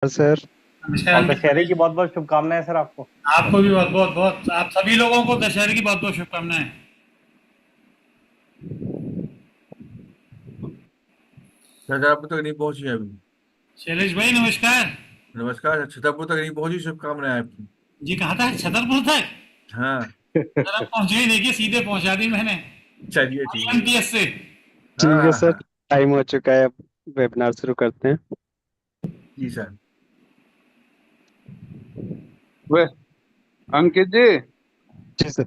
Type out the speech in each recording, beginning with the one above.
Sir. नमस्कार और अंकित दशहरे भाई। की बहुत बहुत शुभकामनाएं सर आपको। आपको भी बहुत बहुत बहुत आप सभी लोगों को दशहरे की बहुत बहुत शुभकामनाएं। छतरपुर तक नहीं पहुंची है अभी। शैलेश भाई नमस्कार। नमस्कार, छतरपुर तक नहीं पहुंची, शुभकामनाएं आपकी। जी कहाँ था, छतरपुर तक? हाँ। सर अब पहुंच गई, देखिए सीधे पहुंचा दी मैंने चलिए ठीक है। IMTS से। हाँ ठीक है हाँ सर। हाँ। टाइम हो चुका है, अब वेबिनार शुरू करते हैं। जी सर। वे अंकित जी, जी सर।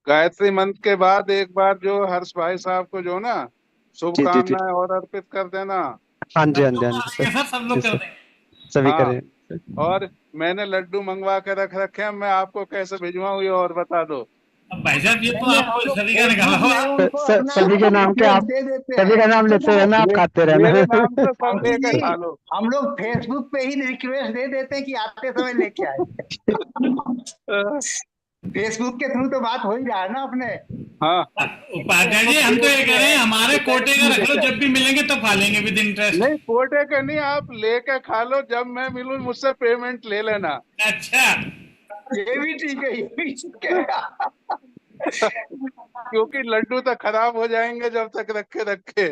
गायत्री मंत्र के बाद एक बार जो हर्ष भाई साहब को जो ना जी जी जी। शुभकामनाएं और अर्पित कर देना। हाँ जी सब हाँ जी लोग हाँ कर जी सर। देंगे सर, सब जी लोग कर सर, देंगे। सभी हाँ, करें सर। और मैंने लड्डू मंगवा के रख रखे हैं, मैं आपको कैसे भिजवाऊँ ये और बता दो। अब भाई साहब ये नहीं तो नहीं, आप हम लोग सभी का निकाला फेसबुक हो में आप। उनको सर, अपना सभी के नाम के डिटेल्स आप, दे देते सभी हैं। का नाम लेते रहना, आप मे, खाते रहना। मेरे नाम से सब अंकित लेके जी, खा लो। हम लोग फेसबुक पे ही रिक्वेस्ट दे देते हैं कि आते समय लेके आए। फेसबुक के थ्रू तो बात हो ही रहा है ना अपने। हाँ, उपाध्याय जी हम तो ये कह रहे हैं हमारे कोटे का रख लो, जब भी मिलेंगे तो खा लेंगे विद इंटरेस्ट। नहीं कोटे के नहीं, आप लेके खा लो, जब मैं मिलूं मुझसे पेमेंट ले लेना। अच्छा। ये भी ठीक है, ये भी ठीक है। क्योंकि लड्डू तो खराब हो जाएंगे जब तक रखे रखे।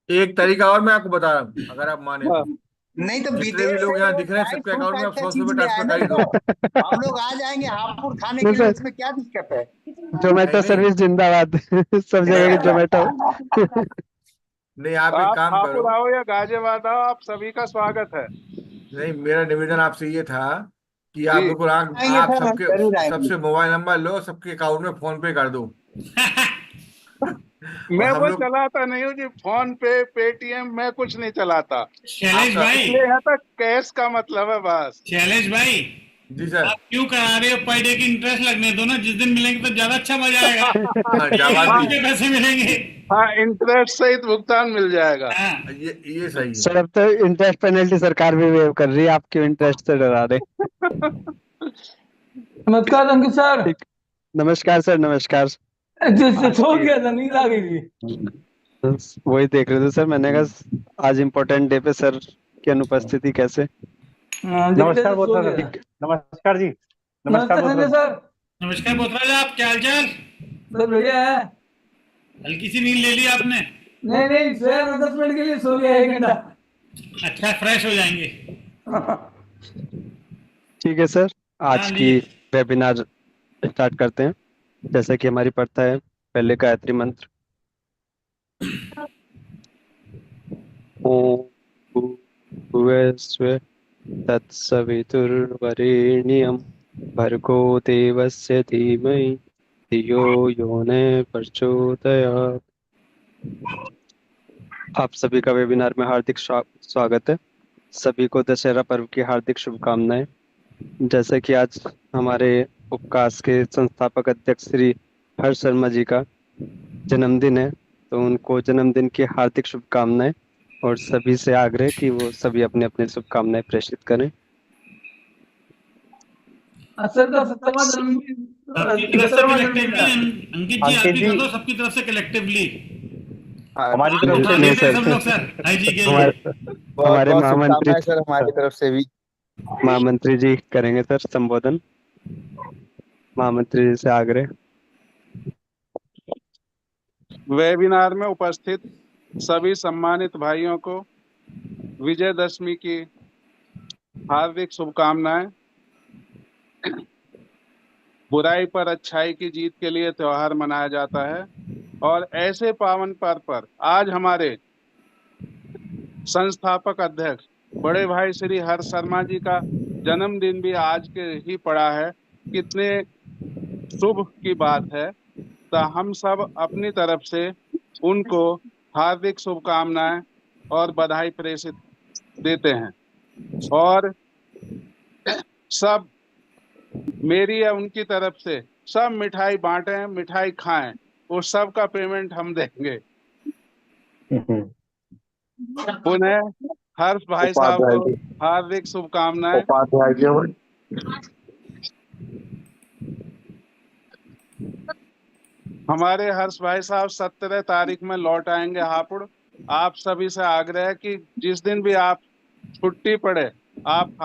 एक तरीका और मैं आपको बता रहा हूँ, अगर आप माने हाँ, तो। नहीं तो जितने भी विदेश लोग से यहाँ वो दिख रहे हैं ड्राई सबके फ्रूट अकाउंट में आप टाइप का 100 रुपये चीज ले आए ट्रांसफर ना, कर ही दो। तो हम लोग आ जाएंगे हापुड़ खाने नहीं के लिए, सर, उसमें क्या दिक्कत है। नहीं जोमेटो नहीं। सर्विस जिंदाबाद। सब जगह की जोमेटो। नहीं, आप एक आप काम करो। हापुड़ आओ या गाजियाबाद आओ, आप सभी का स्वागत है। नहीं, मेरा निवेदन आपसे ये था कि आप जी, बिल्कुल आएंगे आप सर, हम सबके जरूर आएंगे। सबसे मोबाइल नंबर लो, सबके अकाउंट में फोन पे कर दो। और मैं हम वो लोग चलाता नहीं हूँ जी, फोन पे पेटीएम मैं कुछ नहीं चलाता। शैलेश आपका। भाई, इसलिए यहाँ तक कैश का मतलब है बस। शैलेश भाई जी सर। आप क्यों करा रहे हो? पर डे की इंटरेस्ट लगने दो ना, जिस दिन मिलेंगे तो ज्यादा अच्छा मजा आएगा। हाँ, एक जाबाज दिन भी हाँ के पैसे मिलेंगे। हाँ, इंटरेस्ट सहित भुगतान मिल जाएगा। हाँ। है। ये सही है। सर अब तो इंटरेस्ट पेनल्टी सरकार भी वेव कर रही है, आप क्यों इंटरेस्ट से डरा रहे? नमस्कार अंकित सर। ठीक। नमस्कार सर, नमस्कार। जिससे आज सो की गया था, नींद आ गई थी। वही देख रहे थे सर, मैंने कहा आज इम्पोर्टेंट डे पे सर की अनुपस्थिति कैसे। दिखते नमस्कार से सो बोथरा गया सर। था। नमस्कार जी। नमस्कार नमस्ते बोथरा संजय सर। सर। नमस्कार बोथराज, आप क्या हालचाल? सर बढ़िया है। हल्की सी नींद ले ली आपने? नहीं नहीं, सोया था 10 मिनट के लिए, सो गया 1 घंटा। अच्छा, फ्रेश हो जाएंगे। ठीक है सर, हाँ आज की लिए। वेबिनार स्टार्ट करते हैं। जैसे कि हमारी प्रथा है, पहले गायत्री मंत्र। ओम भूर्भुवस्सुः तत्सवितुर्वरेण्यं भर्गो देवस्य धीमहि धियो यो न प्रचोदयात्। आप सभी का वेबिनार में हार्दिक स्वागत है। सभी को दशहरा पर्व की हार्दिक शुभकामनाएं। जैसे कि आज हमारे उपकास के संस्थापक अध्यक्ष श्री हर्ष शर्मा जी का जन्मदिन है, तो उनको जन्मदिन की हार्दिक शुभकामनाएं, और सभी से आग्रह कि वो सभी अपने अपने शुभकामनाएं प्रेषित करें। सर का 70वां जन्मदिन, सबकी तरफ से 71वां जन्मदिन कलेक्टिवली था। अंकित जी, आप अंकित भी जी, कर दो सबकी तरफ से कलेक्टिवली। हमारी हाथ तरफ से उठा भी। नहीं देते हैं सर, सब लोग सर भाई जी के लिए। हमारे बहुत हमारे बहुत महामंत्री शुभकामनाएं सर हमारी तरफ से भी। महामंत्री जी करेंगे सर संबोधन। महामंत्री जी से आग्रह। वेबिनार में उपस्थित सभी सम्मानित भाइयों को विजयदशमी की हार्दिक शुभकामनाएं। बुराई पर अच्छाई की जीत के लिए त्योहार मनाया जाता है, और ऐसे पावन पर्व पर आज हमारे संस्थापक अध्यक्ष बड़े भाई श्री हर्ष शर्मा जी का जन्मदिन भी आज के ही पड़ा है। कितने शुभ की बात है। तो हम सब अपनी तरफ से उनको हार्दिक शुभकामनाएं और बधाई प्रेषित देते हैं, और सब मेरी या उनकी तरफ से सब मिठाई बांटें, मिठाई खाएं, उस सब का पेमेंट हम देंगे। पुनः हर्ष भाई साहब उपाध्याय को जी। हार्दिक शुभकामनाएं। उपाध्याय जी। हमारे हर्ष भाई साहब 17 तारीख में लौट आएंगे हापुड़। आप सभी से आग्रह है कि जिस दिन भी आप छुट्टी पड़े आप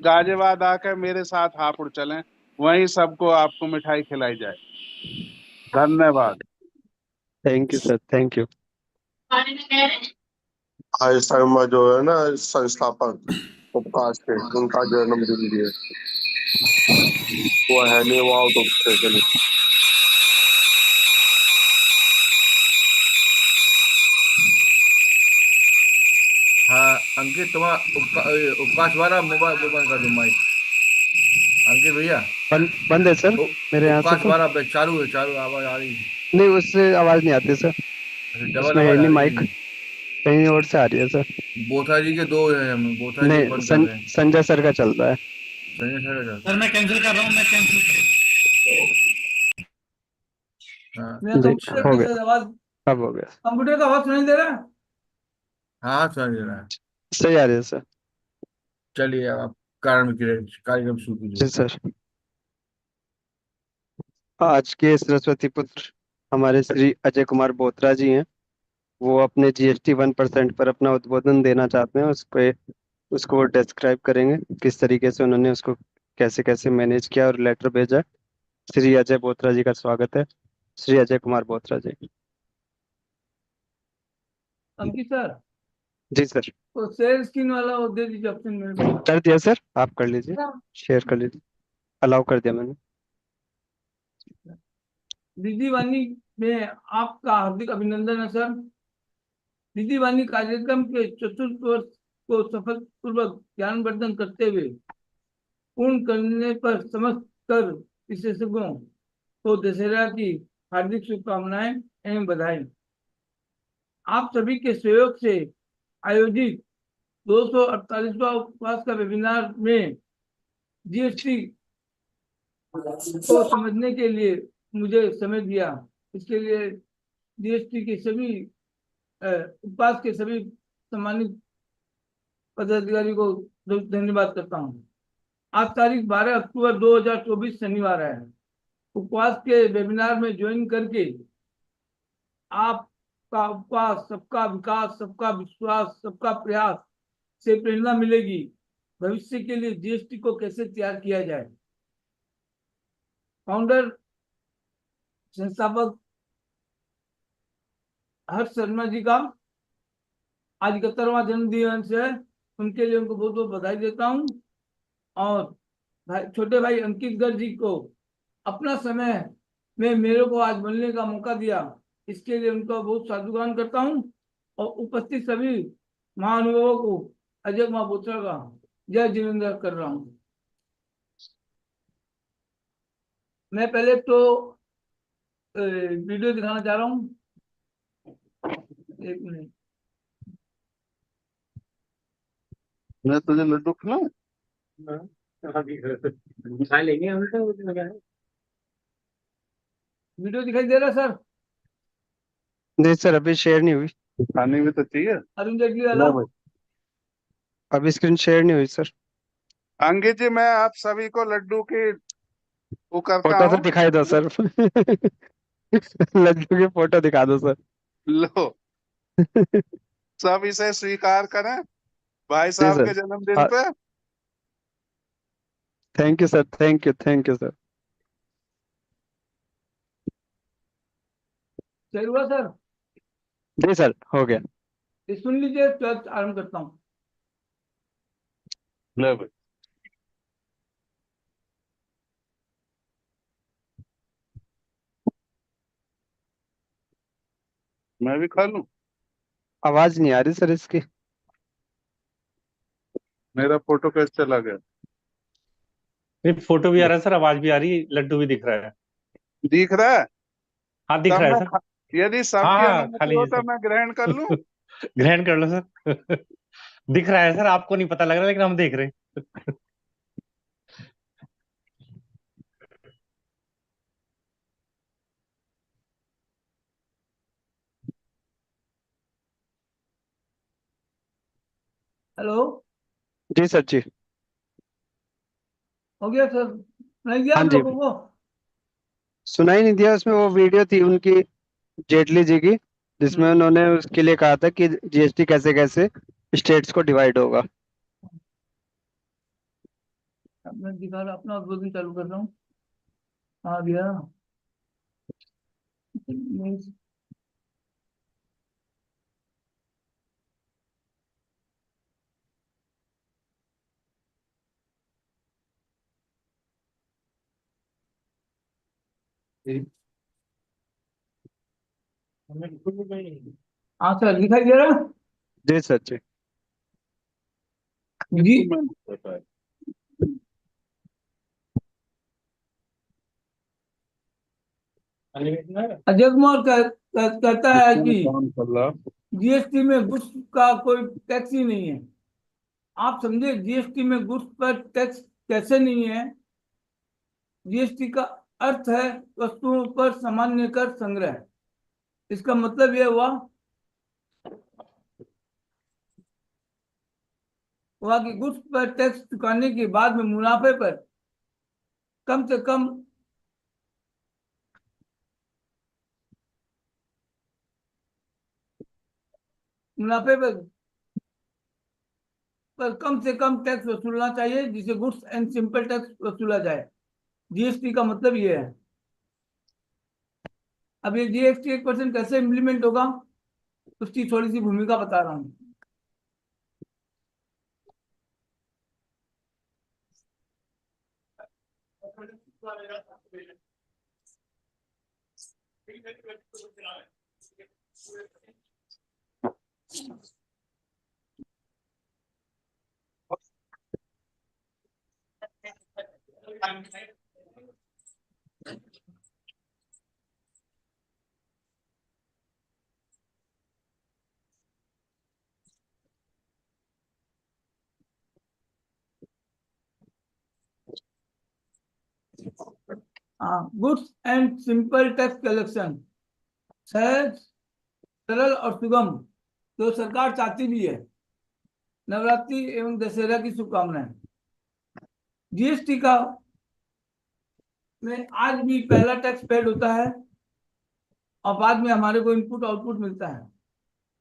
गाजियाबाद आकर मेरे साथ हापुड़ चलें, वहीं सबको आपको मिठाई खिलाई जाए। धन्यवाद। Thank you sir, thank you. आज शर्मा जो है ना संस्थापक उपकाश के, उनका जन्मदिन भी है। वो है नहीं, वो आउट ऑफ स्टेशन। हाँ अंकित, तुम्हारा उपकाश वाला मोबाइल वो बंद कर दो माइक। अंकित भैया बंद है सर, मेरे यहाँ से उपकाश तो वाला चालू है, चालू आवाज आ रही है। नहीं, उससे आवाज नहीं आती सर, डबल उसमें है आवाज आ नहीं रही माइक, है। कहीं और से आ रही है सर। बोथा जी के दो है, हम बोथा जी नहीं, बंद कर रहे हैं। संजय सर का चल रहा है। संजय सर का। सर मैं कैंसिल कर रहा हूँ, मैं कैंसिल कर हाँ मेरा जी, कंप्यूटर हो का गया, आवाज, अब हो गया। कंप्यूटर का आवाज सुनाई दे रहा है? हाँ समझ रहा है। सही आ रही है सर। चलिए अब आप कार्यक्रम शुरू जी कीजिए। सर। आज के सरस्वती पुत्र हमारे श्री अजय कुमार बोत्रा जी हैं। वो अपने GST 1% पर अपना उद्बोधन देना चाहते हैं। उसको वो डिस्क्राइब करेंगे किस तरीके से उन्होंने उसको कैसे कैसे मैनेज किया और लेटर भेजा। श्री अजय बोत्रा जी का स्वागत है। श्री अजय कुमार बोत्रा जी। अंकित सर, जी सर। तो शेयर स्क्रीन वाला वो दे दीजिए ऑप्शन मेरे को। कर दिया सर, आप कर लीजिए, शेयर कर लीजिए, अलाउ कर दिया मैंने। दीदी वानी में आपका हार्दिक अभिनंदन है सर। दीदी वानी कार्यक्रम के चतुर्थ वर्ष को सफलपूर्वक ज्ञानवर्धन करते हुए पूर्ण करने पर समस्त कर विशेषज्ञों को दशहरा की हार्दिक शुभकामनाएं एवं बधाई। आप सभी के सहयोग से आयोजित 248वां उपवास का वेबिनार में GST को समझने के लिए मुझे समय दिया। इसके लिए GST के सभी उपवास के सभी सम्मानित पदाधिकारी को धन्यवाद करता हूँ। आज तारीख 12 अक्टूबर 2024 शनिवार है। उपवास के वेबिनार में ज्वाइन करके आपका उपवास, सबका विकास, सबका विश्वास, सबका प्रयास से प्रेरणा मिलेगी भविष्य के लिए GST को कैसे तैयार किया जाए। फाउंडर संस्थापक हर्ष शर्मा जी का आज 71वां जन्मदिन है। उनके लिए उनको बहुत बहुत बधाई देता हूँ। और छोटे भाई अंकित गर्ग जी को अपना समय में मेरे को आज मिलने का मौका दिया, इसके लिए उनका बहुत साधुवाद करता हूँ। और उपस्थित सभी महानुभावों को अजय कुमार बोत्रा का जय जिनेंद्र कर रहा हूँ। मैं पहले तो वीडियो दिखाना चाह रहा हूँ। एक मिनट, मैं तुझे लड्डू खिलाऊं? दिखा लेंगे हम तो। वीडियो दिखाई दे रहा है सर? नहीं सर, अभी शेयर नहीं हुई। खाने में तो चाहिए। अरुण जेटली वाला अभी स्क्रीन शेयर नहीं हुई सर। अंकित जी, मैं आप सभी को लड्डू की वो करता फोटो तो हूँ। दिखाई दो सर। लड्डू की फोटो दिखा दो सर। लो, सब इसे स्वीकार करें भाई जी साहब सर। के जन्मदिन पे। Thank you sir, thank you, thank you sir. सही हुआ सर? जी सर, हो गया। ये सुन लीजिए, तो आरंभ करता हूँ। ले भाई। मैं भी खा लूं? आवाज नहीं आ रही सर इसकी। मेरा फोटो कैसे चला गया? नहीं, फोटो भी आ रहा है सर, आवाज भी आ रही है, लड्डू भी दिख रहा है। दिख रहा है? हाँ दिख तब रहा है मैं सर। यदि हाँ सबकी हाँ, खा अनुमति हो लीजिए तो सर। मैं ग्रहण कर लूं? ग्रहण कर लो सर। दिख रहा है सर, आपको नहीं पता लग रहा लेकिन हम देख रहे हैं। हेलो, जी सर जी। हो गया सर? नहीं दिया हाँ आप जी, लोगों को? सुनाई नहीं दिया। उसमें वो वीडियो थी उनकी, जेटली जी की, जिसमें उन्होंने उसके लिए कहा था कि GST कैसे कैसे स्टेट्स को डिवाइड होगा। मैं दिखा रहा अपना उद्बोधन चालू कर रहा हूँ। हाँ भैया हाँ सर दिखाई दे रहा जी सर जी। जी। अजय कुमार कहता है कि जीएसटी में गुड्स का कोई टैक्स ही नहीं है। आप समझे जीएसटी में गुड्स पर टैक्स कैसे नहीं है? जीएसटी का अर्थ है वस्तुओं पर सामान्य कर संग्रह। इसका मतलब यह हुआ कि गुड्स पर टैक्स चुकाने के बाद में मुनाफे पर कम से कम कम से कम टैक्स वसूलना चाहिए, जिसे गुड्स एंड सिंपल टैक्स वसूला जाए। जीएसटी का मतलब ये है। अब ये जीएसटी 1% कैसे इम्प्लीमेंट होगा उसकी थोड़ी सी भूमिका बता रहा हूँ। Goods and simple tax collection सहज, सरल और सुगम, तो सरकार चाहती भी है। नवरात्रि एवं दशहरा की शुभकामनाएं। जीएसटी का में आज भी पहला टैक्स पेड होता है और बाद में हमारे को इनपुट आउटपुट मिलता है।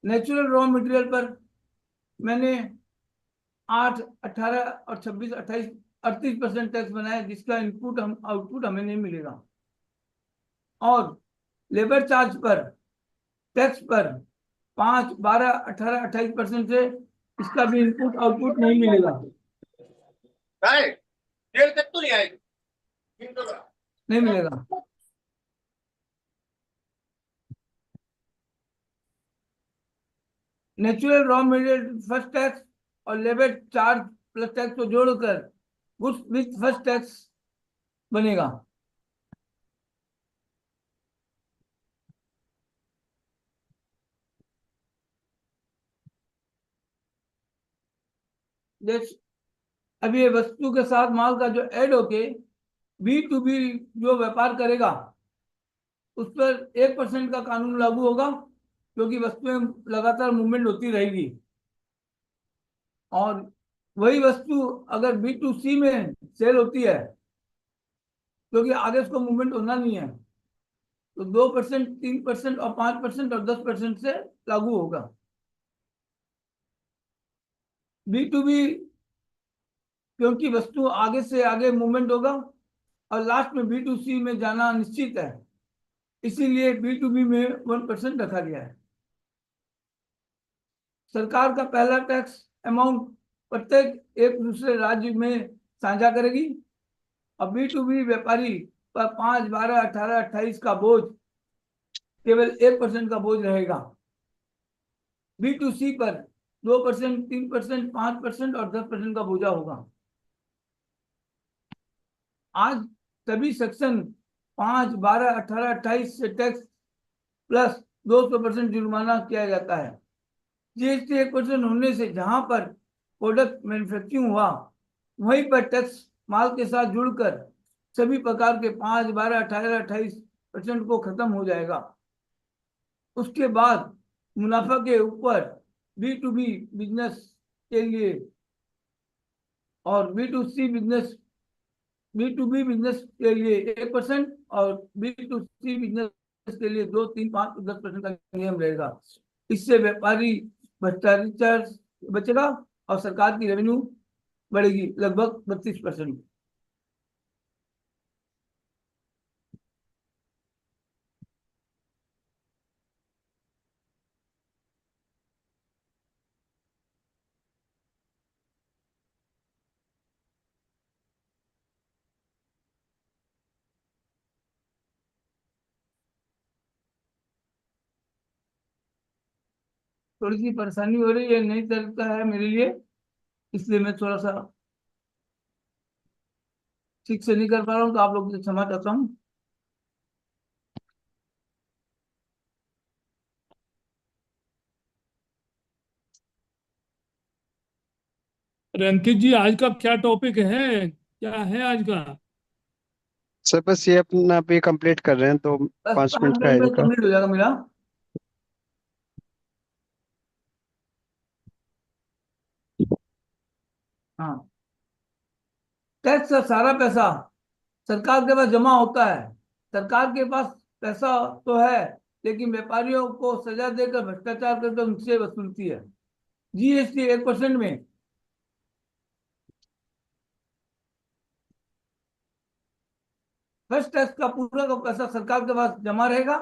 नेचुरल रॉ मटेरियल पर मैंने 8, 18 और 26, 28, 38% टैक्स बनाया, जिसका इनपुट आउटपुट हमें नहीं मिलेगा। और लेबर चार्ज पर टैक्स पर 5, 12, 18, 28% से इसका भी इनपुट आउटपुट नहीं मिलेगा। नहीं मिलेगा। Natural raw material first tax और लेबर चार्ज प्लस टैक्स को जोड़कर गुड्स विथ फर्स्ट टैक्स बनेगा। अब ये वस्तु के साथ माल का जो ऐड होके B2B जो व्यापार करेगा उस पर 1% का कानून लागू होगा, क्योंकि वस्तुएं लगातार मूवमेंट होती रहेगी। और वही वस्तु अगर B2C में सेल होती है, क्योंकि आगे उसको मूवमेंट होना नहीं है, तो 2%, 3% और 5% और 10% से लागू होगा। B2B क्योंकि वस्तु आगे से आगे मूवमेंट होगा और लास्ट में B2C में जाना निश्चित है, इसीलिए B2B में 1% रखा गया है। सरकार का पहला टैक्स अमाउंट प्रत्येक एक दूसरे राज्य में साझा करेगी और B2B व्यापारी पर 5, 12, 18, 28 का बोझ केवल 1% का बोझ रहेगा। B2C पर 2%, 3%, 5% और 10% का बोझा होगा। आज सभी सेक्शन 5, 12, 18, 28 से टैक्स प्लस 200% जुर्माना किया जाता है। जीएसटी 1% होने से जहां पर प्रोडक्ट मैन्युफैक्चरिंग हुआ वहीं पर टैक्स माल के साथ जुड़कर सभी प्रकार के 5, 12, 18, 28% को खत्म हो जाएगा। उसके बाद मुनाफा के ऊपर B2B बिजनेस के लिए और B2B बिजनेस के लिए 1% और B2C बिजनेस के लिए 2, 3, 5, 10% का नियम रहेगा। इससे व्यापारी भ्रष्टाचार बचेगा और सरकार की रेवेन्यू बढ़ेगी लगभग 32%। थोड़ी सी परेशानी हो रही है, नई तरीका है मेरे लिए, इसलिए मैं थोड़ा सा ठीक से नहीं कर पा रहा हूँ, तो आप लोग से क्षमा चाहता हूँ। अरे अंकित जी, आज का क्या टॉपिक है, क्या है आज का? सर बस ये अपना अभी कंप्लीट कर रहे हैं, तो बस 5 मिनट 5 का है मिनट में इनका। कंप्लीट हो जाएगा मेरा। हाँ, टैक्स का सारा पैसा सरकार के पास जमा होता है। सरकार के पास पैसा तो है, लेकिन व्यापारियों को सजा देकर भ्रष्टाचार करके उनसे वसूलती है। जीएसटी 1% में फर्स्ट टैक्स का पूरा का पैसा सरकार के पास जमा रहेगा,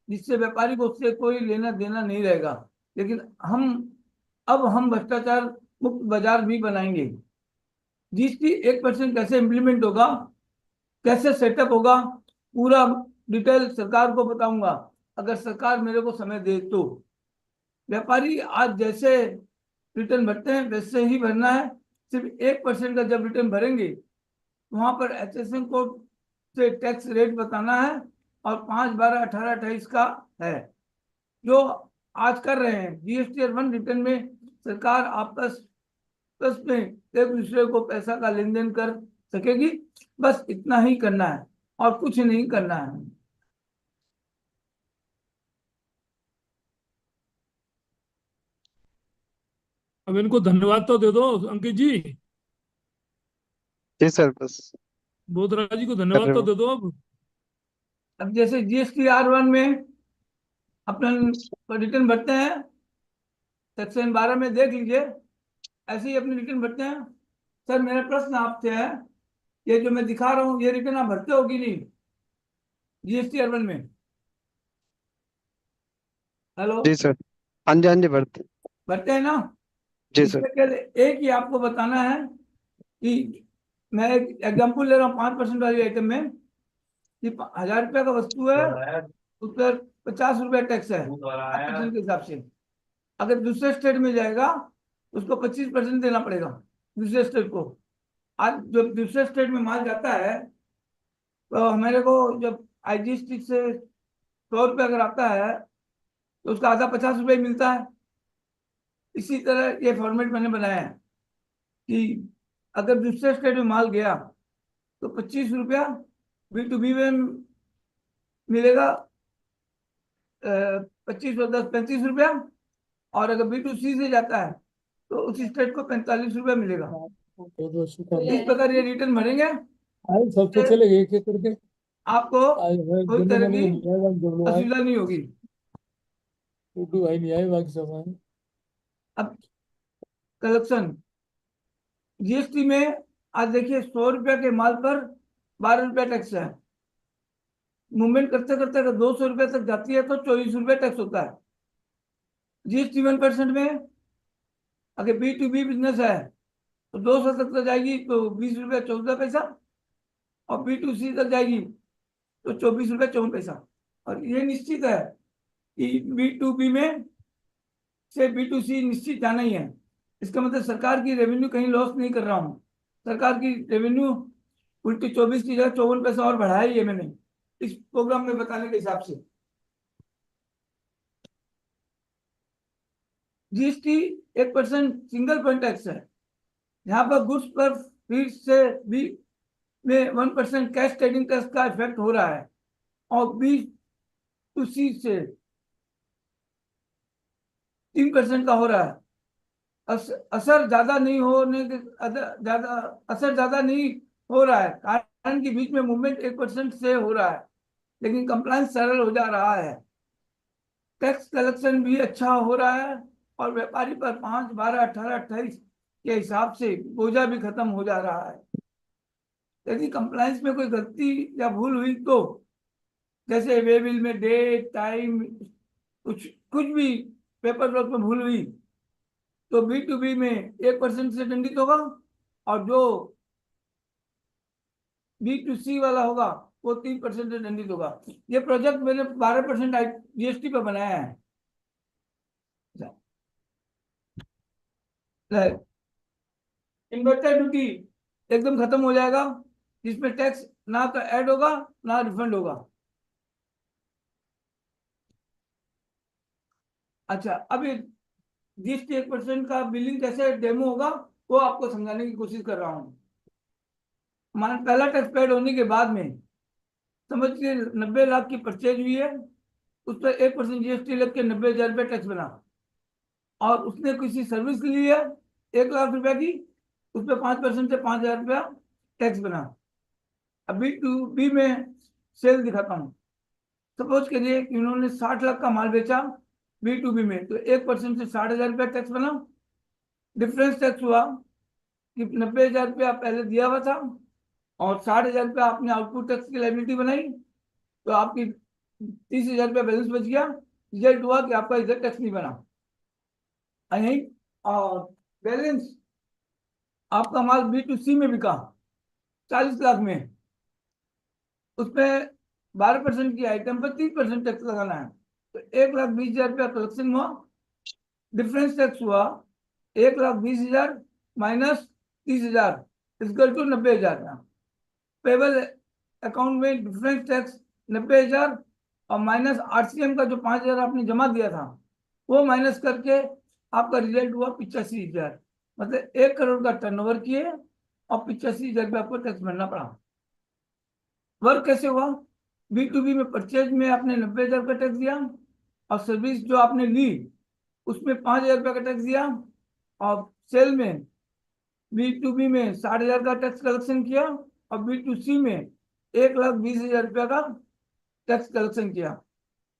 जिससे व्यापारी को उससे कोई लेना देना नहीं रहेगा। लेकिन हम भ्रष्टाचार मुक्त बाजार भी बनाएंगे। जीएसटी 1% कैसे इम्प्लीमेंट होगा, कैसे सेटअप होगा, पूरा डिटेल सरकार को बताऊंगा, अगर सरकार मेरे को समय दे तो। व्यापारी आज जैसे रिटर्न भरते हैं वैसे ही भरना है। सिर्फ 1% का जब रिटर्न भरेंगे, वहां पर HSN कोड से टैक्स रेट बताना है, और 5, 12, 18, 28 का है जो आज कर रहे हैं। GST 1 रिटर्न में सरकार आपस में एक दूसरे को पैसा का लेन देन कर सकेगी। बस इतना ही करना है और कुछ नहीं करना है। अब इनको धन्यवाद तो दे दो अंकित जी, जी सर बस बोधराज जी को कर धन्यवाद रहे तो हो। दे दो। अब जैसे GST R1 में अपना रिटर्न भरते हैं, सेक्शन 12 में देख लीजिए, ऐसे ही अपनी रिटर्न भरते हैं। सर मेरा प्रश्न आपसे है, ये जो मैं दिखा रहा हूँ ये रिटर्न आप भरते हो कि नहीं GST R1 में? हेलो, जी सर, हाँ जी हाँ जी, भरते हैं ना? जी सर। इसमें केवल एक ही आपको बताना है कि मैं एक एग्जाम्पल ले रहा हूँ 5% वाली आइटम में, कि 1000 रुपये का वस्तु है, उस पर 50 रुपये टैक्स है 5% के हिसाब से। अगर दूसरे स्टेट में जाएगा उसको 25% देना पड़ेगा दूसरे स्टेट को। आज जब दूसरे स्टेट में माल जाता है तो हमारे को जब IGST से 100 रुपये अगर आता है तो उसका आधा 50 रुपये मिलता है। इसी तरह ये फॉर्मेट मैंने बनाया है कि अगर दूसरे स्टेट में माल गया तो 25 रुपया B2B में मिलेगा, 25 और 10 35 रुपया, और अगर B2C से जाता है तो उसी स्टेट को 45 रुपया मिलेगा। इस प्रकार ये रिटर्न भरेंगे, सब तो चले गए एक करके, आपको कोई तरह की असुविधा नहीं होगी। भाई नहीं आए, बाकी सब आए। अब कलेक्शन GST में आज देखिए 100 रुपया के माल पर 12 रुपया टैक्स है। मूवमेंट करते करते अगर 200 रुपये तक जाती है तो 24 रुपये टैक्स होता है। GST 1% में अगर B2B बिजनेस है तो 200 तक तो जाएगी तो 20 रुपये 14 पैसा, और B2C तक जाएगी तो 24 रुपये 54 पैसा। और ये निश्चित है कि B2B में से B2C निश्चित जाना ही है। इसका मतलब सरकार की रेवेन्यू कहीं लॉस नहीं कर रहा हूँ। सरकार की रेवेन्यू उल्टी 24 की जगह 54 पैसा और बढ़ाया ही है मैंने इस प्रोग्राम में बताने के हिसाब से। GST 1% सिंगल पॉइंट टैक्स है। यहाँ पर गुड्स पर फीड से भी में 1% कैश ट्रेडिंग टैक्स का इफेक्ट हो रहा है, और B2C से 3% का हो रहा है। असर ज्यादा नहीं होने के ज्यादा असर ज्यादा नहीं हो रहा है, कारण कि बीच में मूवमेंट 1% से हो रहा है, लेकिन कंप्लायंस सरल हो जा रहा है। टैक्स कलेक्शन भी अच्छा हो रहा है, और व्यापारी पर 5, 12, 18, 28 के हिसाब से बोझा भी खत्म हो जा रहा है। यदि कंप्लायंस में कोई गलती या भूल हुई तो, जैसे वे बिल में डेट टाइम कुछ भी पेपर वर्क में भूल हुई, तो B2B में 1% से दंडित होगा, और जो B2C वाला होगा वो 3% से दंडित होगा। ये प्रोजेक्ट मैंने 12% GST पे बनाया है। इन्वर्टर ड्यूटी एकदम खत्म हो जाएगा, जिसमें टैक्स ना तो ऐड होगा ना रिफंड होगा। अच्छा, अभी जीएसटी 1% का बिलिंग कैसे डेमो होगा वो आपको समझाने की कोशिश कर रहा हूँ। मान पहला टैक्स पेड होने के बाद में समझिए 90 लाख की परचेज हुई है, उस पर 1% जीएसटी लग के 90,000 रुपये टैक्स बना, और उसने किसी सर्विस ली है 1 लाख रुपए की, उस पर 5% से 5,000 रुपया टैक्स बना। अब B2B में सेल दिखाता हूँ। सपोज करिए कि उन्होंने 60 लाख का माल बेचा B2B में, तो 1% से 60,000 रुपया टैक्स बना। डिफरेंस टैक्स हुआ कि 90,000 रुपया पहले दिया हुआ था और 60,000 रुपया आपने आउटपुट टैक्स की लायबिलिटी बनाई, तो आपकी 30,000 रुपया बैलेंस बच गया। रिजल्ट हुआ कि आपका इधर टैक्स नहीं बना। यही और बैलेंस आपका माल B2C में बिका 40 लाख में, उसमें 12% की आइटम पर 30% टैक्स लगाना है, तो 1,20,000 रुपया कलेक्शन हुआ। डिफरेंस टैक्स हुआ 1,20,000 माइनस 30,000 इक्वल टू 90,000 का। पेबल अकाउंट में डिफरेंस टैक्स 90,000 और माइनस RCM का जो 5,000 आपने जमा दिया था वो माइनस करके आपका रिजल्ट हुआ 85,000। मतलब 1 करोड़ का टर्नओवर किए और 85,000 रुपये आपको टैक्स भरना पड़ा। वर्क कैसे हुआ? B2B में परचेज में आपने 90,000 का टैक्स दिया, और सर्विस जो आपने ली उसमें 5,000 रुपये का टैक्स दिया, और सेल में B2B में 60,000 का टैक्स कलेक्शन किया, और B2C में 1,20,000 रुपया का टैक्स कलेक्शन किया।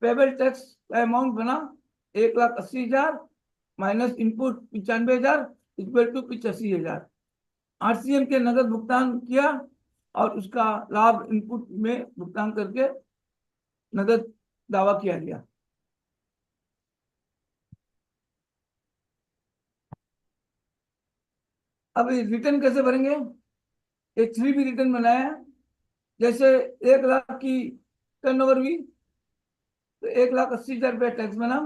पेबल टैक्स का अमाउंट बना 1,80,000 minus input 95,000 equal to 85,000। RCM के नगद भुगतान किया और उसका लाभ इनपुट में भुगतान करके नगद दावा किया गया। अब रिटर्न कैसे भरेंगे? एक 3B रिटर्न बनाया है। जैसे 1 लाख की टर्नओवर हुई तो 1,80,000 रुपया टैक्स बना,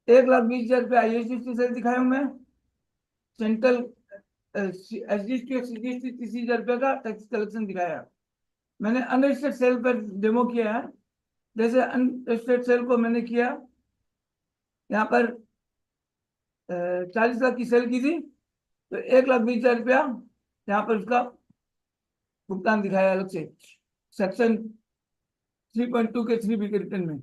1,20,000 रुपया IST से दिखाया हूं मैं। सेंट्रल SGST और CGST 30,000 रुपये का टैक्स कलेक्शन दिखाया। मैंने अनरजिस्टर्ड सेल पर डेमो किया है। जैसे अनरजिस्टर्ड सेल को मैंने किया, यहाँ पर 40 लाख की सेल की थी, तो 1,20,000 रुपया यहाँ पर उसका भुगतान दिखाया अलग से सेक्शन 3.2 के 3B के रिटर्न में।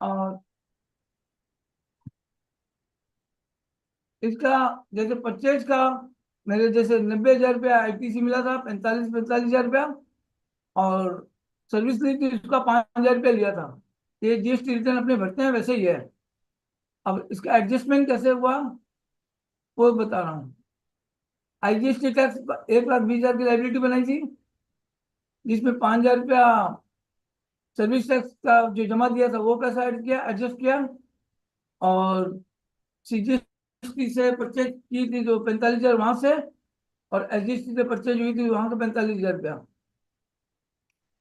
और इसका जैसे परचेज का मेरे जैसे 90,000 रुपया ITC मिला था, 45,000 रुपया, और सर्विस ली थी उसका 5,000 रुपया लिया था। ये GST रिटर्न अपने भरते हैं वैसे ही है। अब इसका एडजस्टमेंट कैसे हुआ वो बता रहा हूँ। IGST टैक्स 1,20,000 की लाइबिलिटी बनाई थी, जिसमें 5,000 रुपया सर्विस टैक्स का जो जमा दिया था वो पैसा ऐड किया, एडजस्ट किया, और CGST से परचेज की थी जो 45,000 वहां से, और SGST से परचेज हुई थी वहां का 45,000 रुपया।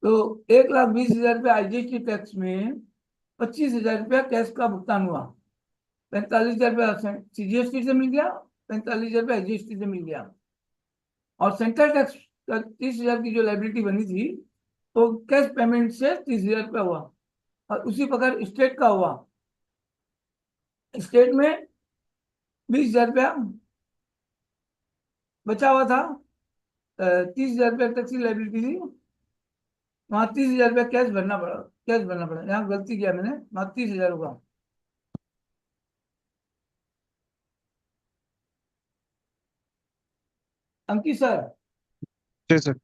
तो 1,20,000 रुपया IGST टैक्स में 25,000 रुपया कैश का भुगतान हुआ। 45,000 रुपया CGST से मिल गया, 45,000 रुपया IGST से मिल गया, और सेंट्रल टैक्स का 30,000 की जो लाइबिलिटी बनी थी तो कैश पेमेंट से 30,000 रुपया हुआ। और उसी प्रकार स्टेट का हुआ। स्टेट में 20,000 रुपया बचा हुआ था, 30,000 रुपया टैक्स की लाइबिलिटी थी, वहां 30,000 रुपया कैश भरना पड़ा। यहाँ गलती किया मैंने, वहां 30,000 होगा। अंकित सर, जी सर।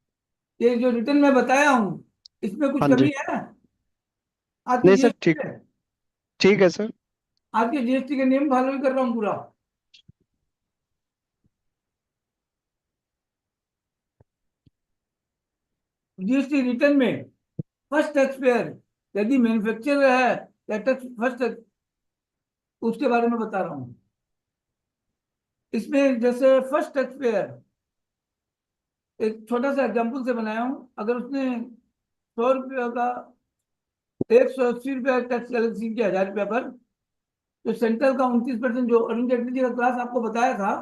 ये जो रिटर्न में बताया हूँ इसमें कुछ हाँ कमी जी। है? आपकी नहीं सर, GST ठीक ठीक है सर। आपके GST के नियम फॉलो ही कर रहा हूँ पूरा। GST रिटर्न में फर्स्ट टैक्स पेयर यदि मैन्युफैक्चरर है या टैक्स फर्स्ट टैक्स, उसके बारे में बता रहा हूँ। इसमें जैसे फर्स्ट टैक्स पेयर एक छोटा सा एग्जाम्पल से बनाया हूँ। अगर उसने 100 रुपये का 180 रुपये टैक्स कलेक्शन किया 1000 रुपये पर, तो सेंट्रल का 29%, जो अरुण जेटली जी का क्लास आपको बताया था,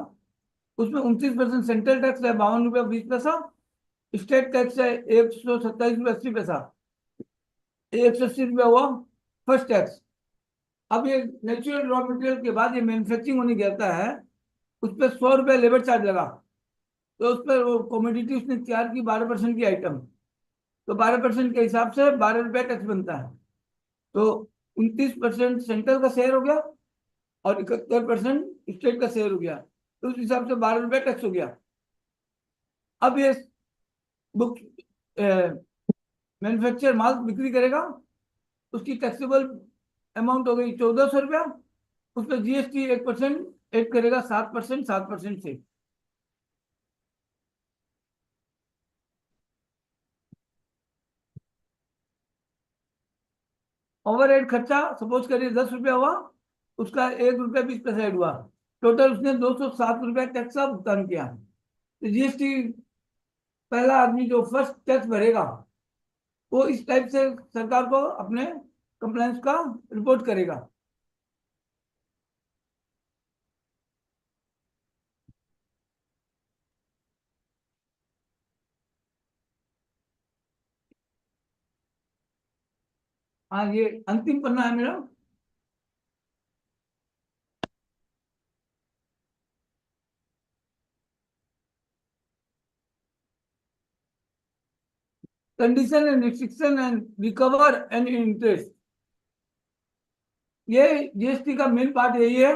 उसमें 29% सेंट्रल टैक्स है 52 रुपये 20 पैसा, स्टेट टैक्स है 127 रुपये 80 पैसा, 180 रुपये हुआ फर्स्ट टैक्स। अब ये नेचुरल रॉ मटेरियल के बाद ये मैन्युफैक्चरिंग होने गिरता है, उस पर 100 रुपये लेबर चार्ज लगा, तो उस पर वो कॉमोडिटी उसने तैयार की 12% की आइटम, तो 12% के हिसाब से 12 रुपये टैक्स बनता है। तो 29% सेंट्रल का शेयर हो गया और 71% स्टेट का शेयर हो गया, तो उस हिसाब से 12 रुपये टैक्स हो गया। अब ये बुक मैन्युफैक्चर माल बिक्री करेगा, उसकी टैक्सेबल अमाउंट हो गई 1400 रुपया, उस पर जीएसटी 1% ऐड करेगा, 7% से। ओवरहेड खर्चा सपोज करिए 10 रुपया हुआ, उसका 1 रुपया 20 पैसा ऐड हुआ, टोटल उसने 207 रुपया टैक्स का भुगतान किया। तो जीएसटी पहला आदमी जो फर्स्ट टैक्स भरेगा वो इस टाइप से सरकार को अपने कंप्लायंस का रिपोर्ट करेगा। हाँ, ये अंतिम पन्ना है मेरा। Condition and restriction and recover and interest, ये जीएसटी का मेन पार्ट यही है।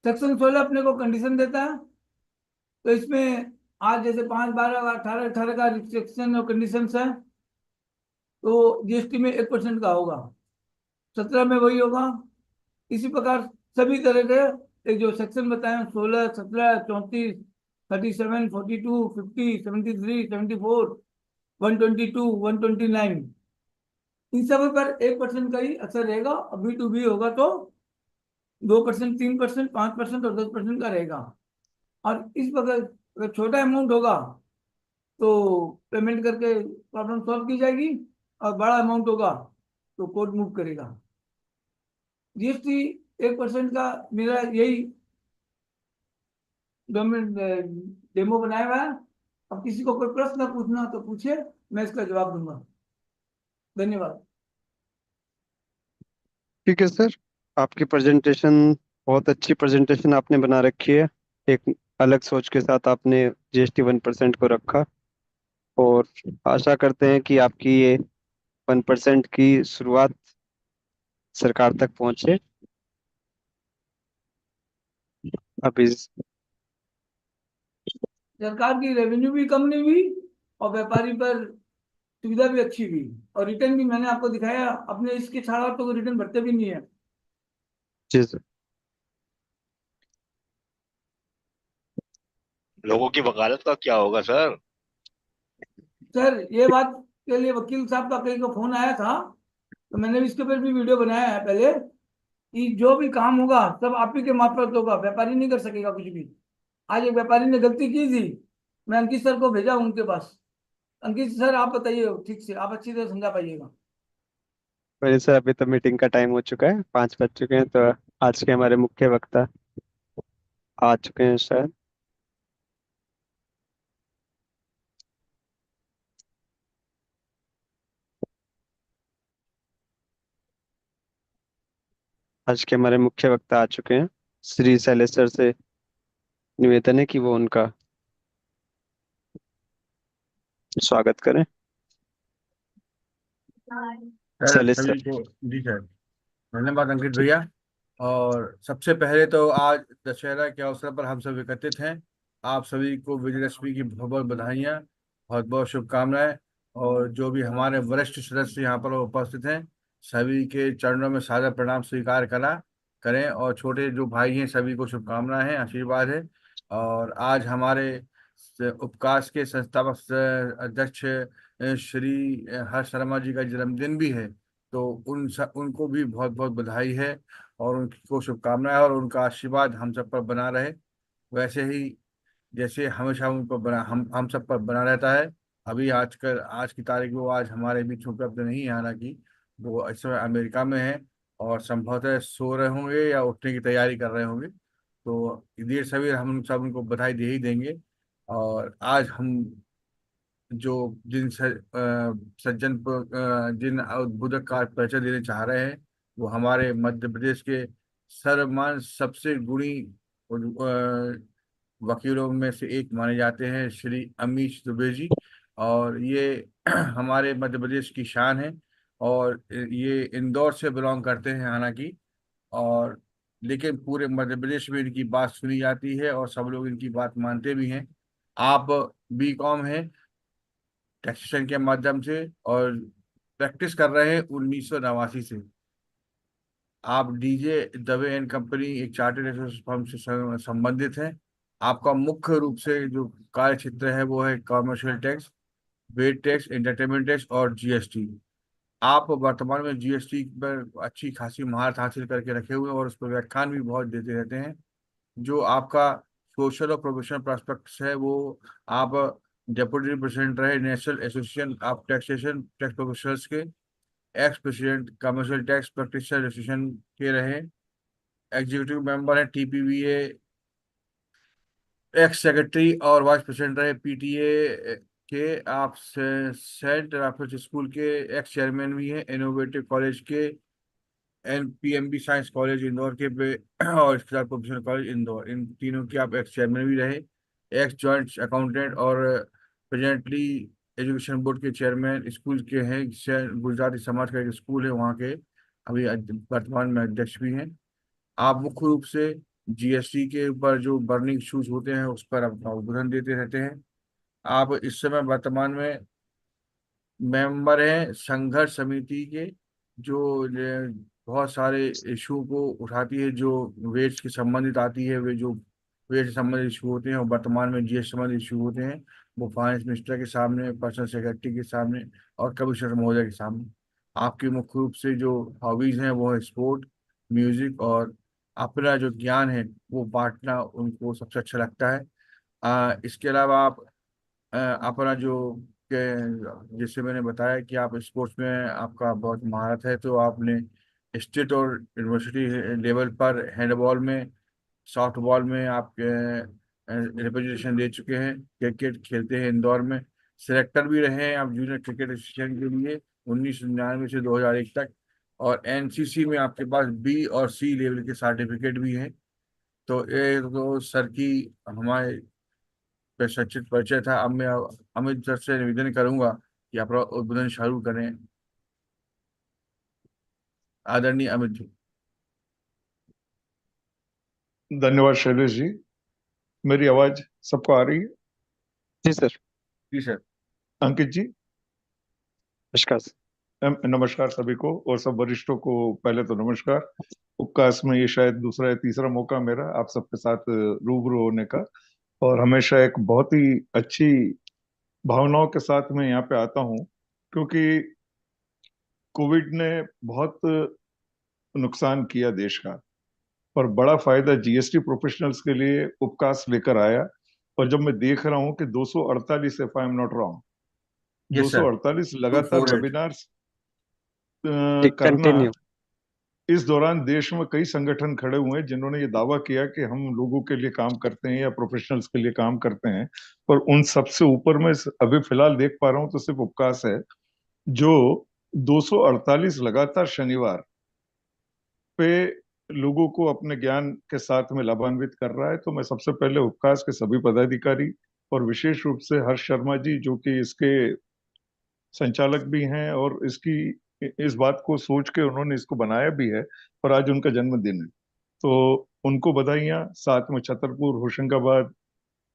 सेक्शन 16 अपने को कंडीशन देता है, तो इसमें आज जैसे 5, 12, 18, 18 का रिस्ट्रिक्शन और कंडीशन है, तो जीएसटी में 1% का होगा, 17 में वही होगा। इसी प्रकार सभी तरह के एक जो सेक्शन बताए 16, 17, 34, 37, 42, 50, 73, 74, 122, 129, इन सब पर 1% का ही असर रहेगा। बी टू बी होगा तो 2%, 3%, 5% और 10% का रहेगा। और इस प्रकार अगर छोटा अमाउंट होगा तो पेमेंट करके प्रॉब्लम सॉल्व की जाएगी, और बड़ा अमाउंट होगा तो कोर्ट मूव करेगा। जीएसटी 1% का मेरा यही गवर्नमेंट डेमो बनाया हुआ है। अब किसी को कोई प्रश्न पूछना तो पूछे, मैं इसका जवाब दूंगा। धन्यवाद। ठीक है सर, आपकी प्रेजेंटेशन बहुत अच्छी प्रेजेंटेशन आपने बना रखी है। एक अलग सोच के साथ आपने जीएसटी 1% को रखा, और आशा करते हैं कि आपकी ये 1% की शुरुआत सरकार तक पहुंचे। अभी सरकार की रेवेन्यू भी कम नहीं हुई और व्यापारी पर सुविधा भी अच्छी हुई, और रिटर्न भी मैंने आपको दिखाया, अपने इसके छाड़ा तो कोई रिटर्न भरते भी नहीं है। जी सर। लोगों की वकालत का क्या होगा सर? सर ये बात के लिए वकील साहब का कहीं को फोन आया था, तो मैंने भी इसके ऊपर भी वीडियो बनाया है पहले, कि जो भी काम होगा सब आप ही के मार्फत होगा, व्यापारी नहीं कर सकेगा कुछ भी। आज एक व्यापारी ने गलती की थी, मैं अंकित सर को भेजा उनके पास। अंकित सर आप बताइए ठीक से, आप अच्छी तरह समझा पाइएगा। वैसे सर अभी तो मीटिंग का टाइम हो चुका है, 5 बज चुके हैं, तो आज के हमारे मुख्य वक्ता आ चुके हैं शायद। आज के हमारे मुख्य वक्ता आ चुके हैं। श्री शैलेश सर से निवेदन है कि वो उनका स्वागत करें। शैलेश सभी सर। को जी सर, धन्यवाद अंकित भैया। और सबसे पहले तो आज दशहरा के अवसर पर हम सब एकत्रित हैं। आप सभी को विजयदशमी की बहुत बहुत बधाइयाँ, बहुत बहुत शुभकामनाएं। और जो भी हमारे वरिष्ठ सदस्य यहाँ पर उपस्थित हैं, सभी के चरणों में सादर प्रणाम स्वीकार करें। और छोटे जो भाई हैं सभी को शुभकामनाएं हैं, आशीर्वाद है। और आज हमारे उपकाश के संस्थापक अध्यक्ष श्री हर्ष शर्मा जी का जन्मदिन भी है, तो उनको भी बहुत बहुत बधाई है और उनको शुभकामनाएं, और उनका आशीर्वाद हम सब पर बना रहे। वैसे ही जैसे हमेशा उन पर बना हम सब पर बना रहता है। अभी आज की तारीख में वो आज हमारे बीच उपलब्ध नहीं है, हालांकि वो इस समय अमेरिका में है और संभवतः सो रहे होंगे या उठने की तैयारी कर रहे होंगे। तो देर सवेर हम सब उनको बधाई दे ही देंगे। और आज हम जो जिन उद्बोधक का परिचय देने चाह रहे हैं, वो हमारे मध्य प्रदेश के सर्वमान्य सबसे गुणी वकीलों में से एक माने जाते हैं, श्री अमीश दुबे जी। और ये हमारे मध्य प्रदेश की शान है। और ये इंदौर से बिलोंग करते हैं हालांकि, और लेकिन पूरे मध्य प्रदेश में इनकी बात सुनी जाती है और सब लोग इनकी बात मानते भी हैं। आप B.Com हैं टैक्सेशन के माध्यम से और प्रैक्टिस कर रहे हैं 1989 से। आप डीजे दवे एंड कंपनी एक चार्टर्ड अकाउंटेंट फर्म से संबंधित हैं। आपका मुख्य रूप से जो कार्य क्षेत्र है वो है commercial tax, VAT tax, entertainment tax और GST। आप वर्तमान में GST पर अच्छी खासी महारत हासिल करके रखे हुए हैं और उस पर व्याख्यान भी बहुत देते रहते हैं। जो आपका सोशल और प्रोफेशनल प्रोस्पेक्ट्स है वो आप डेप्यूटी प्रेसिडेंट रहे national association of taxation tax professionals के, ex president commercial tax practitioner association के रहे, एग्जीक्यूटिव मेंबर हैं TPVA, एक्स सेक्रेटरी और वाइस प्रेसिडेंट रहे PTA के, आप सेंट राफेल स्कूल के एक्स चेयरमैन भी हैं, इनोवेटिव कॉलेज के, NPMB साइंस कॉलेज इंदौर के और स्टार प्रोफेशनल कॉलेज इंदौर, इन तीनों के आप एक्स चेयरमैन भी रहे, एक्स जॉइंट अकाउंटेंट और प्रेजेंटली एजुकेशन बोर्ड के चेयरमैन स्कूल के हैं, गुजराती समाज का एक स्कूल है वहाँ के अभी वर्तमान में अध्यक्ष भी हैं। आप मुख्य रूप से GST के ऊपर जो बर्निंग इशूज होते हैं उस पर अपना उद्बोधन देते रहते हैं। आप इस समय वर्तमान में मेंबर हैं संघर्ष समिति के, जो बहुत सारे इशू को उठाती है, जो वेज के संबंधित आती है, वे जो वेज से संबंधित इशू होते हैं और वर्तमान में GST संबंधित इशू होते हैं, वो फाइनेंस मिनिस्टर के सामने, पर्सनल सेक्रेटरी के सामने और कमिश्नर महोदय के सामने। आपकी मुख्य रूप से जो हॉबीज हैं वो है स्पोर्ट, म्यूजिक और अपना जो ज्ञान है वो बांटना उनको सबसे अच्छा लगता है। इसके अलावा आप अपना जो जैसे मैंने बताया कि आप स्पोर्ट्स में आपका बहुत महारत है, तो आपने स्टेट और यूनिवर्सिटी लेवल पर हैंडबॉल में, सॉफ्टबॉल में आप रिप्रेजेंटेशन दे चुके हैं। क्रिकेट खेलते हैं इंदौर में, सिलेक्टर भी रहे हैं आप जूनियर क्रिकेट एसोसिएशन के लिए 1999 से 2001 तक। और NCC में आपके पास B और C लेवल के सर्टिफिकेट भी हैं। तो ये तो सर की हमारे पे संक्षिप्त परिचय था। अब मैं अमित सर से निवेदन करूंगा कि आप उद्बोधन शुरू करें। आदरणीय अमित जी। धन्यवाद शैलेश जी। मेरी आवाज सबको आ रही है? जी सर। जी सर। अंकित जी नमस्कार। नमस्कार सभी को और सब वरिष्ठों को पहले तो नमस्कार। उपकाश में ये शायद दूसरा या तीसरा मौका मेरा आप सबके साथ रूबरू होने का, और हमेशा एक बहुत ही अच्छी भावनाओं के साथ मैं यहाँ पे आता हूँ, क्योंकि कोविड ने बहुत नुकसान किया देश का, और बड़ा फायदा GST प्रोफेशनल्स के लिए उपकाश लेकर आया। और जब मैं देख रहा हूँ कि 248, if I am not wrong, 248 लगातार वेबिनार्स करना, कंटिन्यू। इस दौरान देश में कई संगठन खड़े हुए हैं जिन्होंने ये दावा किया कि हम लोगों के लिए काम करते हैं या प्रोफेशनल्स के लिए काम करते हैं, पर उन सबसे ऊपर में अभी फिलहाल देख पा रहा हूं तो सिर्फ उपकाश है, जो 248 लगातार शनिवार पे लोगों को अपने ज्ञान के साथ में लाभान्वित कर रहा है। तो मैं सबसे पहले उपकाश के सभी पदाधिकारी और विशेष रूप से हर्ष शर्मा जी, जो कि इसके संचालक भी हैं और इस बात को सोच के उन्होंने इसको बनाया भी है, और आज उनका जन्मदिन है, तो उनको बधाइयाँ। साथ में छतरपुर, होशंगाबाद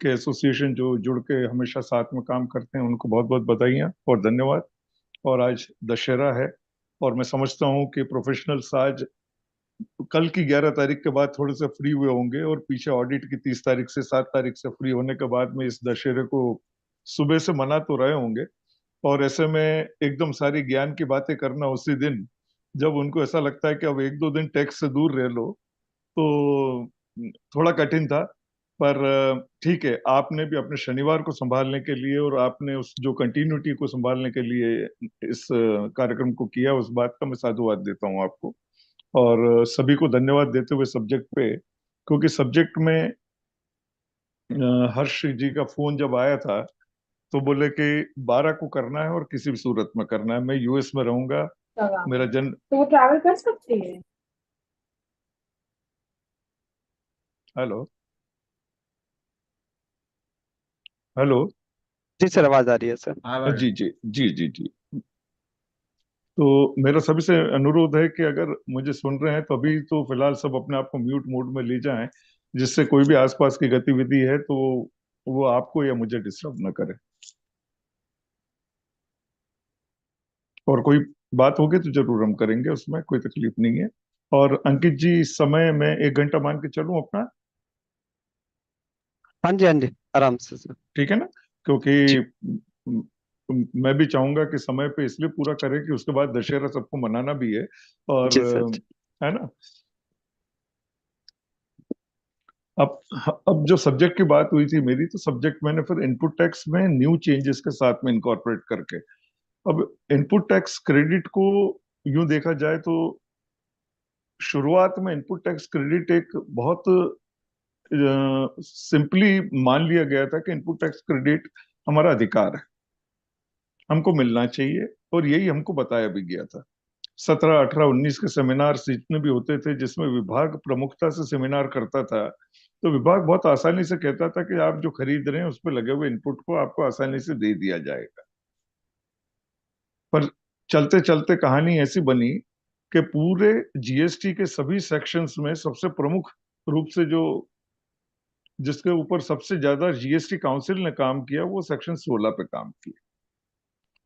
के एसोसिएशन जो जुड़ के हमेशा साथ में काम करते हैं, उनको बहुत बहुत बधाइयाँ और धन्यवाद। और आज दशहरा है, और मैं समझता हूँ कि प्रोफेशनल्स आज कल की 11 तारीख के बाद थोड़े से फ्री हुए होंगे, और पीछे ऑडिट की 30 तारीख से 7 तारीख से फ्री होने के बाद में इस दशहरे को सुबह से मना तो रहे होंगे। और ऐसे में एकदम सारी ज्ञान की बातें करना उसी दिन, जब उनको ऐसा लगता है कि अब 1-2 दिन टैक्स से दूर रह लो, तो थोड़ा कठिन था। पर ठीक है, आपने भी अपने शनिवार को संभालने के लिए और आपने उस जो कंटिन्यूटी को संभालने के लिए इस कार्यक्रम को किया, उस बात का मैं साधुवाद देता हूँ आपको। और सभी को धन्यवाद देते हुए सब्जेक्ट पे, क्योंकि सब्जेक्ट में हर्ष जी का फोन जब आया था तो बोले कि 12 को करना है और किसी भी सूरत में करना है। मैं यूएस में रहूंगा, मेरा जन्म। तो वो ट्रैवल कर सकती है? Hello hello. जी सर, आवाज आ रही है सर। जी जी जी जी जी। तो मेरा सभी से अनुरोध है कि अगर मुझे सुन रहे हैं तो अभी तो फिलहाल सब अपने आप को म्यूट मोड में ले जाएं, जिससे कोई भी आसपास की गतिविधि है तो वो आपको या मुझे डिस्टर्ब न करे। और कोई बात होगी तो जरूर हम करेंगे, उसमें कोई तकलीफ नहीं है। और अंकित जी, समय में 1 घंटा मान के चलूं अपना? हाँ जी, हाँ जी, आराम से सर। ठीक है ना? क्योंकि मैं भी चाहूंगा कि समय पे इसलिए पूरा करें कि उसके बाद दशहरा सबको मनाना भी है। और जी सर। है ना? अब अब जो सब्जेक्ट की बात हुई थी मेरी, तो सब्जेक्ट मैंने फिर इनपुट टैक्स में न्यू चेंजेस के साथ में इनकॉर्पोरेट करके, अब इनपुट टैक्स क्रेडिट को यूं देखा जाए तो शुरुआत में इनपुट टैक्स क्रेडिट एक बहुत सिंपली मान लिया गया था कि इनपुट टैक्स क्रेडिट हमारा अधिकार है, हमको मिलना चाहिए, और यही हमको बताया भी गया था। 17, 18, 19 के सेमिनार जितने भी होते थे जिसमें विभाग प्रमुखता से सेमिनार करता था, तो विभाग बहुत आसानी से कहता था कि आप जो खरीद रहे हैं उस पर लगे हुए इनपुट को आपको आसानी से दे दिया जाएगा। पर चलते चलते कहानी ऐसी बनी कि पूरे जीएसटी के सभी सेक्शंस में सबसे प्रमुख रूप से जो जिसके ऊपर सबसे ज्यादा जीएसटी काउंसिल ने काम किया, वो सेक्शन 16 पे काम किया।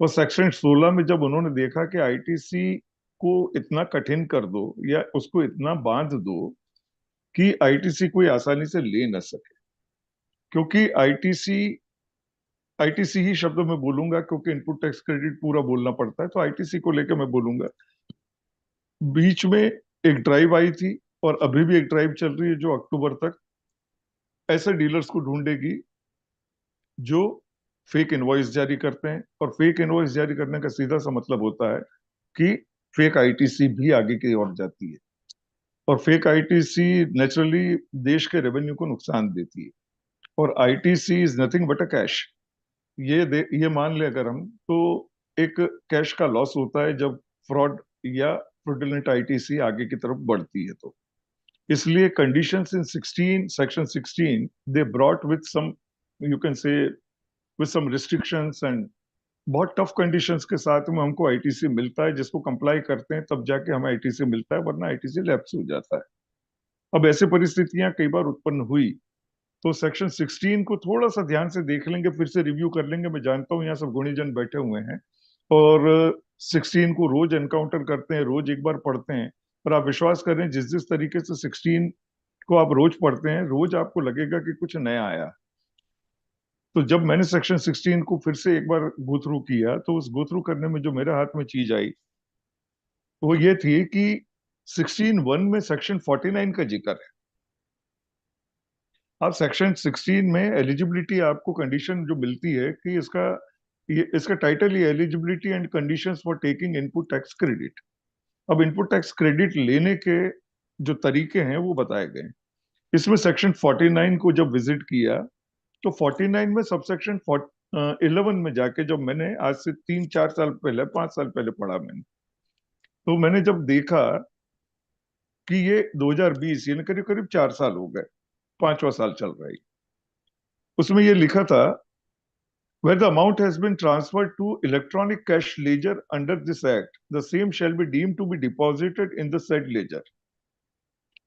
और सेक्शन 16 में जब उन्होंने देखा कि आईटीसी को इतना कठिन कर दो या उसको इतना बांध दो कि आईटीसी कोई आसानी से ले न सके, क्योंकि आईटीसी आईटीसी ही शब्द में बोलूंगा क्योंकि इनपुट टैक्स क्रेडिट पूरा बोलना पड़ता है, तो आईटीसी को लेकर मैं बोलूंगा। बीच में एक ड्राइव आई थी और अभी भी एक ड्राइव चल रही है जो अक्टूबर तक ऐसे डीलर्स को ढूंढेगी जो फेक इनवॉइस जारी करते हैं। और फेक इनवॉइस जारी करने का सीधा सा मतलब होता है कि फेक आईटीसी भी आगे की ओर जाती है, और फेक आईटीसी नेचुरली देश के रेवेन्यू को नुकसान देती है। और ITC is nothing but a cash. ये मान ले अगर हम, तो एक कैश का लॉस होता है जब फ्रॉड या फ्रॉडुलेंट आईटीसी आगे की तरफ बढ़ती है। तो इसलिए conditions in 16 section 16 they brought with some, you can say with some restrictions, and बहुत टफ कंडीशंस के साथ में हमको आईटीसी मिलता है, जिसको कंप्लाई करते हैं तब जाके हमें आईटीसी मिलता है, वरना आईटीसी लैप्स हो जाता है। अब ऐसी परिस्थितियां कई बार उत्पन्न हुई, तो सेक्शन 16 को थोड़ा सा ध्यान से देख लेंगे, फिर से रिव्यू कर लेंगे। मैं जानता हूँ यहाँ सब गुणीजन बैठे हुए हैं और 16 को रोज एनकाउंटर करते हैं, रोज एक बार पढ़ते हैं, पर आप विश्वास करें जिस जिस तरीके से 16 को आप रोज पढ़ते हैं, रोज आपको लगेगा कि कुछ नया आया। तो जब मैंने सेक्शन 16 को फिर से एक बार गो थ्रू किया, तो उस गो थ्रू करने में जो मेरे हाथ में चीज आई वो ये थी कि 16(1) में सेक्शन 49 का जिक्र है। अब सेक्शन 16 में एलिजिबिलिटी आपको कंडीशन जो मिलती है कि इसका title he eligibility and conditions for taking input tax credit. अब इनपुट टैक्स क्रेडिट लेने के जो तरीके हैं वो बताए गए। इसमें सेक्शन 49 को जब विजिट किया, तो 49 में सबसेक्शन 11 में जाके जब मैंने आज से 3-4 साल पहले, 5 साल पहले पढ़ा मैंने, तो मैंने जब देखा कि ये 2020 यानी करीब करीब 4 साल हो गए, 5वां साल चल रहा है, उसमें ये लिखा था where the amount has been transferred to electronic cash ledger under this act, the same shall be deemed to be deposited in the said ledger.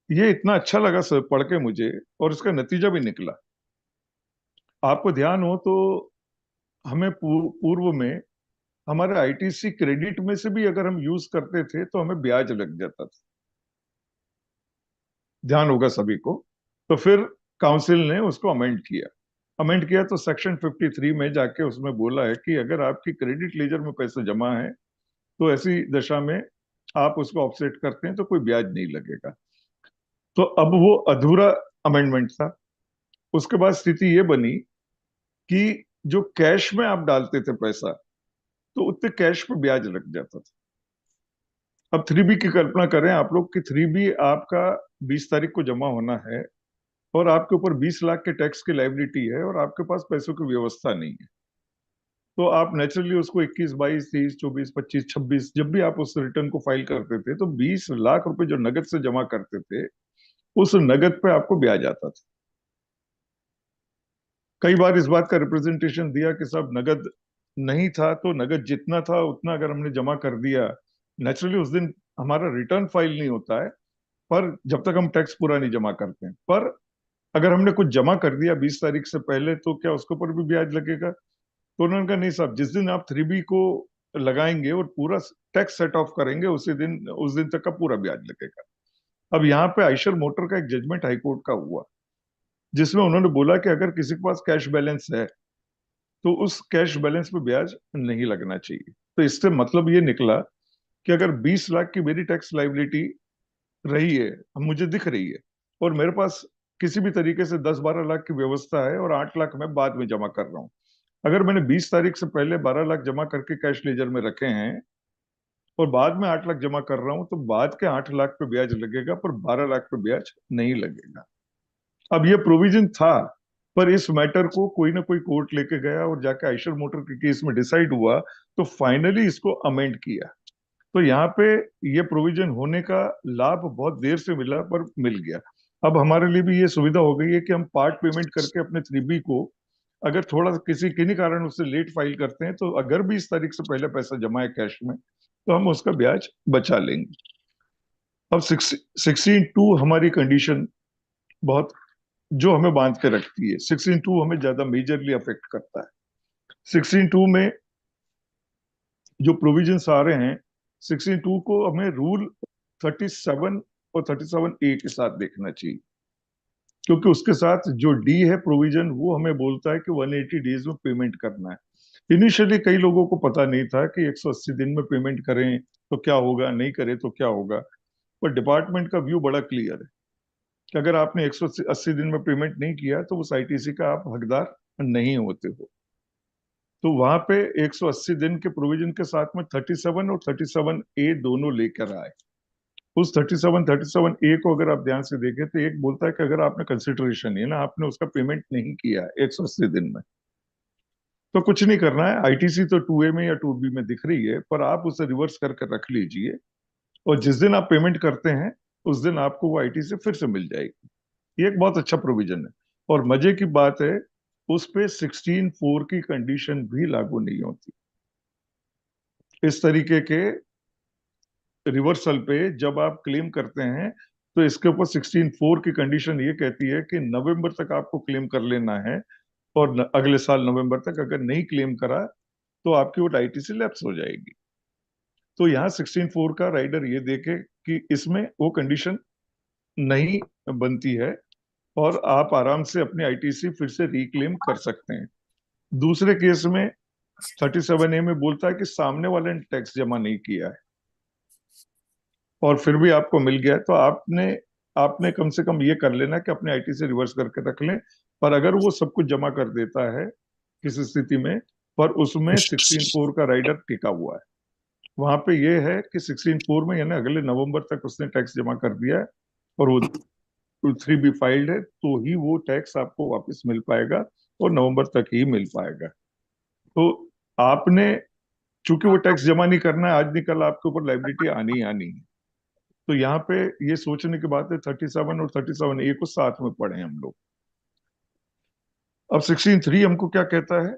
ये इतना अच्छा लगा सर पढ़ के मुझे, और इसका नतीजा भी निकला। आपको ध्यान हो तो हमें पूर्व में हमारे आईटीसी क्रेडिट में से भी अगर हम यूज करते थे तो हमें ब्याज लग जाता था, ध्यान होगा सभी को। तो फिर काउंसिल ने उसको अमेंड किया तो सेक्शन 53 में जाके उसमें बोला है कि अगर आपकी क्रेडिट लेजर में पैसे जमा है तो ऐसी दशा में आप उसको ऑफसेट करते हैं तो कोई ब्याज नहीं लगेगा। तो अब वो अधूरा अमेंडमेंट था, उसके बाद स्थिति ये बनी कि जो कैश में आप डालते थे पैसा, तो उतने कैश पे ब्याज लग जाता था। अब 3B की कल्पना करें आप लोग कि 3B आपका 20 तारीख को जमा होना है और आपके ऊपर 20 लाख के टैक्स की लायबिलिटी है और आपके पास पैसों की व्यवस्था नहीं है, तो आप नेचुरली उसको 21, 22, 23, 24, 25, 26 जब भी आप उस रिटर्न को फाइल करते थे तो 20 लाख रुपए जो नगद से जमा करते थे, उस नगद पे आपको ब्याज आता था। कई बार इस बात का रिप्रेजेंटेशन दिया कि साहब नगद नहीं था तो नगद जितना था उतना अगर हमने जमा कर दिया, नेचुरली उस दिन हमारा रिटर्न फाइल नहीं होता है, पर जब तक हम टैक्स पूरा नहीं जमा करते हैं, पर अगर हमने कुछ जमा कर दिया 20 तारीख से पहले तो क्या उसके ऊपर भी ब्याज लगेगा? तो उन्होंने कहा नहीं साहब, जिस दिन आप 3B को लगाएंगे और पूरा टैक्स सेट ऑफ करेंगे उस दिन तक का पूरा ब्याज लगेगा। अब यहाँ पे आयशर मोटर का एक जजमेंट हाईकोर्ट का हुआ जिसमें उन्होंने बोला कि अगर किसी के पास कैश बैलेंस है तो उस कैश बैलेंस पे ब्याज नहीं लगना चाहिए। तो इससे मतलब ये निकला कि अगर 20 लाख की मेरी टैक्स लाइबिलिटी रही है, मुझे दिख रही है, और मेरे पास किसी भी तरीके से 10-12 लाख की व्यवस्था है और 8 लाख मैं बाद में जमा कर रहा हूँ, अगर मैंने 20 तारीख से पहले 12 लाख जमा करके कैश लेजर में रखे हैं और बाद में 8 लाख जमा कर रहा हूं, तो बाद के 8 लाख पे ब्याज लगेगा पर 12 लाख पे ब्याज नहीं लगेगा। अब ये प्रोविजन था, पर इस मैटर को कोई ना कोई कोर्ट लेके गया और जाके आयशर मोटर के केस में डिसाइड हुआ, तो फाइनली इसको अमेंड किया। तो यहाँ पे ये प्रोविजन होने का लाभ बहुत देर से मिला पर मिल गया। अब हमारे लिए भी ये सुविधा हो गई है कि हम पार्ट पेमेंट करके अपने 3B को अगर थोड़ा किन्हीं कारण उससे लेट फाइल करते हैं, तो अगर भी इस तारीख से पहले पैसा जमा है कैश में तो हम उसका ब्याज बचा लेंगे। अब 16(2) हमारी कंडीशन बहुत जो हमें बांध के रखती है, 16(2) हमें ज्यादा मेजरली अफेक्ट करता है। 16(2) में जो प्रोविजंस आ रहे हैं, 16(2) को हमें रूल 37 और 37A के साथ देखना चाहिए, क्योंकि उसके साथ जो डी है प्रोविजन वो हमें बोलता है कि 180 डेज में पेमेंट करना है। इनिशियली कई लोगों को पता नहीं था कि 180 दिन में पेमेंट करें तो क्या होगा, नहीं करें तो क्या होगा, पर डिपार्टमेंट का व्यू बड़ा क्लियर है कि अगर आपने 180 दिन में पेमेंट नहीं किया तो उस ITC का आप हकदार नहीं होते हो। तो वहां पे 180 दिन के प्रोविजन के साथ में 37 और 37A दोनों लेकर आए। उस 37A को अगर आप ध्यान से देखें तो एक बोलता है कि अगर आपने कंसिडरेशन है ना, आपने उसका पेमेंट नहीं किया 180 दिन में, तो कुछ नहीं करना है। ITC तो 2A में या 2B में दिख रही है, पर आप उसे रिवर्स करके रख लीजिए और जिस दिन आप पेमेंट करते हैं उस दिन आपको वो ITC फिर से मिल जाएगी। ये एक बहुत अच्छा प्रोविजन है। और मजे की बात है, उस पे 16(4) की कंडीशन भी लागू नहीं होती। इस तरीके के रिवर्सल पे जब आप क्लेम करते हैं तो इसके ऊपर 16(4) की कंडीशन ये कहती है कि नवंबर तक आपको क्लेम कर लेना है, और अगले साल नवंबर तक अगर नहीं क्लेम करा तो आपकी वो ITC लैप्स हो जाएगी। तो यहाँ 16(4) का राइडर ये देखे कि इसमें वो कंडीशन नहीं बनती है और आप आराम से अपनी ITC फिर से रिक्लेम कर सकते हैं। दूसरे केस में 37A में बोलता है कि सामने वाले ने टैक्स जमा नहीं किया है और फिर भी आपको मिल गया, तो आपने कम से कम ये कर लेना कि अपने ITC रिवर्स करके रख लें। पर अगर वो सब कुछ जमा कर देता है किसी स्थिति में, पर उसमें 16(4) का राइडर टिका हुआ है, वहां पे ये है कि 16(4) में यानी अगले नवंबर तक उसने टैक्स जमा कर दिया है और वो 3B फाइल्ड है, तो ही वो टैक्स आपको वापस मिल पाएगा और नवंबर तक ही मिल पाएगा। तो आपने चूंकि वो टैक्स जमा नहीं करना है, आज निकल आपके ऊपर लाइबिलिटी आनी ही आनी है। तो यहाँ पे ये सोचने की बात है 37 और 37A को साथ में पढ़े हम लोग। अब 16(3) हमको क्या कहता है?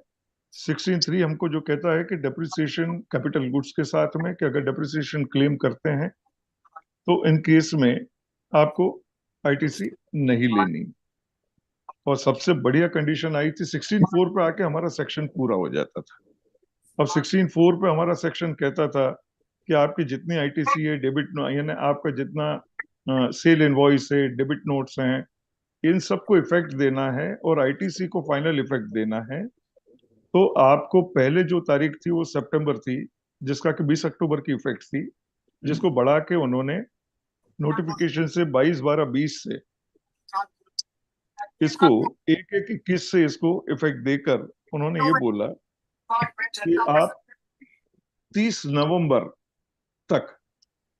16(3) हमको जो कहता है कि डेप्रिसिएशन कैपिटल गुड्स के साथ में, कि अगर डेप्रिसिएशन क्लेम करते हैं तो इन केस में आपको ITC नहीं लेनी। और सबसे बढ़िया कंडीशन आई थी 16(4) पे आके हमारा सेक्शन पूरा हो जाता था। अब 16(4) पे हमारा सेक्शन कहता था कि आपकी जितनी ITC है, डेबिट यानी आपका जितना सेल इनवॉइस है, डेबिट नोट्स हैं, इन सबको इफेक्ट देना है और ITC को फाइनल इफेक्ट देना है। तो आपको पहले जो तारीख थी वो सितंबर थी, जिसका कि 20 अक्टूबर की इफेक्ट थी, जिसको बढ़ा के उन्होंने नोटिफिकेशन से 22/12/20 से इसको 1/1/21 से इसको इफेक्ट देकर उन्होंने ये बोला कि आप 30 नवंबर तक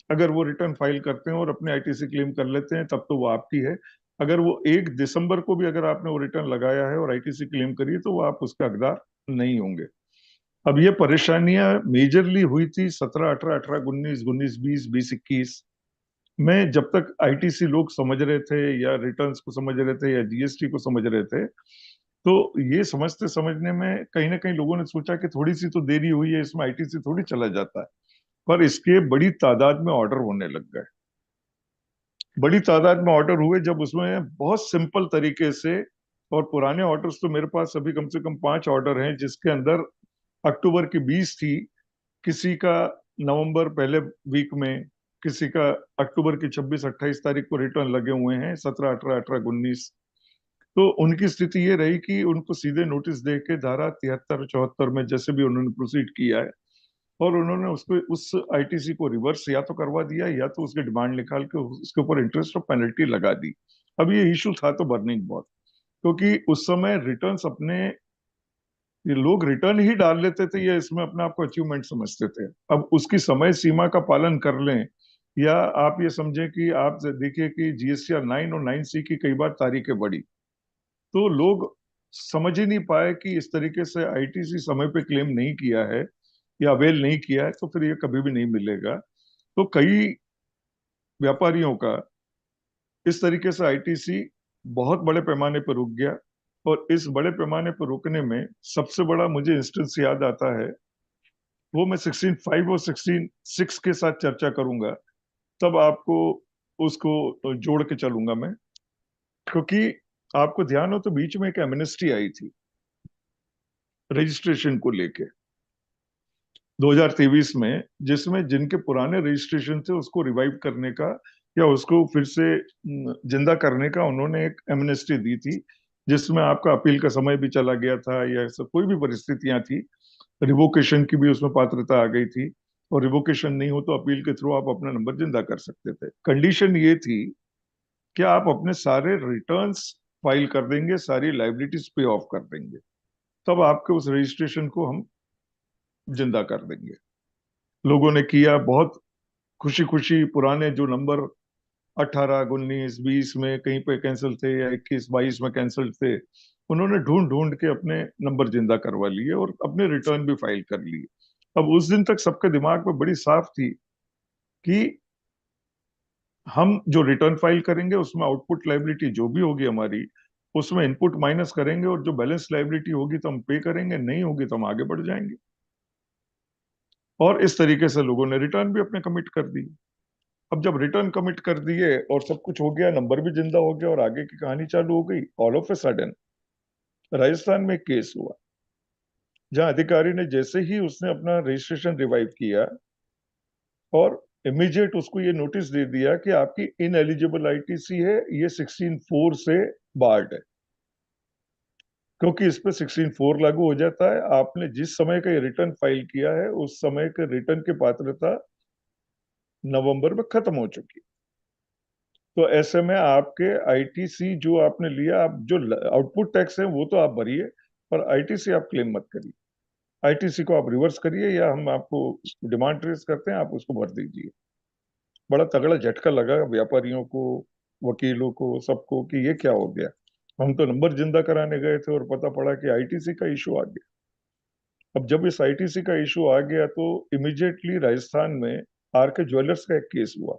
अगर वो रिटर्न फाइल करते हैं और अपने आईटीसी क्लेम कर लेते हैं तब तो वो आपकी है। अगर वो 1 दिसंबर को भी अगर आपने वो रिटर्न लगाया है और आईटीसी क्लेम करी तो वो आप उसके हकदार नहीं होंगे। अब ये परेशानियां मेजरली हुई थी 17, 18, 18, 19, 19, 20, 20, 21 में, जब तक आईटीसी लोग समझ रहे थे या रिटर्न्स को समझ रहे थे या जीएसटी को समझ रहे थे। तो ये समझते समझने में कहीं ना कहीं लोगों ने सोचा कि थोड़ी सी तो देरी हुई है, इसमें आईटीसी थोड़ी चला जाता है, पर इसके बड़ी तादाद में ऑर्डर होने लग गए। बड़ी तादाद में ऑर्डर हुए जब उसमें बहुत सिंपल तरीके से, और पुराने ऑर्डर्स तो मेरे पास अभी कम से कम 5 ऑर्डर हैं जिसके अंदर अक्टूबर की 20 थी, किसी का नवंबर पहले वीक में, किसी का अक्टूबर की 26-28 तारीख को रिटर्न लगे हुए हैं, 17, 18, 18, 19। तो उनकी स्थिति ये रही कि उनको सीधे नोटिस दे के धारा 73, 74 में जैसे भी उन्होंने प्रोसीड किया है, और उन्होंने उसको उस आईटीसी को रिवर्स या तो करवा दिया या तो उसके डिमांड निकाल के उसके ऊपर इंटरेस्ट और पेनल्टी लगा दी। अब ये इशू था तो बर्निंग बहुत, क्योंकि उस समय रिटर्न्स अपने, ये लोग रिटर्न ही डाल लेते थे या इसमें अपने आप को अचीवमेंट समझते थे। अब उसकी समय सीमा का पालन कर लें, या आप ये समझें कि आप देखिए कि जीएसटीआर 9 और 9C की कई बार तारीखें बढ़ी, तो लोग समझ ही नहीं पाए कि इस तरीके से आईटीसी समय पे क्लेम नहीं किया है या अवेल नहीं किया है तो फिर ये कभी भी नहीं मिलेगा। तो कई व्यापारियों का इस तरीके से आईटीसी बहुत बड़े पैमाने पर रुक गया। और इस बड़े पैमाने पर रुकने में सबसे बड़ा मुझे इंस्टेंस याद आता है, वो मैं 16.5 और 16.6 के साथ चर्चा करूंगा, तब आपको उसको जोड़ के चलूंगा मैं। क्योंकि आपको ध्यान हो तो बीच में एक एमनेस्टी आई थी रजिस्ट्रेशन को लेके 2023 में, जिसमें जिनके पुराने रजिस्ट्रेशन थे उसको रिवाइव करने का या उसको फिर से जिंदा करने का उन्होंने एक एमनेस्टी दी थी, जिसमें आपका अपील का समय भी चला गया था या सब कोई भी परिस्थितियां थी, रिवोकेशन की भी उसमें पात्रता आ गई थी, और रिवोकेशन नहीं हो तो अपील के थ्रू आप अपना नंबर जिंदा कर सकते थे। कंडीशन ये थी कि आप अपने सारे रिटर्न्स फाइल कर देंगे, सारी लाइबिलिटीज पे ऑफ कर देंगे, तब आपके उस रजिस्ट्रेशन को हम जिंदा कर देंगे। लोगों ने किया, बहुत खुशी खुशी पुराने जो नंबर 18, 19, 20 में कहीं पे कैंसिल थे या 21, 22 में कैंसिल थे, उन्होंने ढूंढ ढूंढ के अपने नंबर जिंदा करवा लिए और अपने रिटर्न भी फाइल कर लिए। अब उस दिन तक सबके दिमाग में बड़ी साफ थी कि हम जो रिटर्न फाइल करेंगे उसमें आउटपुट लाइबिलिटी जो भी होगी हमारी, उसमें इनपुट माइनस करेंगे और जो बैलेंस लाइबिलिटी होगी तो हम पे करेंगे, नहीं होगी तो हम आगे बढ़ जाएंगे। और इस तरीके से लोगों ने रिटर्न भी अपने कमिट कर दिए। अब जब रिटर्न कमिट कर दिए और सब कुछ हो गया, नंबर भी जिंदा हो गया और आगे की कहानी चालू हो गई, all of a sudden Rajasthan में एक केस हुआ जहां अधिकारी ने जैसे ही उसने अपना रजिस्ट्रेशन रिवाइव किया और इमीडिएट उसको ये नोटिस दे दिया कि आपकी इनएलिजिबल आईटीसी है, ये 16.4 से बार्ड है, क्योंकि इस पे 16.4 लागू हो जाता है। आपने जिस समय का ये रिटर्न फाइल किया है उस समय के रिटर्न की पात्रता नवंबर में खत्म हो चुकी। तो ऐसे में आपके आईटीसी जो आपने लिया, आप जो आउटपुट टैक्स है वो तो आप भरिए, पर आईटीसी आप क्लेम मत करिए। आईटीसी को आप रिवर्स करिए या हम आपको डिमांड ट्रेस करते हैं, आप उसको भर दीजिए। बड़ा तगड़ा झटका लगा व्यापारियों को, वकीलों को, सबको कि ये क्या हो गया। हम तो नंबर जिंदा कराने गए थे और पता पड़ा कि आईटीसी का इशू आ गया। अब जब इस आईटीसी का इशू आ गया तो इमीडिएटली राजस्थान में आरके ज्वेलर्स का एक केस हुआ।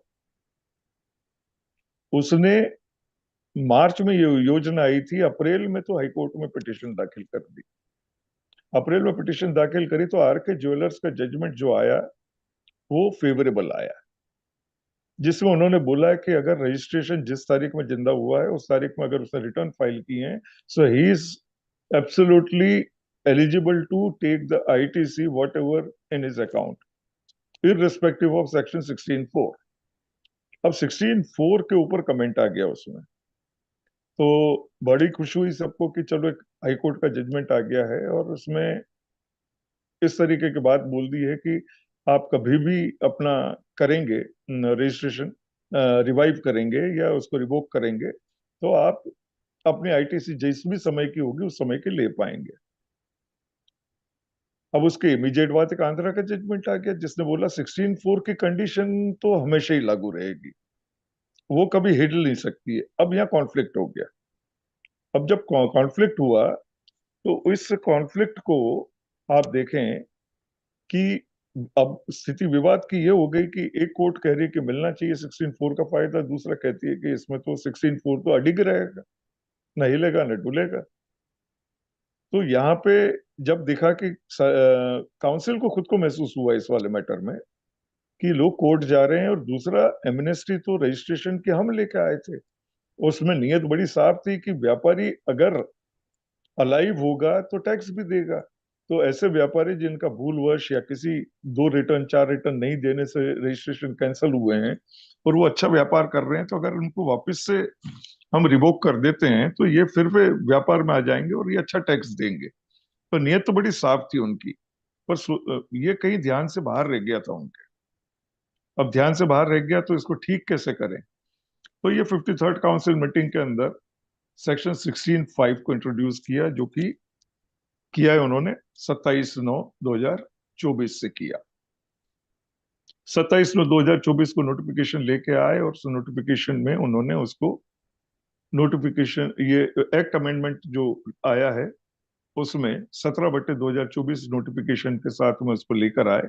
उसने मार्च में ये योजना आई थी, अप्रैल में तो हाईकोर्ट में पिटीशन दाखिल कर दी। अप्रैल में पिटीशन दाखिल करी तो आरके ज्वेलर्स का जजमेंट जो आया वो फेवरेबल आया, जिसमें उन्होंने बोला कि अगर रजिस्ट्रेशन जिस तारीख में जिंदा हुआ है उस तारीख में अगर उसने रिटर्न फाइल किए हैं, so he is absolutely eligible to take the ITC whatever in his account, irrespective of section 16.4। अब 16.4 के ऊपर कमेंट आ गया उसमें, तो बड़ी खुशी हुई सबको कि चलो एक हाईकोर्ट का जजमेंट आ गया है और उसमें इस तरीके की बात बोल दी है कि आप कभी भी अपना करेंगे रजिस्ट्रेशन, रिवाइव करेंगे या उसको रिवोक करेंगे, तो आप अपनी आईटीसी जिस भी समय की होगी उस समय की ले पाएंगे। अब उसके इमीडिएट बाद एक आंध्रा का जजमेंट आ गया जिसने बोला 16(4) की कंडीशन तो हमेशा ही लागू रहेगी, वो कभी हिल नहीं सकती है। अब यहाँ कॉन्फ्लिक्ट हो गया। अब जब कॉन्फ्लिक्ट हुआ तो इस कॉन्फ्लिक्ट को आप देखें कि अब स्थिति विवाद की ये हो गई कि एक कोर्ट कह रही है कि मिलना चाहिए 16(4) का फायदा, दूसरा कहती है कि इसमें तो 16(4) तो अडिग रहेगा, न हिलेगा न डुलेगा। तो यहाँ पे जब देखा कि काउंसिल को खुद को महसूस हुआ इस वाले मैटर में कि लोग कोर्ट जा रहे हैं, और दूसरा एमनेस्टी तो रजिस्ट्रेशन की हम लेके आए थे, उसमें नियत बड़ी साफ थी कि व्यापारी अगर अलाइव होगा तो टैक्स भी देगा। तो ऐसे व्यापारी जिनका भूलवश या किसी 2 रिटर्न 4 रिटर्न नहीं देने से रजिस्ट्रेशन कैंसिल हुए हैं और वो अच्छा व्यापार कर रहे हैं, तो अगर उनको वापस से हम रिवोक कर देते हैं तो ये फिर वे व्यापार में आ जाएंगे और ये अच्छा टैक्स देंगे। तो नियत तो बड़ी साफ थी उनकी, पर ये कहीं ध्यान से बाहर रह गया था उनके। अब ध्यान से बाहर रह गया तो इसको ठीक कैसे करें? तो ये 53rd काउंसिल मीटिंग के अंदर सेक्शन 16(5) को इंट्रोड्यूस किया, जो कि किया है उन्होंने 27/9/2024 से किया। 27/9/2024 को नोटिफिकेशन लेके आए और उस नोटिफिकेशन में उन्होंने उसको नोटिफिकेशन ये एक्ट अमेंडमेंट जो आया है उसमें 17/2024 नोटिफिकेशन के साथ में उसको लेकर आए,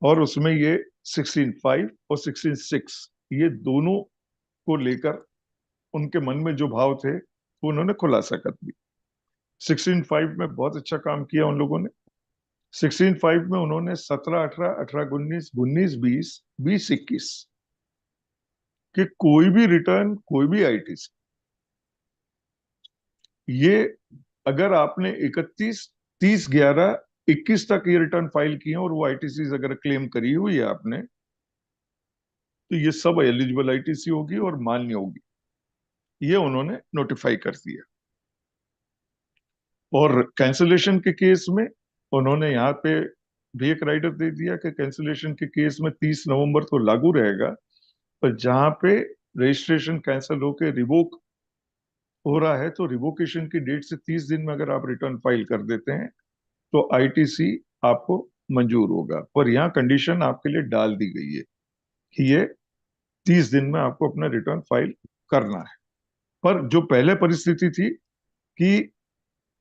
और उसमें ये 16(5) और 16(6) ये दोनों को लेकर उनके मन में जो भाव थे वो उन्होंने खुलासा कर दी। 16(5) में बहुत अच्छा काम किया उन लोगों ने। 16(5) में उन्होंने 17/18, 18/19, 19/20, 20/21 कि कोई भी रिटर्न, कोई भी आईटीसी, ये अगर आपने 30/11/21 तक ये रिटर्न फाइल किए और वो आईटीसी अगर क्लेम करी हुई है आपने, तो ये सब एलिजिबल आईटीसी होगी और मान्य होगी। ये उन्होंने नोटिफाई कर दिया। और कैंसिलेशन के केस में उन्होंने यहाँ पे भी एक राइडर दे दिया कि कैंसिलेशन के केस में 30 नवंबर तो लागू रहेगा, पर जहां पे रजिस्ट्रेशन कैंसिल होकर रिवोक हो रहा है तो रिवोकेशन की डेट से 30 दिन में अगर आप रिटर्न फाइल कर देते हैं तो आईटीसी आपको मंजूर होगा। पर यहाँ कंडीशन आपके लिए डाल दी गई है कि ये 30 दिन में आपको अपना रिटर्न फाइल करना है। पर जो पहले परिस्थिति थी कि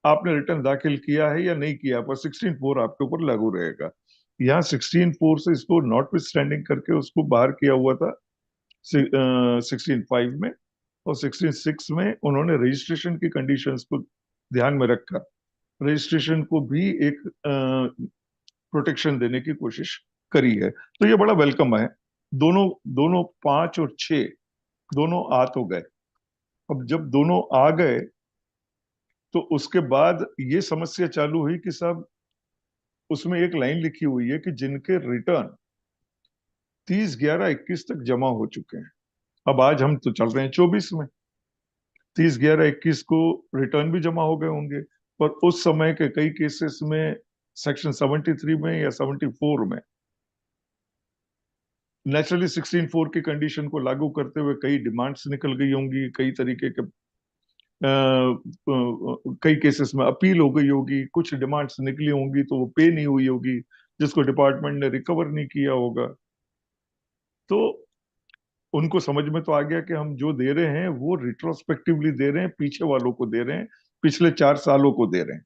आपने रिटर्न दाखिल किया है या नहीं किया, पर 16(4) आपके ऊपर लागू रहेगा। यहाँ 16(4) से इसको नॉट स्टैंडिंग करके उसको बाहर किया हुआ था 16(5) में, और 16(6) में उन्होंने रजिस्ट्रेशन की कंडीशंस को ध्यान में रखकर रजिस्ट्रेशन को भी एक प्रोटेक्शन देने की कोशिश करी है। तो ये बड़ा वेलकम है। दोनों 5 और 6 दोनों आ तो गए। अब जब दोनों आ गए तो उसके बाद ये समस्या चालू हुई कि साहब उसमें एक लाइन लिखी हुई है कि जिनके रिटर्न 30/11/21 तक जमा हो चुके हैं। अब आज हम तो चल रहे हैं 24 में, 30/11/21 को रिटर्न भी जमा हो गए होंगे, पर उस समय के कई केसेस में सेक्शन 73 में या 74 में नेचुरली 16(4) की कंडीशन को लागू करते हुए कई डिमांड्स निकल गई होंगी, कई तरीके के कई केसेस में अपील हो गई होगी, कुछ डिमांड्स निकली होंगी तो वो पे नहीं हुई होगी, जिसको डिपार्टमेंट ने रिकवर नहीं किया होगा। तो उनको समझ में तो आ गया कि हम जो दे रहे हैं वो रिट्रोस्पेक्टिवली दे रहे हैं, पीछे वालों को दे रहे हैं, पिछले 4 सालों को दे रहे हैं।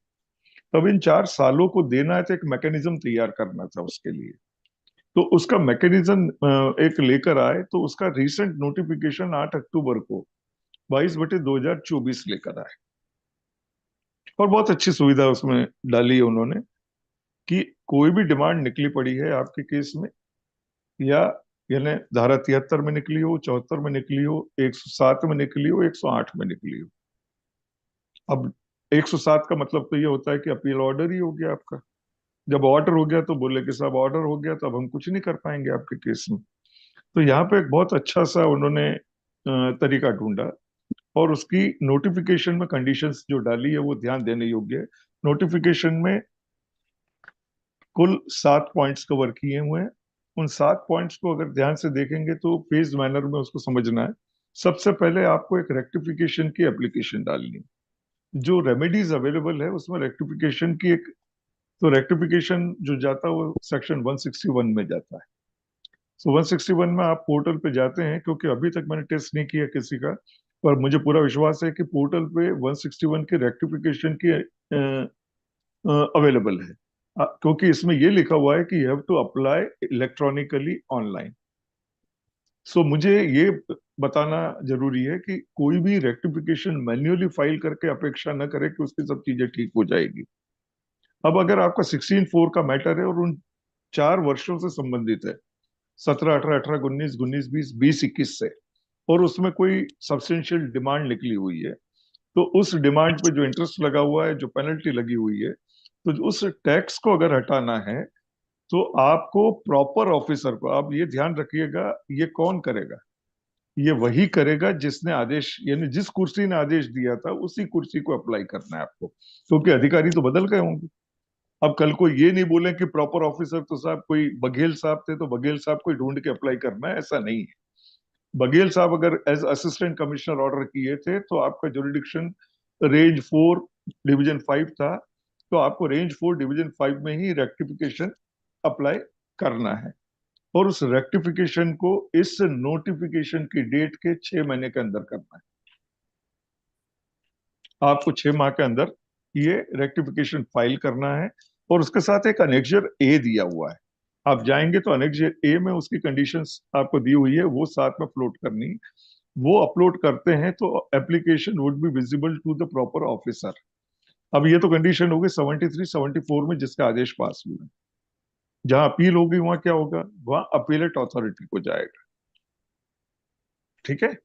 तब इन 4 सालों को देना है तो एक मैकेनिज्म तैयार करना था उसके लिए। तो उसका मैकेनिज्म एक लेकर आए, तो उसका रिसेंट नोटिफिकेशन 8 अक्टूबर को 22/2024 लेकर आए, और बहुत अच्छी सुविधा उसमें डाली है उन्होंने कि कोई भी डिमांड निकली पड़ी है आपके केस में, या यानी धारा 73 में निकली हो, 74 में निकली हो, 107 में निकली हो, 108 में निकली हो। अब 107 का मतलब तो ये होता है कि अपील ऑर्डर ही हो गया आपका। जब ऑर्डर हो गया तो बोले कि साहब ऑर्डर हो गया, तब हम कुछ नहीं कर पाएंगे आपके केस में। तो यहाँ पे एक बहुत अच्छा सा उन्होंने तरीका ढूंढा, और उसकी नोटिफिकेशन में कंडीशंस जो डाली है वो ध्यान देने योग्य है। नोटिफिकेशन में कुल 7 पॉइंट्स कवर किए हुए हैं। उन 7 पॉइंट्स को अगर ध्यान से देखेंगे तो फेज मैनर में उसको समझना है। सबसे पहले आपको एक रेक्टिफिकेशन की एप्लीकेशन डालनी है। जो रेमेडीज अवेलेबल है उसमें रेक्टिफिकेशन की एक, तो रेक्टिफिकेशन जो जाता है वो सेक्शन 161 में जाता है। सो 161 में आप पोर्टल पे जाते हैं, क्योंकि अभी तक मैंने टेस्ट नहीं किया किसी का, पर मुझे पूरा विश्वास है कि पोर्टल पे 161 की रेक्टिफिकेशन की अवेलेबल है, क्योंकि इसमें ये लिखा हुआ है कि you have to apply electronically online. So मुझे ये बताना जरूरी है कि कोई भी रेक्टिफिकेशन मैन्युअली फाइल करके अपेक्षा न करे कि उसकी सब चीजें ठीक हो जाएगी। अब अगर आपका 16(4) का मैटर है और उन 4 वर्षों से संबंधित है, 17, 18, 18, 19, 19, 20, 20, 21 से, और उसमें कोई सब्सटेंशियल डिमांड निकली हुई है, तो उस डिमांड पे जो इंटरेस्ट लगा हुआ है, जो पेनल्टी लगी हुई है, तो उस टैक्स को अगर हटाना है तो आपको प्रॉपर ऑफिसर को, आप ये ध्यान रखिएगा, ये कौन करेगा? ये वही करेगा जिसने आदेश, यानी जिस कुर्सी ने आदेश दिया था उसी कुर्सी को अप्लाई करना है आपको, क्योंकि अधिकारी तो बदल गए होंगे। अब कल को ये नहीं बोले कि प्रॉपर ऑफिसर तो साहब कोई बघेल साहब थे तो बघेल साहब को ढूंढ के अप्लाई करना है, ऐसा नहीं है। बघेल साहब अगर एज असिस्टेंट कमिश्नर ऑर्डर किए थे तो आपका जुरिडिक्शन रेंज 4 डिवीजन 5 था, तो आपको रेंज 4 डिवीजन 5 में ही रेक्टिफिकेशन अप्लाई करना है, और उस रेक्टिफिकेशन को इस नोटिफिकेशन की डेट के 6 महीने के अंदर करना है। आपको 6 माह के अंदर ये रेक्टिफिकेशन फाइल करना है, और उसके साथ एक अनेक्जर ए दिया हुआ है। आप जाएंगे तो अनेक्जर ए में उसकी कंडीशंस आपको दी हुई है, वो साथ में फ्लोट करनी। वो अपलोड करते हैं तो application would be visible to the proper officer. अब ये तो कंडीशन होगी 73, 74 में जिसका आदेश पास हुआ। जहां अपील होगी वहां क्या होगा? वहां अपीलेट अथॉरिटी को जाएगा, ठीक है?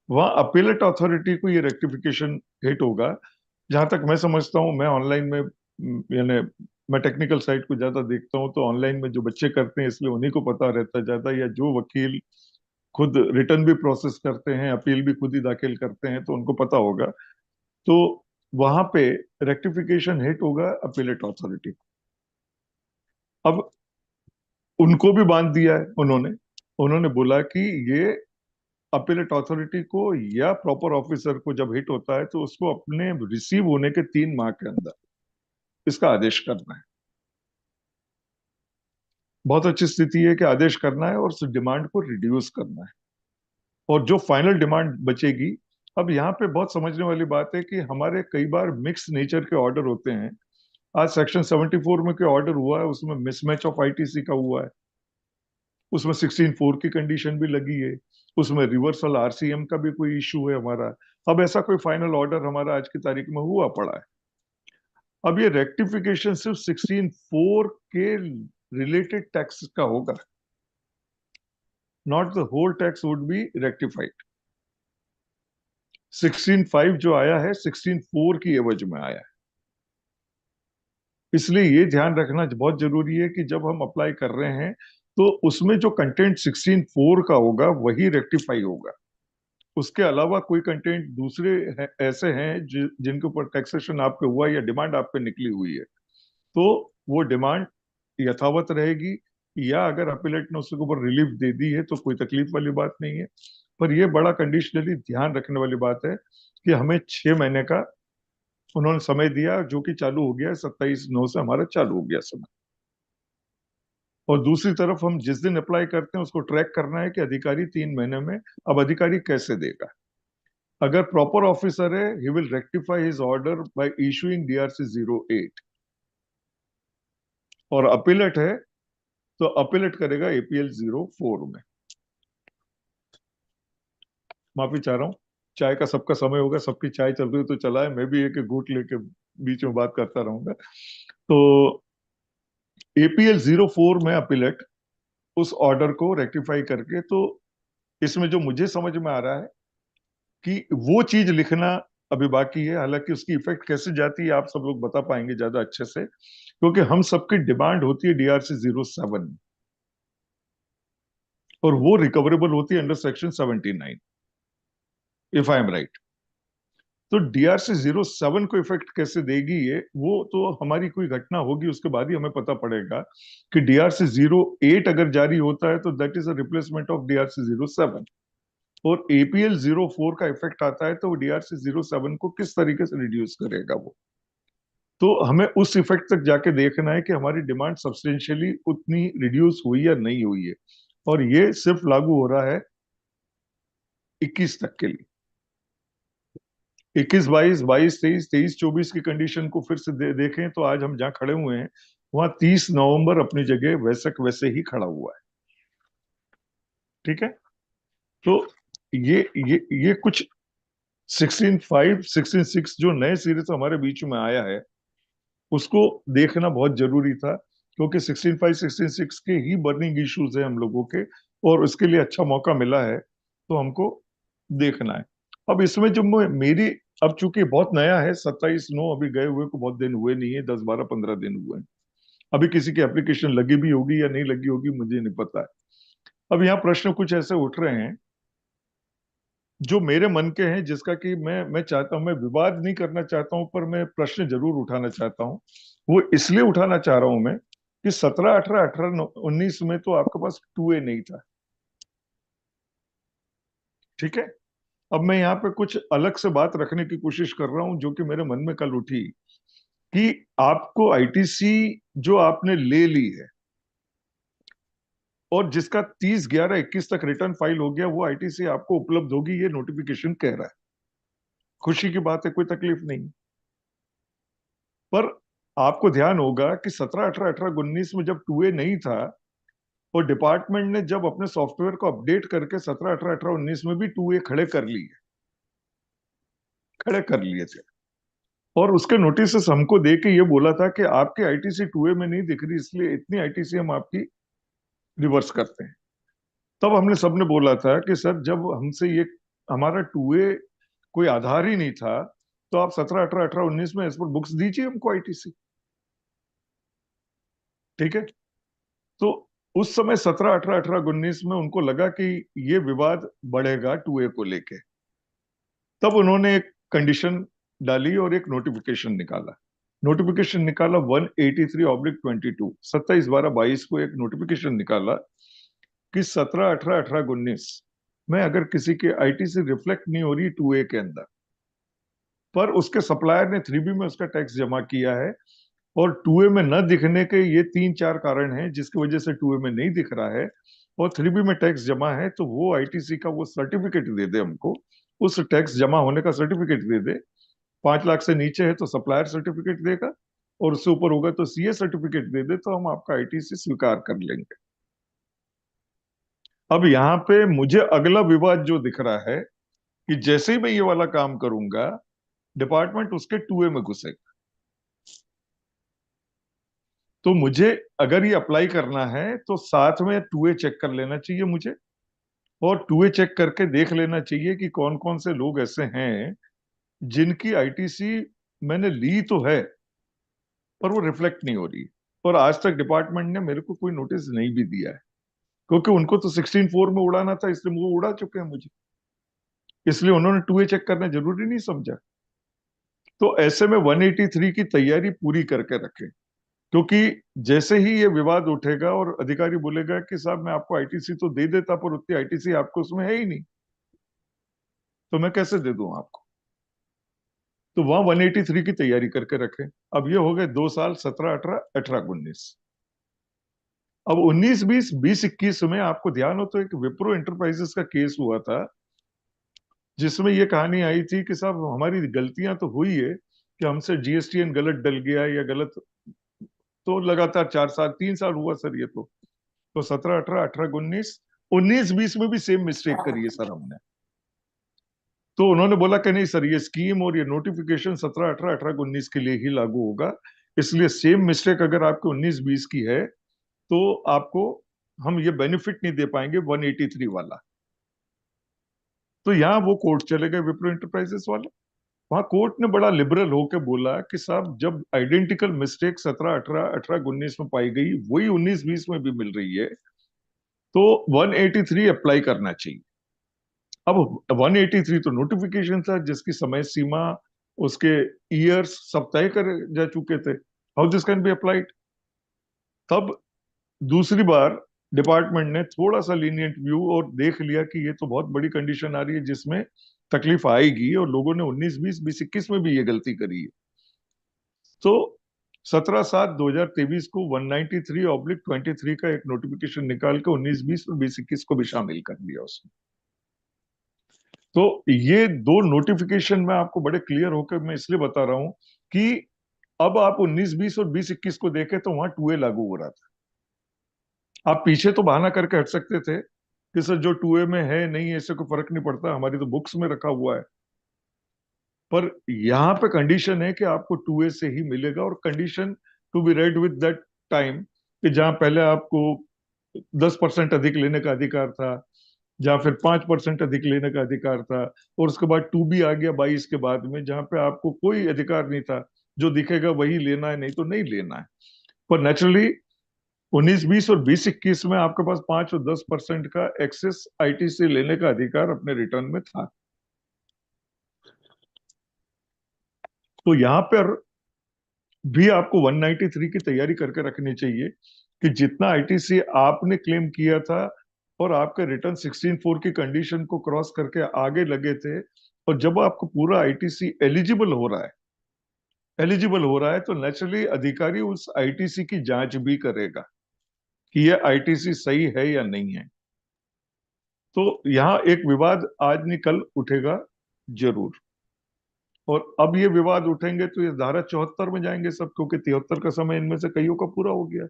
वहां अपीलेट अथॉरिटी को ये रेक्टिफिकेशन हिट होगा। जहां तक मैं समझता हूं, मैं ऑनलाइन में यानी मैं टेक्निकल साइट को ज्यादा देखता हूं, तो ऑनलाइन में जो बच्चे करते हैं इसलिए उन्हीं को पता रहता है ज्यादा, या जो वकील खुद रिटर्न भी प्रोसेस करते हैं, अपील भी खुद ही दाखिल करते हैं, तो उनको पता होगा। तो वहां पे रेक्टिफिकेशन हिट होगा अपीलेट अथॉरिटी। अब उनको भी बांध दिया है उन्होंने। उन्होंने बोला कि ये अपीलेट अथॉरिटी को या प्रॉपर ऑफिसर को जब हिट होता है तो उसको अपने रिसीव होने के 3 माह के अंदर इसका आदेश करना है। बहुत अच्छी स्थिति है कि आदेश करना है और उस डिमांड को रिड्यूस करना है, और जो फाइनल डिमांड बचेगी। अब यहाँ पे बहुत समझने वाली बात है कि हमारे कई बार मिक्स नेचर के ऑर्डर होते हैं। आज सेक्शन 74 में कोई ऑर्डर हुआ है, उसमें मिसमैच ऑफ आईटीसी का हुआ है, उसमें 16(4) की कंडीशन भी लगी है, उसमें रिवर्सल आरसीएम का भी कोई इश्यू है हमारा। अब ऐसा कोई फाइनल ऑर्डर हमारा आज की तारीख में हुआ पड़ा है। अब ये रेक्टिफिकेशन सिर्फ 16(4) के रिलेटेड टैक्स का होगा, not the whole tax would be rectified. 16(5) जो आया है 16(4) की एवज में आया है। इसलिए ये ध्यान रखना बहुत जरूरी है कि जब हम अप्लाई कर रहे हैं तो उसमें जो कंटेंट 16(4) का होगा वही रेक्टिफाई होगा। उसके अलावा कोई कंटेंट दूसरे ऐसे हैं जिनके ऊपर टैक्सेशन आप पे हुआ या डिमांड आप पे निकली हुई है, तो वो डिमांड यथावत रहेगी, या अगर अपीलेट ने उसके ऊपर रिलीफ दे दी है तो कोई तकलीफ वाली बात नहीं है। पर यह बड़ा कंडीशनली ध्यान रखने वाली बात है कि हमें 6 महीने का उन्होंने समय दिया, जो कि चालू हो गया 27/9 से हमारा चालू हो गया समय। और दूसरी तरफ हम जिस दिन अप्लाई करते हैं उसको ट्रैक करना है कि अधिकारी 3 महीने में, अब अधिकारी कैसे देगा? अगर प्रॉपर ऑफिसर है, he will rectify his order by issuing DRC 08, और अपीलेट है तो अपीलेट करेगा APL 04 में। माफी चाह रहा हूं, चाय का सबका समय होगा, सबकी चाय चल रही तो चला है, मैं भी एक घूंट लेके बीच में बात करता रहूंगा। तो APL 04 में अपीलेट उस ऑर्डर को रेक्टिफाई करके, तो इसमें जो मुझे समझ में आ रहा है कि वो चीज लिखना अभी बाकी है। हालांकि उसकी इफेक्ट कैसे जाती है आप सब लोग बता पाएंगे ज्यादा अच्छे से, क्योंकि हम सबकी डिमांड होती है DRC 07 और वो रिकवरेबल होती है under section 79, if I am right. तो DRC 07 को इफेक्ट कैसे देगी ये, वो तो हमारी कोई घटना होगी उसके बाद ही हमें पता पड़ेगा कि DRC 08 अगर जारी होता है तो that is a replacement of DRC 07, और APL 04 का इफेक्ट आता है, तो DRC 07 को किस तरीके से रिड्यूस करेगा वो। तो हमें उस इफेक्ट तक जाके देखना है कि हमारी डिमांड सब्सटेंशियली उतनी रिड्यूस हुई या नहीं हुई है, और ये सिर्फ लागू हो रहा है 21 तक के लिए। 21, 22, 22, 23, 23, 24 की कंडीशन को फिर से देखें तो आज हम जहां खड़े हुए हैं वहां 30 नवंबर अपनी जगह वैसे ही खड़ा हुआ है। ठीक है, तो ये कुछ 16.5, 16.6 जो नए सिरे से हमारे बीच में आया है उसको देखना बहुत जरूरी था, क्योंकि 16.5, 16.6 के ही बर्निंग इश्यूज है हम लोगों के, और उसके लिए अच्छा मौका मिला है तो हमको देखना है। अब इसमें जो मेरी, अब चूंकि बहुत नया है, 27/9 अभी गए हुए को बहुत दिन हुए नहीं है, 10, 12, 15 दिन हुए हैं। अभी किसी की एप्लीकेशन लगी भी होगी या नहीं लगी होगी मुझे नहीं पता है। अब यहाँ प्रश्न कुछ ऐसे उठ रहे हैं जो मेरे मन के हैं, जिसका कि मैं चाहता हूं, मैं विवाद नहीं करना चाहता हूं, पर मैं प्रश्न जरूर उठाना चाहता हूं। वो इसलिए उठाना चाह रहा हूं मैं कि 17, 18, 18, 19 में तो आपके पास 2A नहीं था। ठीक है, अब मैं यहाँ पे कुछ अलग से बात रखने की कोशिश कर रहा हूं जो कि मेरे मन में कल उठी, कि आपको ITC जो आपने ले ली है और जिसका 30/11/21 तक रिटर्न फाइल हो गया, वो ITC आपको उपलब्ध होगी, ये नोटिफिकेशन कह रहा है। खुशी की बात है, कोई तकलीफ नहीं। पर आपको ध्यान होगा कि 17, 18, 18, 19 में जब 2A नहीं था और डिपार्टमेंट ने जब अपने सॉफ्टवेयर को अपडेट करके 17, 18, 18, 19 में भी 2A खड़े कर लिए थे, और उसके नोटिस हमको दे के ये बोला था कि आपकी ITC 2A में नहीं दिख रही, इसलिए इतनी ITC हम आपकी रिवर्स करते हैं। तब हमने सबने बोला था कि सर, जब हमसे ये हमारा 2A कोई आधार ही नहीं था, तो आप 17, 18, 18, 19 में इस पर बुक्स दीजिए हमको ITC। ठीक है, तो उस समय 17, 18, 18, 19 में उनको लगा कि ये विवाद बढ़ेगा 2A को लेके, तब उन्होंने एक कंडीशन डाली और एक नोटिफिकेशन निकाला 183/22, 27/12/22 को एक नोटिफिकेशन निकाला कि 17, 18, 18, 19 में अगर किसी के ITC रिफ्लेक्ट नहीं हो रही 2A के अंदर, पर उसके सप्लायर ने 3B में उसका टैक्स जमा किया है, और 2A में न दिखने के ये 3-4 कारण हैं जिसकी वजह से 2A में नहीं दिख रहा है, और 3B में टैक्स जमा है, तो वो ITC का वो सर्टिफिकेट दे दे हमको, उस टैक्स जमा होने का सर्टिफिकेट दे दे। 5 लाख से नीचे है तो सप्लायर सर्टिफिकेट देगा, और उससे ऊपर होगा तो CA सर्टिफिकेट दे दे, तो हम आपका ITC स्वीकार कर लेंगे। अब यहाँ पे मुझे अगला विवाद जो दिख रहा है कि जैसे ही मैं ये वाला काम करूंगा, डिपार्टमेंट उसके 2A में घुसेगा। तो मुझे अगर ये अप्लाई करना है तो साथ में 2A चेक कर लेना चाहिए मुझे, और 2A चेक करके देख लेना चाहिए कि कौन कौन से लोग ऐसे हैं जिनकी ITC मैंने ली तो है पर वो रिफ्लेक्ट नहीं हो रही, और आज तक डिपार्टमेंट ने मेरे को कोई नोटिस नहीं भी दिया है, क्योंकि उनको तो 16.4 में उड़ाना था, इसलिए वो उड़ा चुके हैं मुझे, इसलिए उन्होंने 2A चेक करना जरूरी नहीं समझा। तो ऐसे में 183 की तैयारी पूरी करके रखें, क्योंकि जैसे ही ये विवाद उठेगा और अधिकारी बोलेगा कि साहब मैं आपको ITC तो दे देता, पर उतनी ITC आपको उसमें है ही नहीं, तो मैं कैसे दे दूं आपको, तो वहां 183 की तैयारी करके रखें। अब ये हो गए 2 साल, 17, 18, 18, 19। अब 19, 20, 20, 21 में आपको ध्यान हो तो एक विप्रो एंटरप्राइजेस का केस हुआ था, जिसमें ये कहानी आई थी कि साहब हमारी गलतियां तो हुई है कि हमसे GSTN गलत डल गया या गलत, तो लगातार 4 साल, 3 साल हुआ सर ये तो 17, 18, 18, 19, 19, 20 में भी सेम मिस्टेक करी है सर हमने। तो उन्होंने बोला कि नहीं सर, ये स्कीम और ये नोटिफिकेशन 17, 18, 18, 19 के लिए ही लागू होगा, इसलिए सेम मिस्टेक अगर आपको 19, 20 की है तो आपको हम ये बेनिफिट नहीं दे पाएंगे 183 वाला। तो यहाँ वो कोर्ट चले गए विप्रो एंटरप्राइजेस वाले, वहां कोर्ट ने बड़ा लिबरल होकर बोला कि साहब जब आइडेंटिकल मिस्टेक 17, 18, 18, 19 में पाई गई, वही 19, 20 में भी मिल रही है, तो 183 अप्लाई करना चाहिए। अब 183 तो नोटिफिकेशन था जिसकी समय सीमा, उसके ईयर्स सब तय कर जा चुके थे, how this can be applied. तब दूसरी बार डिपार्टमेंट ने थोड़ा सा लीनियंट व्यू और देख लिया कि ये तो बहुत बड़ी कंडीशन आ रही है जिसमें तकलीफ आएगी, और लोगों ने 19, 20, 20, 21 में भी ये गलती करी है। तो 17/7/2023 को 193/23 का एक नोटिफिकेशन निकाल के 19, 20 और 20, 21 को भी शामिल कर दिया उसमें। तो ये दो नोटिफिकेशन मैं आपको बड़े क्लियर होकर मैं इसलिए बता रहा हूं कि अब आप 19, 20 और 20, 21 को देखें तो वहां 2A लागू हो रहा था। आप पीछे तो बहाना करके हट सकते थे कि सर जो 2A में है नहीं है, इससे कोई फर्क नहीं पड़ता, हमारी तो बुक्स में रखा हुआ है। पर यहां पे कंडीशन है कि आपको 2A से ही मिलेगा, और condition to be read with that time कि जहां पहले आपको 10% अधिक लेने का अधिकार था, जहां फिर 5% अधिक लेने का अधिकार था, और उसके बाद 2B आ गया 22 के बाद में, जहां पे आपको कोई अधिकार नहीं था, जो दिखेगा वही लेना है, नहीं तो नहीं लेना है। पर नेचुरली 19, 20 और 20, 21 में आपके पास 5 और 10% का एक्सेस आईटीसी लेने का अधिकार अपने रिटर्न में था। तो यहां पर भी आपको 193 की तैयारी करके रखनी चाहिए कि जितना आईटीसी आपने क्लेम किया था और आपके रिटर्न 16(4) की कंडीशन को क्रॉस करके आगे लगे थे, और जब आपको पूरा आईटीसी एलिजिबल हो रहा है तो नेचुरली अधिकारी उस आईटीसी की जांच भी करेगा कि यह आईटीसी सही है या नहीं है। तो यहां एक विवाद आज नहीं कल उठेगा जरूर, और अब ये विवाद उठेंगे तो ये धारा 74 में जाएंगे सब, क्योंकि 73 का समय इनमें से कईयों का पूरा हो गया।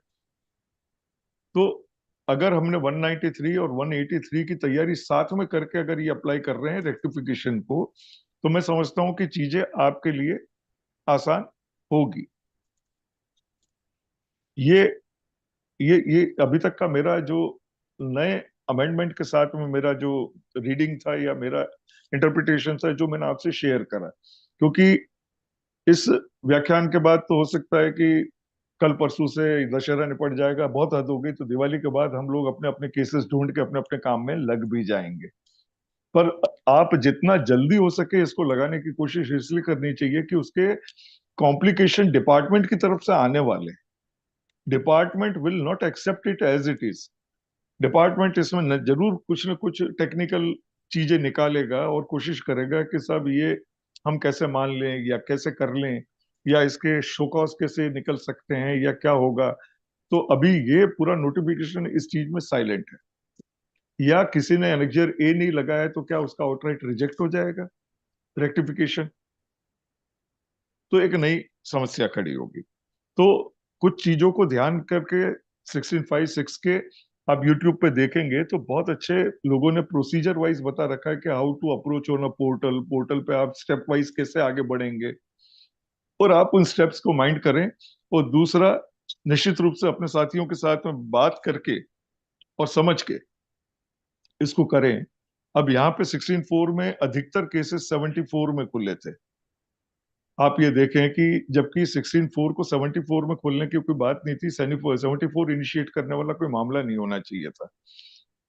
तो अगर हमने 193 और 183 की तैयारी साथ में करके अगर ये अप्लाई कर रहे हैं रेक्टिफिकेशन को, तो मैं समझता हूं कि चीजें आपके लिए आसान होगी। ये अभी तक का मेरा जो नए अमेंडमेंट के साथ में मेरा जो रीडिंग था या मेरा इंटरप्रिटेशन था जो मैंने आपसे शेयर करा, क्योंकि इस व्याख्यान के बाद तो हो सकता है कि कल परसों से दशहरा निपट जाएगा, बहुत हद हो गई, तो दिवाली के बाद हम लोग अपने अपने केसेस ढूंढ के अपने अपने काम में लग भी जाएंगे। पर आप जितना जल्दी हो सके इसको लगाने की कोशिश इसलिए करनी चाहिए कि उसके कॉम्प्लिकेशन डिपार्टमेंट की तरफ से आने वाले, department will not accept it as it is. Department इसमें जरूर कुछ न कुछ टेक्निकल चीजें निकालेगा और कोशिश करेगा कि सब ये हम कैसे मान लें या कैसे कर लें, या इसके शो कॉज कैसे निकल सकते हैं या क्या होगा। तो अभी ये पूरा नोटिफिकेशन इस चीज में साइलेंट है, या किसी ने एनेक्जर ए नहीं लगाया तो क्या उसका आउटराइट रिजेक्ट हो जाएगा रेक्टिफिकेशन, तो एक नई समस्या खड़ी होगी। तो कुछ चीजों को ध्यान करके 1656 के आप YouTube पे देखेंगे तो बहुत अच्छे लोगों ने प्रोसीजर वाइज बता रखा है कि how to approach on a portal पे आप स्टेप वाइज कैसे आगे बढ़ेंगे, और आप उन स्टेप्स को माइंड करें। और दूसरा, निश्चित रूप से अपने साथियों के साथ में बात करके और समझ के इसको करें। अब यहाँ पे 16(4) में अधिकतर केसेस 74 में खुले थे। आप ये देखें कि जबकि 16(4) को 74 में खोलने की कोई बात नहीं थी, 74 इनिशिएट करने वाला कोई मामला नहीं होना चाहिए था।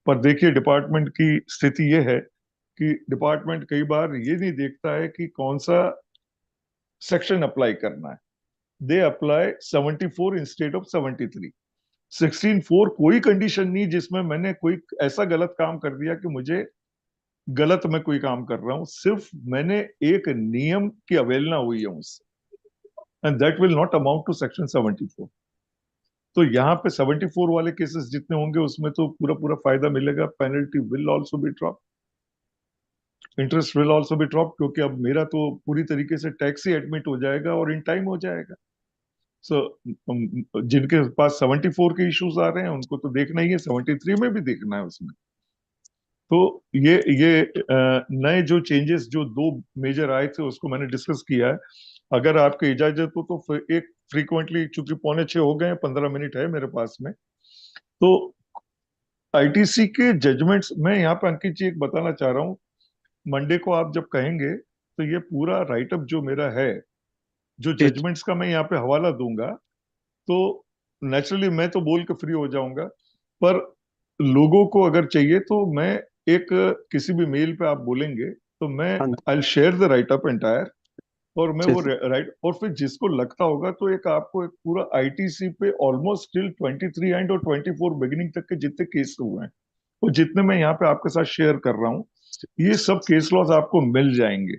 पर देखिए डिपार्टमेंट की स्थिति ये है कि डिपार्टमेंट कई बार ये नहीं देखता है कि कौन सा सेक्शन अप्लाई करना है, दे अप्लाई 74 इंस्टेड ऑफ 73। 16(4) कोई कंडीशन नहीं जिसमें मैंने कोई ऐसा गलत काम कर दिया कि मुझे गलत मैं कोई काम कर रहा हूं, सिर्फ मैंने एक नियम की अवहेलना हुई है उससे, and that will not amount to section 74। तो यहाँ पे 74 वाले केसेस जितने होंगे उसमें तो पूरा पूरा फायदा मिलेगा। Penalty will also be drop, interest will also be drop, क्योंकि अब मेरा तो पूरी तरीके से टैक्स ही एडमिट हो जाएगा और इन टाइम हो जाएगा। सो जिनके पास 74 के इश्यूज आ रहे हैं उनको तो देखना ही है, 73 में भी देखना है उसमें। तो ये नए जो चेंजेस जो दो मेजर आए थे उसको मैंने डिस्कस किया है। अगर आपकी इजाजत हो तो एक फ्रीक्वेंटली, चूंकि 5:45 हो गए हैं, 15 मिनट है मेरे पास में, तो आईटीसी के जजमेंट्स मैं यहाँ पे अंकित जी एक बताना चाह रहा हूँ। मंडे को आप जब कहेंगे तो ये पूरा राइटअप जो मेरा है, जो जजमेंट्स का मैं यहाँ पे हवाला दूंगा, तो नेचुरली मैं तो बोल के फ्री हो जाऊंगा, पर लोगों को अगर चाहिए तो मैं एक किसी भी मेल पे आप बोलेंगे तो मैं I share the write-up entire, और मैं जी वो जी राइट, और फिर जिसको लगता होगा तो एक आपको एक पूरा आईटीसी पे ऑलमोस्ट टिल 23 एंड और 24 बिगिनिंग तक के जितने केस हुए हैं वो जितने मैं यहाँ पे आपके साथ शेयर कर रहा हूँ, ये सब केस लॉज आपको मिल जाएंगे।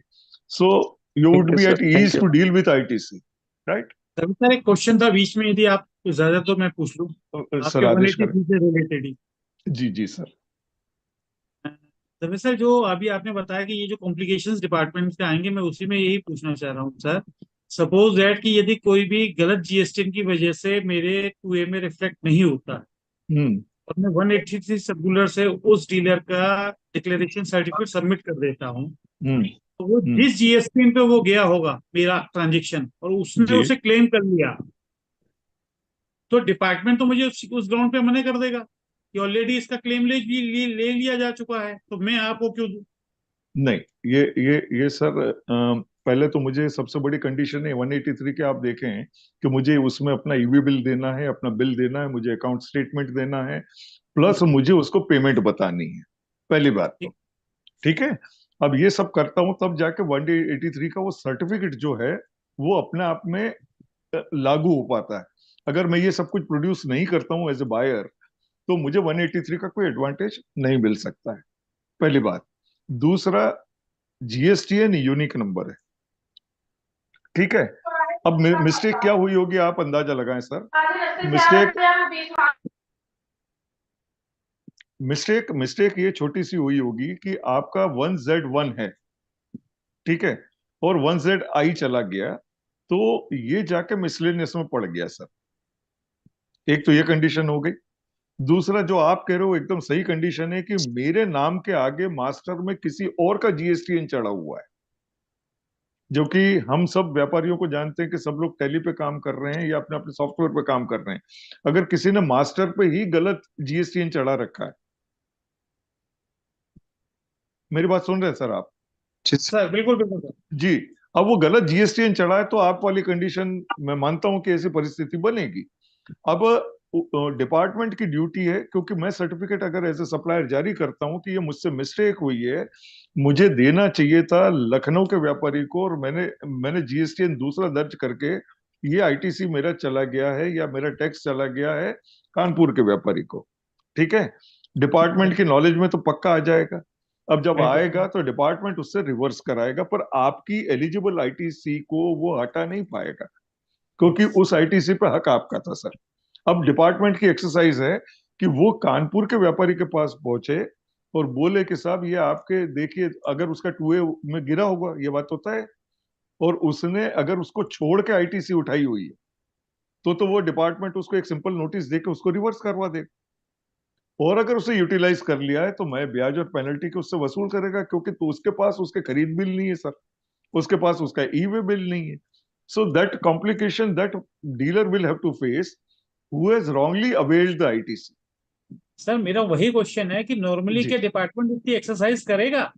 So you would thank you be sir, at thank ease you. To deal with ITC, right? तभी सर एक क्वेश्चन था बीच में, यदि आप ज्यादा तो मैं पूछ लूं सर आपके आदेश करें। 183 से रिलेटेड ही। जी जी सर। तभी सर जो अभी आपने बताया कि ये जो कॉम्प्लिकेशंस डिपार्टमेंट से आएंगे, मैं उसी में यही पूछना चाह रहा हूँ सर। सपोज दैट कि यदि कोई भी गलत जीएसटी की वजह से मेरे कुएं में रिफ्लेक्ट नहीं होता और मैं 183 सर्कुलर से उस डीलर का डिक्लेरेशन सर्टिफिकेट सबमिट कर देता हूँ, तो वो जिस जीएसटी पे वो गया होगा मेरा ट्रांजेक्शन और उसने जी उसे क्लेम कर लिया, तो डिपार्टमेंट तो मुझे उस ग्राउंड पे मना कर देगा कि ऑलरेडी इसका क्लेम ले लिया जा चुका है, तो मैं आपको क्यों दूं? नहीं, ये सर पहले तो मुझे सबसे बड़ी कंडीशन है 183 के, आप देखें कि मुझे उसमें अपना ईवी बिल देना है, अपना बिल देना है, मुझे अकाउंट स्टेटमेंट देना है, प्लस मुझे उसको पेमेंट बतानी है, पहली बात तो। ठीक है, अब ये सब करता हूं तब जाके 183 का वो सर्टिफिकेट जो है वो अपने आप में लागू हो पाता है। अगर मैं ये सब कुछ प्रोड्यूस नहीं करता हूं एज ए बायर तो मुझे 183 का कोई एडवांटेज नहीं मिल सकता है, पहली बात। दूसरा, जीएसटीएन यूनिक नंबर है, ठीक है। अब मिस्टेक क्या हुई होगी आप अंदाजा लगाएं सर। मिस्टेक ये छोटी सी हुई होगी कि आपका 1Z1 है, ठीक है, और 1ZI चला गया, तो ये जाके मिसलेनियस में पड़ गया सर। एक तो ये कंडीशन हो गई। दूसरा, जो आप कह रहे हो एकदम सही कंडीशन है कि मेरे नाम के आगे मास्टर में किसी और का जीएसटीएन चढ़ा हुआ है, जो कि हम सब व्यापारियों को जानते हैं कि सब लोग टैली पे काम कर रहे हैं या अपने अपने सॉफ्टवेयर पे काम कर रहे हैं। अगर किसी ने मास्टर पे ही गलत जीएसटीएन चढ़ा रखा है, मेरी बात सुन रहे हैं सर आप? सर बिल्कुल बिल्कुल सर। जी, अब वो गलत जीएसटीएन चढ़ा है तो आप वाली कंडीशन मैं मानता हूं कि ऐसी परिस्थिति बनेगी। अब डिपार्टमेंट की ड्यूटी है, क्योंकि मैं सर्टिफिकेट अगर एज ए सप्लायर जारी करता हूं कि ये मुझसे मिस्टेक हुई है, मुझे देना चाहिए था लखनऊ के व्यापारी को, और मैंने जीएसटीएन दूसरा दर्ज करके ये आईटीसी मेरा चला गया है या मेरा टैक्स चला गया है कानपुर के व्यापारी को, ठीक है। डिपार्टमेंट की नॉलेज में तो पक्का आ जाएगा। अब जब आएगा तो डिपार्टमेंट उससे रिवर्स कराएगा, पर आपकी एलिजिबल आईटीसी को वो हटा नहीं पाएगा, क्योंकि उस आईटीसी पे हक आपका था सर। अब डिपार्टमेंट की एक्सरसाइज है कि वो कानपुर के व्यापारी के पास पहुंचे और बोले कि साहब ये आपके देखिए, अगर उसका 2A में गिरा होगा, ये बात होता है, और उसने अगर उसको छोड़ के आईटीसी उठाई हुई है तो वो डिपार्टमेंट उसको एक सिंपल नोटिस देके उसको रिवर्स करवा देगा। और अगर उसे यूटिलाइज कर लिया है तो मैं ब्याज और पेनल्टी के उससे वसूल करेगा, क्योंकि तो उसके पास उसके खरीद बिल नहीं है सर, उसके पास उसका ई वे बिल नहीं है। So that complication that dealer will have to face who has wrongly availed the ITC. Sir मेरा वही क्वेश्चन है कि नॉर्मली जी। क्या डिपार्टमेंट इसकी एक्सरसाइज करेगा?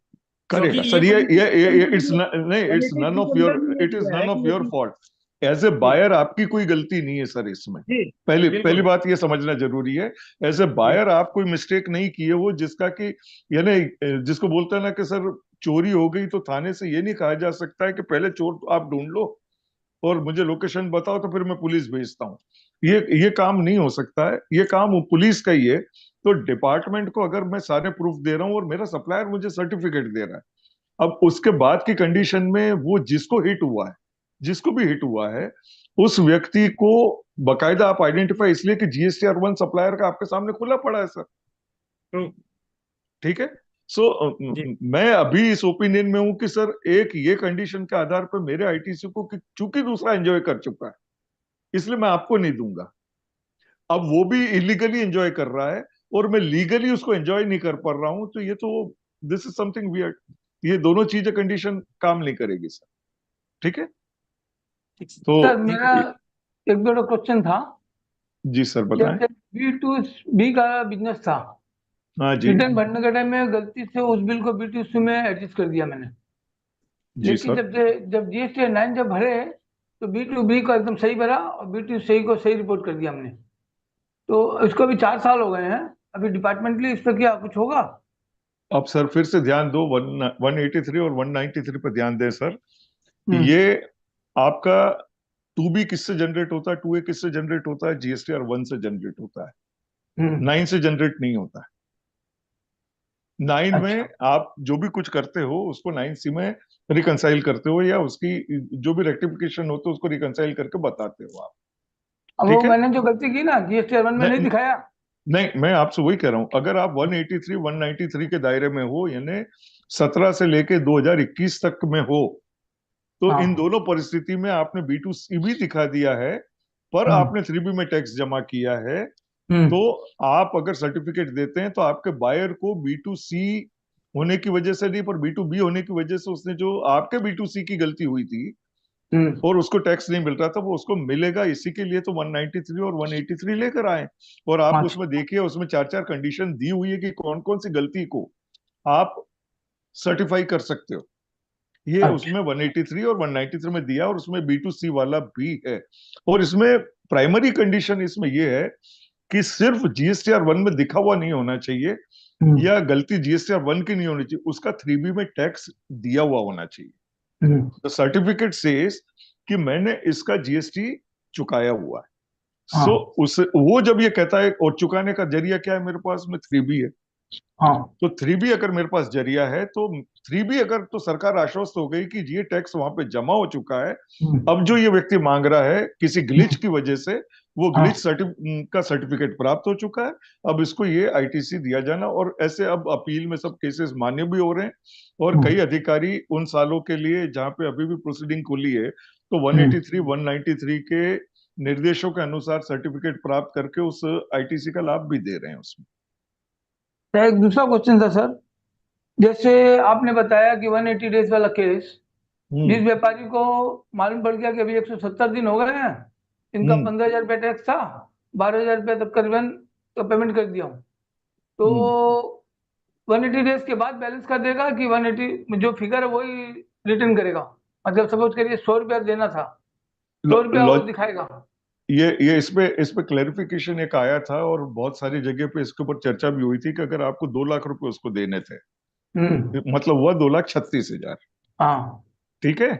करेगा सर, ये इट्स नहीं, it's none of your, it is none of your fault. As a buyer आपकी कोई गलती नहीं है सर इसमें। पहली बात ये समझना जरूरी है, एज ए बायर आप कोई मिस्टेक नहीं किए हो जिसका कि, यानी जिसको बोलते हैं ना कि सर चोरी हो गई तो थाने से ये नहीं कहा जा सकता है कि पहले चोर आप ढूंढ लो और मुझे लोकेशन बताओ तो फिर मैं पुलिस भेजता हूँ। ये काम नहीं हो सकता है, ये काम पुलिस का ही है। तो डिपार्टमेंट को अगर मैं सारे प्रूफ दे रहा हूँ और मेरा सप्लायर मुझे सर्टिफिकेट दे रहा है, अब उसके बाद की कंडीशन में वो जिसको हिट हुआ है, जिसको भी हिट हुआ है, उस व्यक्ति को बकायदा आप आइडेंटिफाई, इसलिए कि जीएसटीआर 1 सप्लायर का आपके सामने खुला पड़ा है सर, ठीक है। सो मैं अभी इस ओपिनियन में हूं कि सर एक ये कंडीशन के आधार पर मेरे आईटीसी को कि चूंकि दूसरा एंजॉय कर चुका है इसलिए मैं आपको नहीं दूंगा। अब वो भी इलीगली एंजॉय कर रहा है और मैं लीगली उसको एंजॉय नहीं कर पा रहा हूं, तो ये तो दिस इज समथिंग वियर्ड। ये दोनों चीजें कंडीशन काम नहीं करेगी सर, ठीक है। तो सर मेरा एक दो क्वेश्चन था। जी सर बताएं। B2B का बिजनेस था, हाँ जी। रिटर्न भरने के टाइम में गलती से उस बिल को B2C में एडजस्ट कर दिया मैंने, जी लेकिन सर। जब GST 9 जब भरे तो B2B को एकदम सही भरा और B2C को सही रिपोर्ट कर दिया हमने। तो इसको अभी 4 साल हो गए हैं, अभी डिपार्टमेंटली इस पर क्या कुछ होगा? अब सर फिर से ध्यान दो, 183 और 193 पर ध्यान दें सर। ये आपका 2B किससे जनरेट होता है, 2A किससे जनरेट होता है, GSTR 1 से जनरेट होता है, 9 से जनरेट नहीं होता है। 9 में आप जो भी कुछ करते हो उसको 9C में रिकंसाइल करते हो, या उसकी जो भी रेक्टिफिकेशन होता है उसको रिकंसाइल करके बताते हो आप। अब ठीक वो है? मैंने जो गलती की ना GSTR 1 में नहीं दिखाया। नहीं, मैं आपसे वही कह रहा हूं, अगर आप 183 193 के दायरे में हो, यानी 17 से लेके 2021 तक में हो, तो इन दोनों परिस्थिति में आपने B2C भी दिखा दिया है, पर आपने 3B में टैक्स जमा किया है, तो आप अगर सर्टिफिकेट देते हैं तो आपके बायर को B2C होने की वजह से नहीं, पर B2B होने की वजह से उसने जो आपके B2C की गलती हुई थी और उसको टैक्स नहीं मिल रहा था, वो उसको मिलेगा। इसी के लिए तो 193 और 183 लेकर आए। और आप उसमें देखिए, उसमें 4-4 कंडीशन दी हुई है कि कौन कौन सी गलती को आप सर्टिफाई कर सकते हो। ये उसमें 183 और 193 में दिया, और उसमें B2C वाला भी है। और इसमें प्राइमरी कंडीशन इसमें ये है कि सिर्फ GSTR 1 में दिखा हुआ नहीं होना चाहिए, या गलती GSTR 1 की नहीं होनी चाहिए, उसका 3B में टैक्स दिया हुआ होना चाहिए। तो सर्टिफिकेट सेज कि मैंने इसका GST चुकाया हुआ है। सो उस वो जब ये कहता है, और चुकाने का जरिया क्या है मेरे पास में, 3B है। तो 3B अगर मेरे पास जरिया है, तो 3B अगर, तो सरकार आश्वस्त हो गई कि ये टैक्स वहां पे जमा हो चुका है। अब जो ये व्यक्ति मांग रहा है किसी ग्लिच की वजह से, वो ग्लिच का सर्टिफिकेट प्राप्त हो चुका है। अब इसको ये ITC दिया जाना, और ऐसे अब अपील में सब केसेस मान्य भी हो रहे हैं। और कई अधिकारी उन सालों के लिए जहां पे अभी भी प्रोसीडिंग खुली है, तो 183 193 के निर्देशों के अनुसार सर्टिफिकेट प्राप्त करके उस ITC का लाभ भी दे रहे हैं उसमें। एक दूसरा क्वेश्चन था सर, जैसे आपने बताया कि 180 डेज वाला केस, जिस व्यापारी को मालूम पड़ गया कि अभी 170 दिन हो गए हैं, इनका 15,000 रुपये टैक्स था, 12,000 रुपये तक करीबन तो पेमेंट कर दिया हूँ, तो 180 डेज के बाद बैलेंस कर देगा कि 180 जो फिगर है वही रिटर्न करेगा? मतलब सपोज करिए 100 रुपया देना था, 100 रुपया वो दिखाएगा। ये इस पे क्लैरिफिकेशन एक आया था, और बहुत सारी जगह पे इसके ऊपर चर्चा भी हुई थी कि अगर आपको 2 लाख रुपए उसको देने थे, मतलब हुआ 2,36,000। हाँ, ठीक है।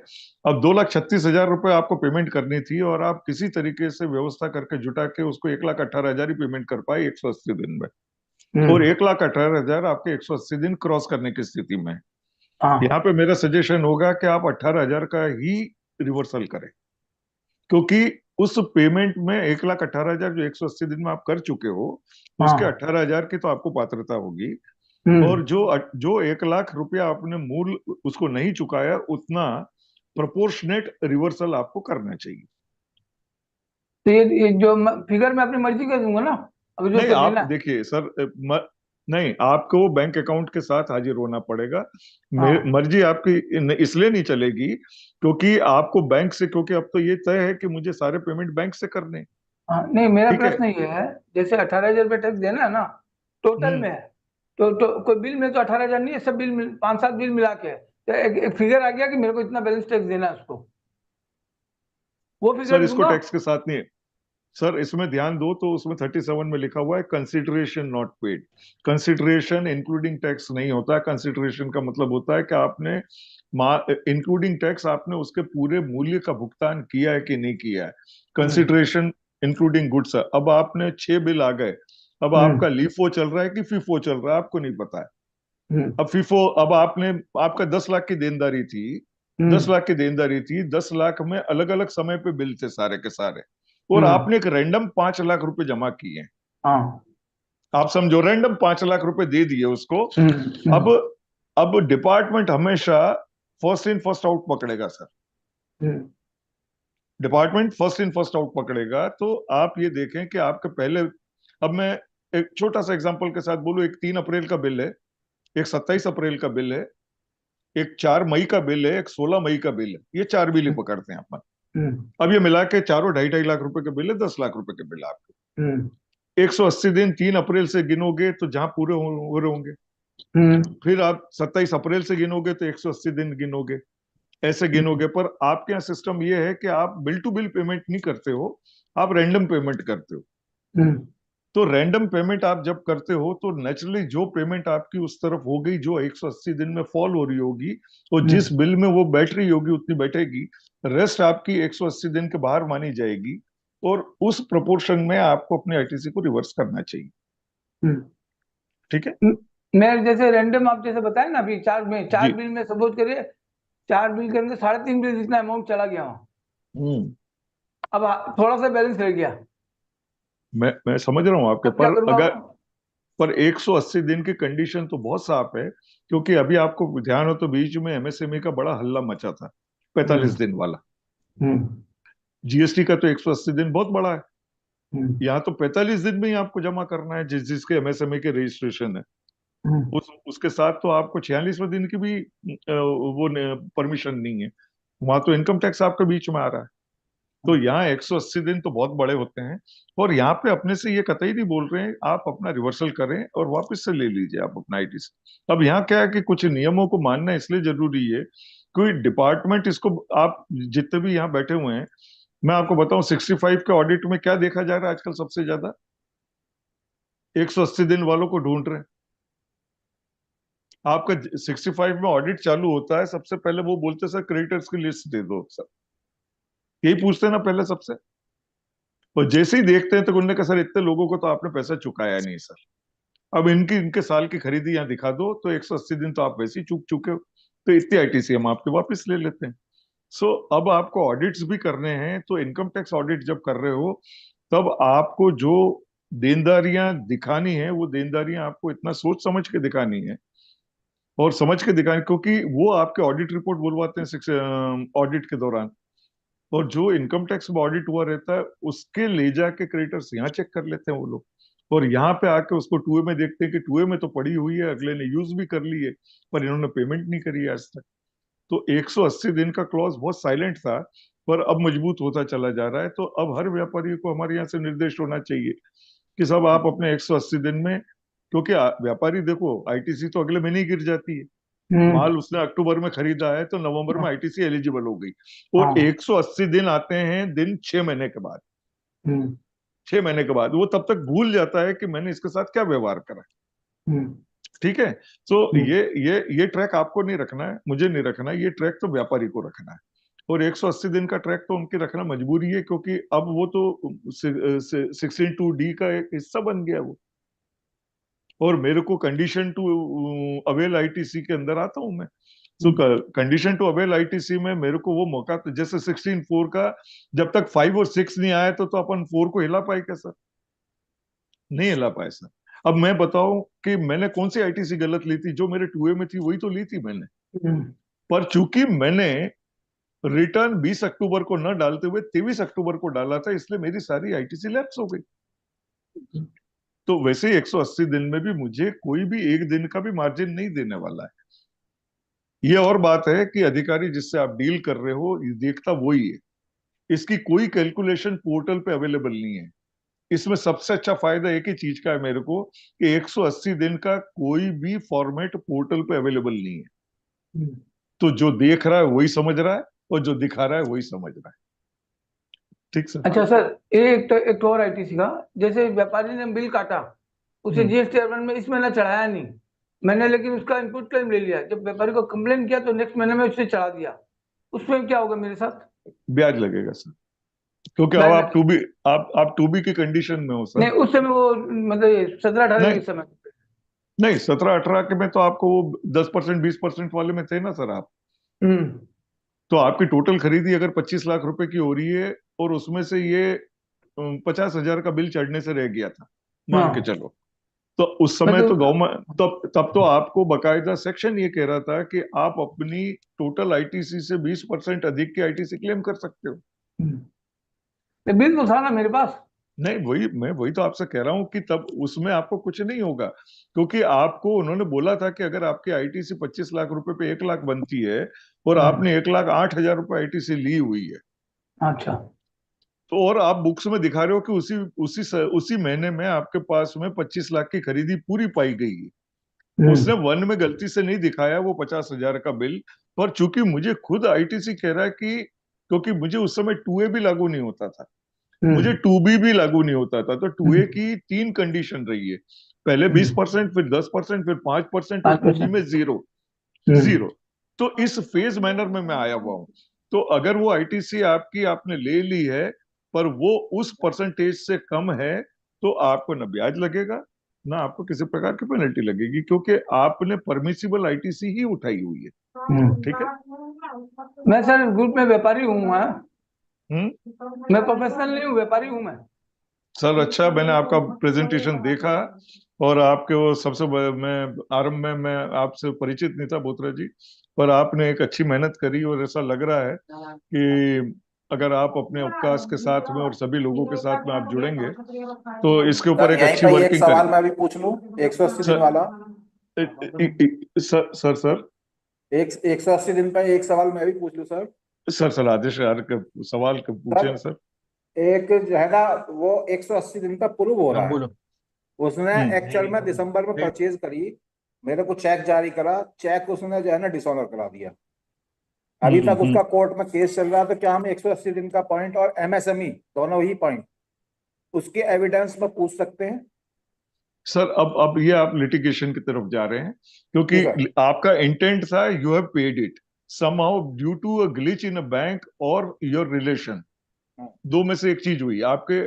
अब 2,36,000 रुपए आपको पेमेंट करनी थी, और आप किसी तरीके से व्यवस्था करके जुटा के उसको 1,18,000 ही पेमेंट कर पाए 180 दिन में, और 1,18,000 आपके 180 दिन क्रॉस करने की स्थिति में। यहाँ पे मेरा सजेशन होगा कि आप 18,000 का ही रिवर्सल करें, क्योंकि उस पेमेंट में 1,18,000 जो 180 दिन में आप कर चुके हो, उसके 18,000 की तो आपको पात्रता होगी, और जो 1 लाख रुपया आपने मूल उसको नहीं चुकाया, उतना प्रोपोर्शनेट रिवर्सल आपको करना चाहिए। तो ये जो फिगर मैं अपनी मर्जी कर दूंगा ना, अगर जो नहीं, आप देखिए सर, नहीं, आपको वो बैंक अकाउंट के साथ हाजिर होना पड़ेगा। मर्जी आपकी इसलिए नहीं चलेगी क्योंकि आपको बैंक से, क्योंकि अब तो ये तय है कि मुझे सारे पेमेंट बैंक से करने। नहीं, मेरा प्रश्न ये है, जैसे 18,000 रुपये टैक्स देना है ना टोटल में, तो कोई बिल में तो 18,000 नहीं है, सब बिल 5-7 बिल मिला के तो एक फिगर आ गया कि मेरे को इतना बैलेंस टैक्स देना है उसको, वो फिगर सर इसको टैक्स के साथ नहीं है सर, इसमें ध्यान दो तो उसमें 37 में लिखा हुआ है consideration not paid. Consideration including tax नहीं होता है। कंसिडरेशन का मतलब होता है कि आपने इंक्लूडिंग टैक्स आपने उसके पूरे मूल्य का भुगतान किया है कि नहीं किया है। Consideration including goods. अब आपने 6 बिल आ गए, अब आपका लीफो चल रहा है कि फीफो चल रहा है आपको नहीं पता है। अब फीफो, अब आपका 10 लाख की देनदारी थी, 10 लाख की देनदारी थी, 10 लाख में अलग अलग समय पे बिल थे सारे के सारे, और आपने एक रैंडम 5 लाख रुपए जमा किए। आप समझो, रैंडम 5 लाख रुपए दे दिए उसको। अब डिपार्टमेंट हमेशा फर्स्ट इन फर्स्ट आउट पकड़ेगा sir. Department first in first out पकड़ेगा। तो आप ये देखें कि आपके पहले, अब मैं एक छोटा सा एग्जांपल के साथ बोलूं, एक 3 अप्रैल का बिल है, एक 27 अप्रैल का बिल है, एक 4 मई का बिल है, एक 16 मई का बिल है। ये 4 बिल ही पकड़ते हैं अपन। अब ये मिला के चारों 2.5 लाख रुपए के बिल है, 10 लाख रुपए के बिल आपके। 180 दिन 3 अप्रैल से गिनोगे तो जहां पूरे हो रहे होंगे, फिर आप 27 अप्रैल से गिनोगे तो 180 दिन गिनोगे, ऐसे गिनोगे। पर आपके यहाँ सिस्टम ये है कि आप बिल टू बिल पेमेंट नहीं करते हो, आप रैंडम पेमेंट करते हो। तो रैंडम पेमेंट आप जब करते हो तो नेचुरली जो पेमेंट आपकी उस तरफ हो गई जो 180 दिन में फॉल हो रही होगी, और जिस बिल में वो बैठ रही होगी उतनी बैठेगी, रेस्ट आपकी 180 दिन के बाहर मानी जाएगी, और उस प्रोपोर्शन में आपको अपने आईटीसी को रिवर्स करना चाहिए। ठीक है। मैं जैसे रैंडम आप जैसे बताए ना अभी चार जी। बिल में सपोज करिए 4 बिल के अंदर 3.5 बिल जितना अमाउंट चला गया वहाँ, अब थोड़ा सा बैलेंस रह गया, मैं समझ रहा हूँ आपके, अब क्या पर करूँगा? अगर पर 180 दिन की कंडीशन तो बहुत साफ है, क्योंकि अभी आपको ध्यान हो तो बीच में एमएसएमई का बड़ा हल्ला मचा था 45 दिन वाला। जीएसटी का तो 180 दिन बहुत बड़ा है, यहाँ तो 45 दिन में ही आपको जमा करना है जिसके एमएसएमई के रजिस्ट्रेशन है। उसके साथ तो आपको 46वें दिन की भी वो परमिशन नहीं है, वहां तो इनकम टैक्स आपके बीच में आ रहा है। तो यहाँ 180 दिन तो बहुत बड़े होते हैं, और यहाँ पे अपने से ये कतई नहीं बोल रहे हैं आप अपना रिवर्सल करें और वापस से ले लीजिए आप अपना आईटीसी। अब यहाँ क्या है कि कुछ नियमों को मानना इसलिए जरूरी है, कोई डिपार्टमेंट इसको, आप जितने भी यहाँ बैठे हुए हैं, मैं आपको बताऊं 65 के ऑडिट में क्या देखा जा रहा है आजकल सबसे ज्यादा, 180 दिन वालों को ढूंढ रहे हैं। आपका 65 में ऑडिट चालू होता है, सबसे पहले वो बोलते सर क्रेडिटर्स की लिस्ट दे दो सर, यही पूछते हैं ना पहले सबसे। और जैसे ही देखते हैं तो उन्होंने कहा सर इतने लोगों को तो आपने पैसा चुकाया नहीं सर, अब इनके साल की खरीदी यहाँ दिखा दो, तो 180 दिन तो आप वैसे ही चूक चुके हो, तो इतनी आईटीसी हम आपके वापस ले लेते हैं। सो अब आपको ऑडिट्स भी करने हैं, तो इनकम टैक्स ऑडिट जब कर रहे हो तब आपको जो देनदारियां दिखानी है वो देनदारियां आपको इतना सोच समझ के दिखानी है, और समझ के दिखानी, क्योंकि वो आपके ऑडिट रिपोर्ट बुलवाते हैं ऑडिट के दौरान, और जो इनकम टैक्स में ऑडिट हुआ रहता है उसके ले जाके क्रेडिटर्स यहाँ चेक कर लेते हैं वो लोग, और यहाँ पे आके उसको टूए में देखते हैं कि टूए में तो पड़ी हुई है, अगले ने यूज भी कर ली है पर इन्होंने पेमेंट नहीं करी है आज तक। तो 180 दिन का क्लॉज बहुत साइलेंट था, पर अब मजबूत होता चला जा रहा है। तो अब हर व्यापारी को हमारे यहाँ से निर्देश होना चाहिए कि सब आप अपने 180 दिन में, क्योंकि व्यापारी देखो आईटीसी तो अगले महीने ही गिर जाती है, माल उसने अक्टूबर में खरीदा है तो नवंबर में आईटीसी एलिजिबल हो गई, और 180 दिन आते हैं दिन 6 महीने के बाद। 6 महीने के बाद वो तब तक भूल जाता है कि मैंने इसके साथ क्या व्यवहार करा। ठीक है। तो ये ट्रैक आपको नहीं रखना है, मुझे नहीं रखना है, ये ट्रैक तो व्यापारी को रखना है, और 180 दिन का ट्रैक तो उनकी रखना मजबूरी है, क्योंकि अब वो तो 16(2)D का एक हिस्सा बन गया वो, और मेरे को कंडीशन टू अवेल आईटीसी के अंदर आता हूं मैं। तो कंडीशन टू अवेल आईटीसी में मेरे को वो मौका, तो जैसे 16(4) का जब तक 5 और 6 नहीं आया तो अपन 4 को हिला पाए क्या सर? नहीं हिला पाए सर। अब मैं बताऊं कि मैंने कौन सी आईटीसी गलत ली थी, जो मेरे 2A में थी वही तो ली थी मैंने, पर चूंकि मैंने रिटर्न 20 अक्टूबर को न डालते हुए 23 अक्टूबर को डाला था, इसलिए मेरी सारी आईटीसी लैप्स हो गई। तो वैसे ही 180 दिन में भी मुझे कोई भी एक दिन का भी मार्जिन नहीं देने वाला है। ये और बात है कि अधिकारी जिससे आप डील कर रहे हो ये देखता वही है, इसकी कोई कैलकुलेशन पोर्टल पे अवेलेबल नहीं है। इसमें सबसे अच्छा फायदा एक ही चीज का है मेरे को, कि 180 दिन का कोई भी फॉर्मेट पोर्टल पे अवेलेबल नहीं है। तो जो देख रहा है वही समझ रहा है, और जो दिखा रहा है वही समझ रहा है। ठीक सर। अच्छा सर, एक और आईटीसी का, जैसे व्यापारी ने बिल काटा, उसे जीएसटी अर्बन में इस महीना चढ़ाया नहीं, मैंने लेकिन उसका इनपुट क्लेम ले लिया, जब व्यापारी को कंप्लेन किया तो नेक्स्ट महीने में उसने चढ़ा दिया, उसमें क्या होगा मेरे साथ? ब्याज लगेगा सर, क्योंकि अब आप 2B की कंडीशन में हो सर। नहीं, उस समय वो मतलब 17-18 के समय नहीं, 17-18 के में तो आपको वो 10% 20% वाले में थे ना सर आप। तो आपकी टोटल खरीदी अगर 25 लाख रुपए की हो रही है, और उसमें से ये 50,000 का बिल चढ़ने से रह गया था, मान के चलो, तो उस समय तो गवर्नमेंट तब तो आपको बकायदा सेक्शन ये कह रहा था कि आप अपनी टोटल आईटीसी से 20% अधिक की आईटीसी क्लेम कर सकते हो। बिल तो था ना मेरे पास। नहीं, मैं वही तो आपसे कह रहा हूं कि तब उसमें आपको कुछ नहीं होगा, क्योंकि आपको उन्होंने बोला था कि अगर आपकी आईटीसी 25 लाख रुपए पे 1 लाख बनती है, और आपने 1,08,000 रुपए आईटीसी ली हुई है। अच्छा। तो और आप बुक्स में दिखा रहे हो कि उसी महीने में आपके पास में 25 लाख की खरीदी पूरी पाई गई है। उसने वन में गलती से नहीं दिखाया वो 50,000 का बिल, पर चूंकि मुझे खुद आईटीसी कह रहा है कि, क्योंकि मुझे उस समय 2A भी लागू नहीं होता था, मुझे 2B भी लागू नहीं होता था। तो 2A की 3 कंडीशन रही है, पहले 20%, फिर 10%, फिर 5%, और 2B में 0। तो इस फेज मैनर में मैं आया हुआ हूं। तो अगर वो आईटीसी आपने ले ली है, पर वो उस परसेंटेज से कम है, तो आपको न ब्याज लगेगा, ना आपको किसी प्रकार की पेनल्टी लगेगी, क्योंकि आपने परमिसिबल आईटीसी ही उठाई हुई है। ठीक है। मैं सर ग्रुप में व्यापारी हूँ। हम्म। मैं प्रोफेशनल नहीं हूँ, व्यापारी हूँ मैं। सर अच्छा, मैंने आपका प्रेजेंटेशन देखा, और आपके वो मैं आरंभ में मैं आपसे परिचित नहीं था बोथरा जी, पर आपने एक अच्छी मेहनत करी, और ऐसा लग रहा है कि अगर आप अपने अवकाश के साथ में और सभी लोगों के साथ में आप जुड़ेंगे, तो इसके ऊपर सर एक यहीं अच्छी पे एक वर्किंग सवाल करें। मैं भी पूछ लूं, 180 दिन वाला। सर 180 दिन पे एक सवाल मैं भी पूछ लूं सर। सर आदेश यार, सवाल पूछे सर सर। एक जो है ना, वो 180 दिन पे प्रूव हो रहा है। बोलो। उसने एक्चुअल में दिसंबर में परचेज करी, मेरे को चेक जारी करा, चेक उसने जो है ना डिसऑनर करा दिया। अभी तक उसका कोर्ट में केस चल रहा है। तो क्या हम 180 दिन का पॉइंट और एमएसएमई दोनों ही पॉइंट उसके एविडेंस में पूछ सकते हैं? सर अब ये आप लिटिगेशन की तरफ जा रहे हैं, जी सर। क्योंकि आपका इंटेंट था you have paid it somehow due to a glitch in a bank और योर रिलेशन, दो में से एक चीज हुई आपके।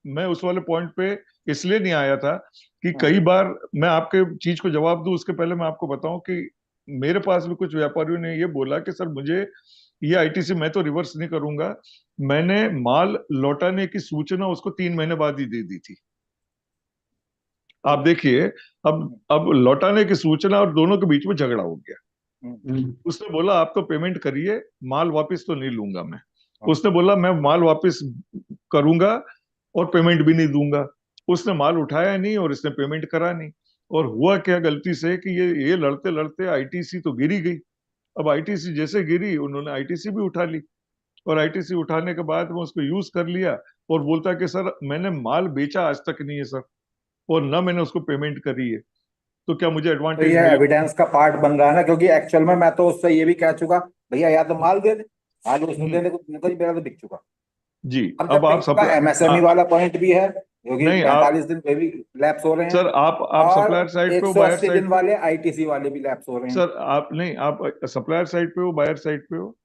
मैं उस वाले पॉइंट पे इसलिए नहीं आया था कि कई बार मैं आपके चीज को जवाब दूं, उसके पहले मैं आपको बताऊं कि मेरे पास भी कुछ व्यापारियों ने ये बोला कि सर मुझे ये आईटीसी मैं तो रिवर्स नहीं करूंगा, मैंने माल लौटाने की सूचना उसको 3 महीने बाद ही दे दी थी। आप देखिए, अब लौटाने की सूचना और दोनों के बीच में झगड़ा हो गया। उसने बोला आप तो पेमेंट करिए, माल वापस तो नहीं लूंगा मैं। उसने बोला मैं माल वापस करूंगा और पेमेंट भी नहीं दूंगा। उसने माल उठाया नहीं और इसने पेमेंट करा नहीं। और हुआ क्या गलती से कि ये लड़ते लड़ते आईटीसी तो गिरी गई। अब आईटीसी जैसे गिरी, उन्होंने आईटीसी भी उठा ली, और आईटीसी उठाने के बाद में उसको यूज कर लिया, और बोलता कि सर मैंने माल बेचा आज तक नहीं है सर, और ना मैंने उसको पेमेंट करी है, तो क्या मुझे तो एडवांटेज ये मिले? एविडेंस का पार्ट बन रहा है ना, क्योंकि एक्चुअल में मैं तो उससे ये भी कह चुका, भैया या तो माल दे दे, माल उसने देने को नहीं, मेरा तो बिक चुका। जी। अब अब जब आप बिक चुका, एमएसएमई वाला पॉइंट भी है, क्योंकि नहीं, आप 45 दिन पे भी लैप्स हो रहे हैं, सर आप और सप्लायर साइड पे हो, बायर 180 दिन साइड पे हो? वाले आईटीसी वाले भी लैप्स हो रहे हैं। सर आप नहीं, आप सप्लायर साइड पे हो, बायर साइड पे हो?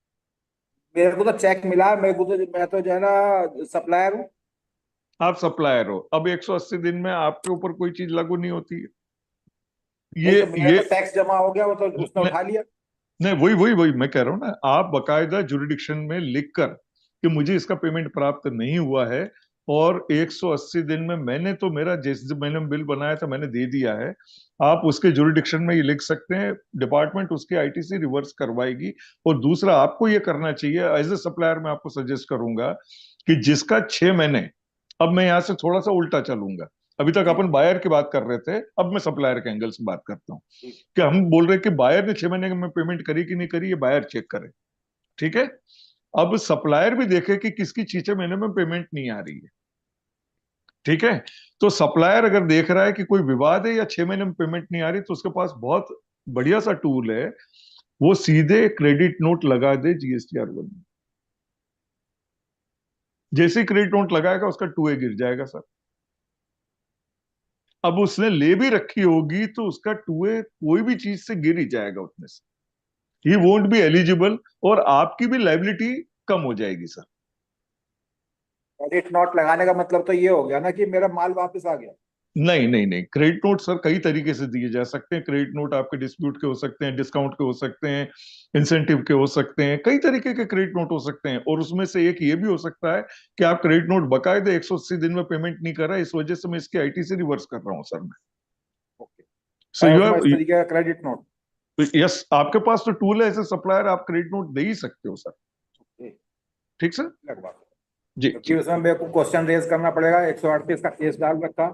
मेरे को तो चेक मिला, मेरे को तो, मैं तो जो है ना सप्लायर हूँ। आप सप्लायर हो। अब 180 दिन में आपके ऊपर कोई चीज लागू नहीं होती है। नहीं ये तो मेरा ये तो टैक्स जमा हो गया, वो तो उसने नहीं, उठा लिया। नहीं, वही वही वही मैं कह रहा हूँ ना, आप बकायदा जुरिडिक्शन में लिखकर कि मुझे इसका पेमेंट प्राप्त नहीं हुआ है, और 180 दिन में मैंने तो मेरा जैसे मैंने बिल बनाया था मैंने दे दिया है, आप उसके जुरिडिक्शन में ये लिख सकते हैं, डिपार्टमेंट उसकी आईटीसी रिवर्स करवाएगी। और दूसरा आपको ये करना चाहिए, एज ए सप्लायर मैं आपको सजेस्ट करूंगा कि जिसका 6 महीने, अब मैं यहां से थोड़ा सा उल्टा चलूंगा, अभी तक अपन बायर की बात कर रहे थे, अब मैं सप्लायर के एंगल से बात करता हूँ। कि हम बोल रहे हैं कि बायर ने 6 महीने में पेमेंट करी कि नहीं करी, ये बायर चेक करे। ठीक है। अब सप्लायर भी देखे कि किसकी 6 महीने में पेमेंट नहीं आ रही है। ठीक है। तो सप्लायर अगर देख रहा है कि कोई विवाद है या 6 महीने में पेमेंट नहीं आ रही, तो उसके पास बहुत बढ़िया सा टूल है, वो सीधे क्रेडिट नोट लगा दे जीएसटीआर 1 में। जैसे ही क्रेडिट नोट लगाएगा उसका 2A गिर जाएगा सर। अब उसने ले भी रखी होगी तो उसका 2A कोई भी चीज से गिर ही जाएगा उतने से, ही वोंट बी एलिजिबल, और आपकी भी लाइबिलिटी कम हो जाएगी सर। क्रेडिट नोट लगाने का मतलब तो ये हो गया ना कि मेरा माल वापस आ गया। नहीं नहीं नहीं, क्रेडिट नोट सर कई तरीके से दिए जा सकते हैं। क्रेडिट नोट आपके डिस्प्यूट के हो सकते हैं, डिस्काउंट के हो सकते हैं, इंसेंटिव के हो सकते हैं, कई तरीके के क्रेडिट नोट हो सकते हैं। और उसमें से एक ये भी हो सकता है कि आप क्रेडिट नोट बकायदे 180 दिन में पेमेंट नहीं कर रहा है, इस वजह से मैं इसकी आईटीसी रिवर्स कर रहा हूँ सर मैं। सो यू उसमें इस तरीके का क्रेडिट नोट। यस, आपके पास तो टूल है, ऐसे सप्लायर आप क्रेडिट नोट दे ही सकते हो सर। ठीक सर जी। क्योंकि उसमें मेरे को क्वेश्चन रेज करना पड़ेगा, 138 का केस डाल रखा।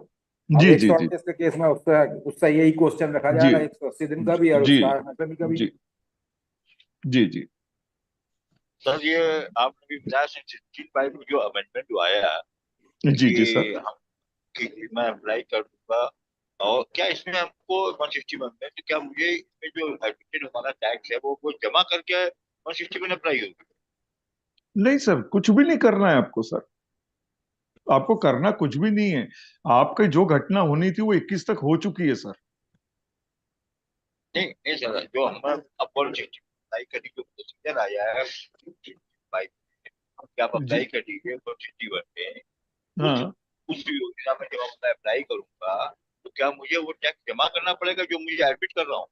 अब जी जी जी 138 के केस में उससे यही क्वेश्चन रखा जी जाएगा, 180 दिन का भी और जी उसका एमएसएमई का भी। जी जी जी। सर ये आपने भी बताया 65 में जो अमेंडमेंट जो आया जी जी कि सर। कि मैं अप्लाई कर दूंगा, और क्या इसमें हमको 160 में तो क्या मुझे इसमें जो एडमिटेड हमारा टैक्स है वो जमा करके 160 में अप्लाई होगी? नहीं सर, कुछ भी नहीं करना है आपको सर। आपको करना कुछ भी नहीं है। आपकी जो घटना होनी थी वो 21 तक हो चुकी है सर। नहीं नहीं सर, जो हम अपॉर्चुनिटी अप्लाई करी, जो प्रोसीजर आया है कि आप जी अप्लाई करिए अपॉर्चुनिटी में, हाँ, उस योजना में जब मैं अप्लाई करूंगा तो क्या मुझे वो टैक्स जमा करना पड़ेगा जो मुझे एडमिट कर रहा हूँ?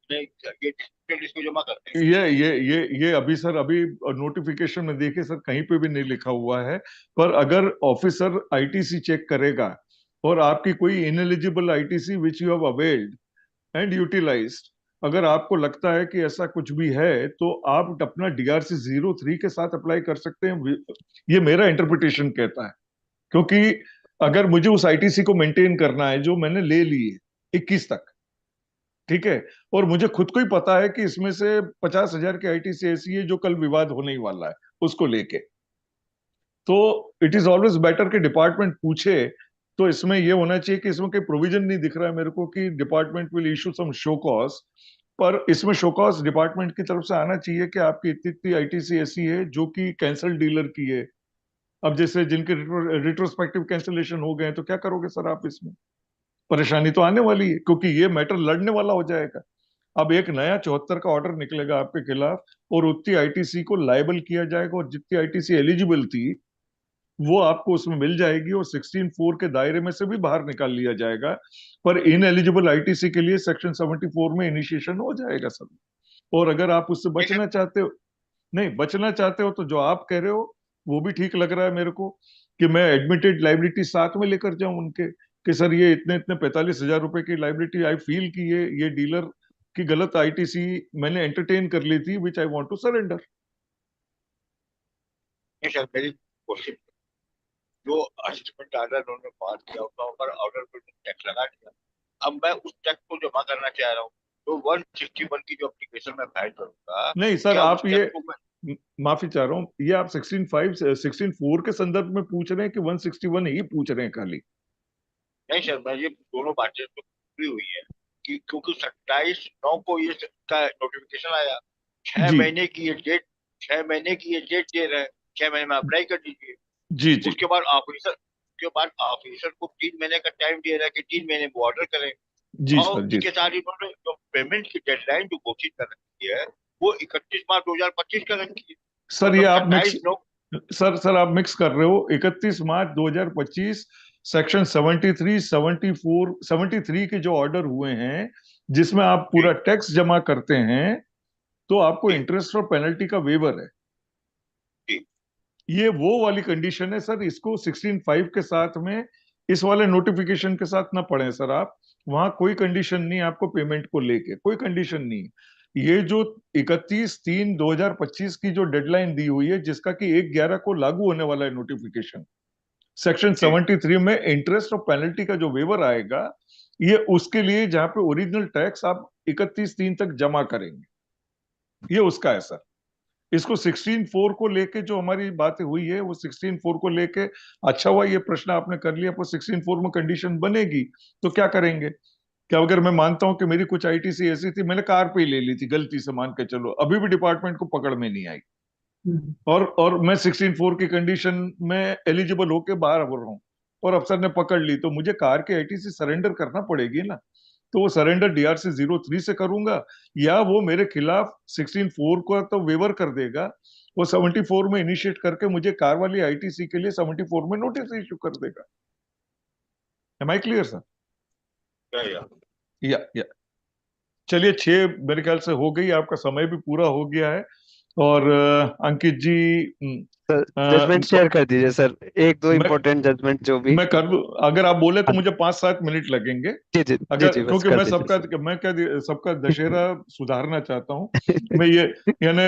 नहीं, ये डिस्ट्रिक्ट इसको जमा करते हैं। ये अभी सर, अभी नोटिफिकेशन में देखिए सर, कहीं पे भी नहीं लिखा हुआ है। पर अगर ऑफिसर आईटीसी चेक करेगा और आपकी कोई ineligible ITC which you have availed and utilized, अगर आपको लगता है कि ऐसा कुछ भी है तो आप अपना डीआरसी 03 के साथ अप्लाई कर सकते हैं। ये मेरा इंटरप्रिटेशन कहता है, क्योंकि अगर मुझे उस आईटीसी को मेंटेन करना है जो मैंने ले ली है 21 तक, ठीक है, और मुझे खुद को ही पता है कि इसमें से 50,000 की आईटीसी ऐसी है जो कल विवाद होने ही वाला है उसको लेके, तो इट इज ऑलवेज बेटर कि डिपार्टमेंट पूछे। तो इसमें ये होना चाहिए कि इसमें कोई प्रोविजन नहीं दिख रहा है मेरे को कि department will issue some show cause, पर इसमें शो कॉज डिपार्टमेंट की तरफ से आना चाहिए कि आपकी इतनी इतनी आईटीसी ऐसी है जो कि कैंसल डीलर की है। अब जैसे जिनके रिट्रोस्पेक्टिव कैंसिलेशन हो गए तो क्या करोगे सर आप? इसमें परेशानी तो आने वाली है, क्योंकि ये मैटर लड़ने वाला हो जाएगा। अब एक नया 74 का ऑर्डर निकलेगा आपके खिलाफ और उतनी आईटीसी को लायबल किया जाएगा, और जितनी आईटीसी एलिजिबल थी वो आपको उसमें मिल जाएगी और 16(4) के दायरे में से भी बाहर निकाल लिया जाएगा। पर इन एलिजिबल आईटीसी के लिए सेक्शन 74 में इनिशिएशन हो जाएगा सर। और अगर आप उससे बचना चाहते हो, नहीं बचना चाहते हो, तो जो आप कह रहे हो वो भी ठीक लग रहा है मेरे को कि मैं एडमिटेड लाइबिलिटी साथ में लेकर जाऊं उनके, कि सर ये इतने इतने 45,000 रुपए की लाइबिलिटी आई फील की ये डीलर की गलत आईटीसी मैंने एंटरटेन कर ली थी, which I want to surrender. Sir मेरी क्वेश्चन, जो असिस्टेंट ऑर्डर उन्होंने पास किया उसका ऊपर ऑर्डर पर टैक्स लगा दिया, अब मैं उस टैक्स को जमा करना चाह रहा हूँ, तो 161 की जो एप्लीकेशन में फाइल करूंगा, नहीं सर, क्या आप उस ये टैक्स को मैं... माफी चाह रहा हूँ, ये आप 16(4) के संदर्भ में पूछ रहे हैं कि 161 ही पूछ रहे हैं खाली? नहीं सर, मैं ये दोनों बातें तो पूरी हुई है कि क्योंकि 27/9 को ये का नोटिफिकेशन आया, 6 जी महीने की ये डेट, 6 महीने की ये डेट दे रहे हैं, 6 महीने में अप्लाई कर दीजिए। जी जी उसके बाद ऑफिसर को 3 महीने का टाइम दिया रहा है कि 3 महीने में ऑर्डर करें, जी और सर, जी इसके साथ ही उन्होंने जो पेमेंट की डेडलाइन जो घोषित कर रखी है वो 31 मार्च 2025 का रखी है। सर। ये आप मिक्स 27/9 सर आप मिक्स कर रहे हो। 31 मार्च 2025 सेक्शन 73, 74, 73 के जो ऑर्डर हुए हैं जिसमें आप पूरा टैक्स जमा करते हैं तो आपको इंटरेस्ट और पेनल्टी का वेवर है, ये वो वाली कंडीशन है सर। इसको 16(5) के साथ में इस वाले नोटिफिकेशन के साथ ना पढ़ें सर आप। वहां कोई कंडीशन नहीं आपको पेमेंट को लेके, कोई कंडीशन नहीं। ये जो 31/3/2025 की जो डेडलाइन दी हुई है जिसका कि 1/11 को लागू होने वाला है नोटिफिकेशन, सेक्शन 73 में इंटरेस्ट और पेनल्टी का जो वेवर आएगा ये उसके लिए जहां पे ओरिजिनल टैक्स आप 31/3 तक जमा करेंगे, ये उसका है सर। इसको 16(4) को लेके जो हमारी बात हुई है वो 16(4) को लेके, अच्छा हुआ ये प्रश्न आपने कर लिया। पर 16(4) में कंडीशन बनेगी तो क्या करेंगे? क्या अगर मैं मानता हूं कि मेरी कुछ आईटीसी ऐसी थी, मैंने कार पे ही ले ली थी गलती से, मान के चलो, अभी भी डिपार्टमेंट को पकड़ में नहीं आई, और मैं 16(4) की कंडीशन में एलिजिबल होके बाहर हो रहा हूँ और अफसर ने पकड़ ली, तो मुझे कार के आईटीसी सरेंडर करना पड़ेगी ना। तो वो सरेंडर डीआरसी 03 से करूंगा, या वो मेरे खिलाफ 16(4) को तो वेवर कर देगा, वो 74 में इनिशिएट करके मुझे कार वाली आईटीसी के लिए 74 में नोटिस इश्यू कर देगा। Am I clear sir? या चलिए, 6 मेरे ख्याल से हो गई, आपका समय भी पूरा हो गया है। और अंकित जी जजमेंट शेयर कर दीजिए सर, एक दो इम्पोर्टेंट जजमेंट जो भी। मैं कर दूं, अगर आप बोले तो मुझे 5-7 मिनट लगेंगे। जी जी अगर जी, बस क्योंकि कर मैं दीजिए सबका दशहरा सुधारना चाहता हूँ। मैं ये यानी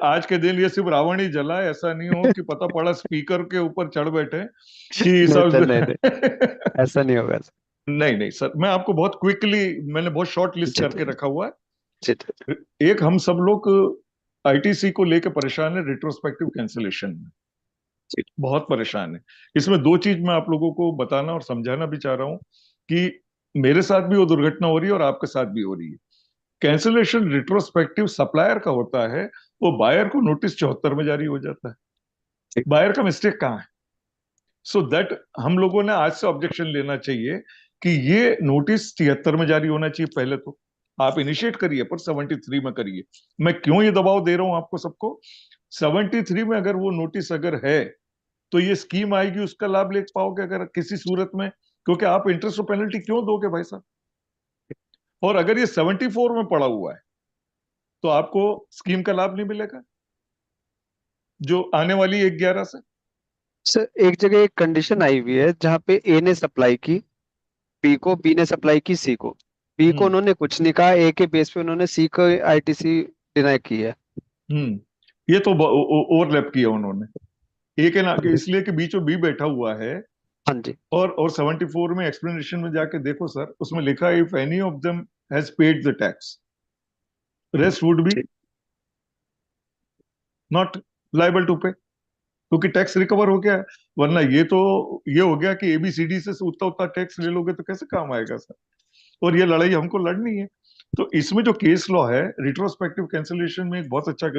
आज के दिन ये सिर्फ रावण ही जला है, ऐसा नहीं हो कि पता पड़ा स्पीकर के ऊपर चढ़ बैठे कि नहीं सब सर, नहीं ऐसा नहीं होगा सर। नहीं सर, मैं आपको बहुत क्विकली, मैंने बहुत शॉर्ट लिस्ट करके रखा हुआ है। एक, हम सब लोग आईटीसी को लेकर परेशान है रिट्रोस्पेक्टिव कैंसिलेशन में, बहुत परेशान है। इसमें 2 चीज मैं आप लोगों को बताना और समझाना भी चाह रहा हूं कि मेरे साथ भी वो दुर्घटना हो रही है और आपके साथ भी हो रही है। कैंसिलेशन रिट्रोस्पेक्टिव सप्लायर का होता है, वो बायर को नोटिस 74 में जारी हो जाता है। बायर का मिस्टेक कहाँ है? सो दैट हम लोगों ने आज से ऑब्जेक्शन लेना चाहिए कि ये नोटिस 73 में जारी होना चाहिए पहले तो। आप इनिशिएट करिए पर 73 में करिए। मैं क्यों ये दबाव दे रहा हूं आपको सबको, 73 में अगर वो नोटिस अगर है तो ये स्कीम आएगी, उसका लाभ ले पाओगे अगर किसी सूरत में, क्योंकि आप इंटरेस्ट और पेनल्टी क्यों दोगे भाई साहब। और अगर ये 74 में पड़ा हुआ है तो आपको स्कीम का लाभ नहीं मिलेगा जो आने वाली 1/11 से। सर एक जगह एक कंडीशन आई हुई है जहाँ पे ए ने सप्लाई की बी को, बी ने सप्लाई की सी को, बी को उन्होंने कुछ नहीं कहा, ए के बेस पे उन्होंने सी को आईटीसी डिनाई की है। ये तो ओवरलैप किया उन्होंने ए के ना के, इसलिए कि बीचों बी बैठा हुआ है। हाँ जी। और 74 में एक्सप्लेनेशन में जाके देखो सर, उसमें लिखा है if any of them has paid the tax rest would be not liable to pay, क्योंकि टैक्स रिकवर हो गया है। वरना ये हो गया कि एबीसीडी से उतना उतना टैक्स ले लोगे तो कैसे काम आएगा सर। और ये लड़ाई हमको लड़नी है। तो इसमें जो केस लॉ है रिट्रोस्पेक्टिव कैंसिलेशन में एक बहुत अच्छा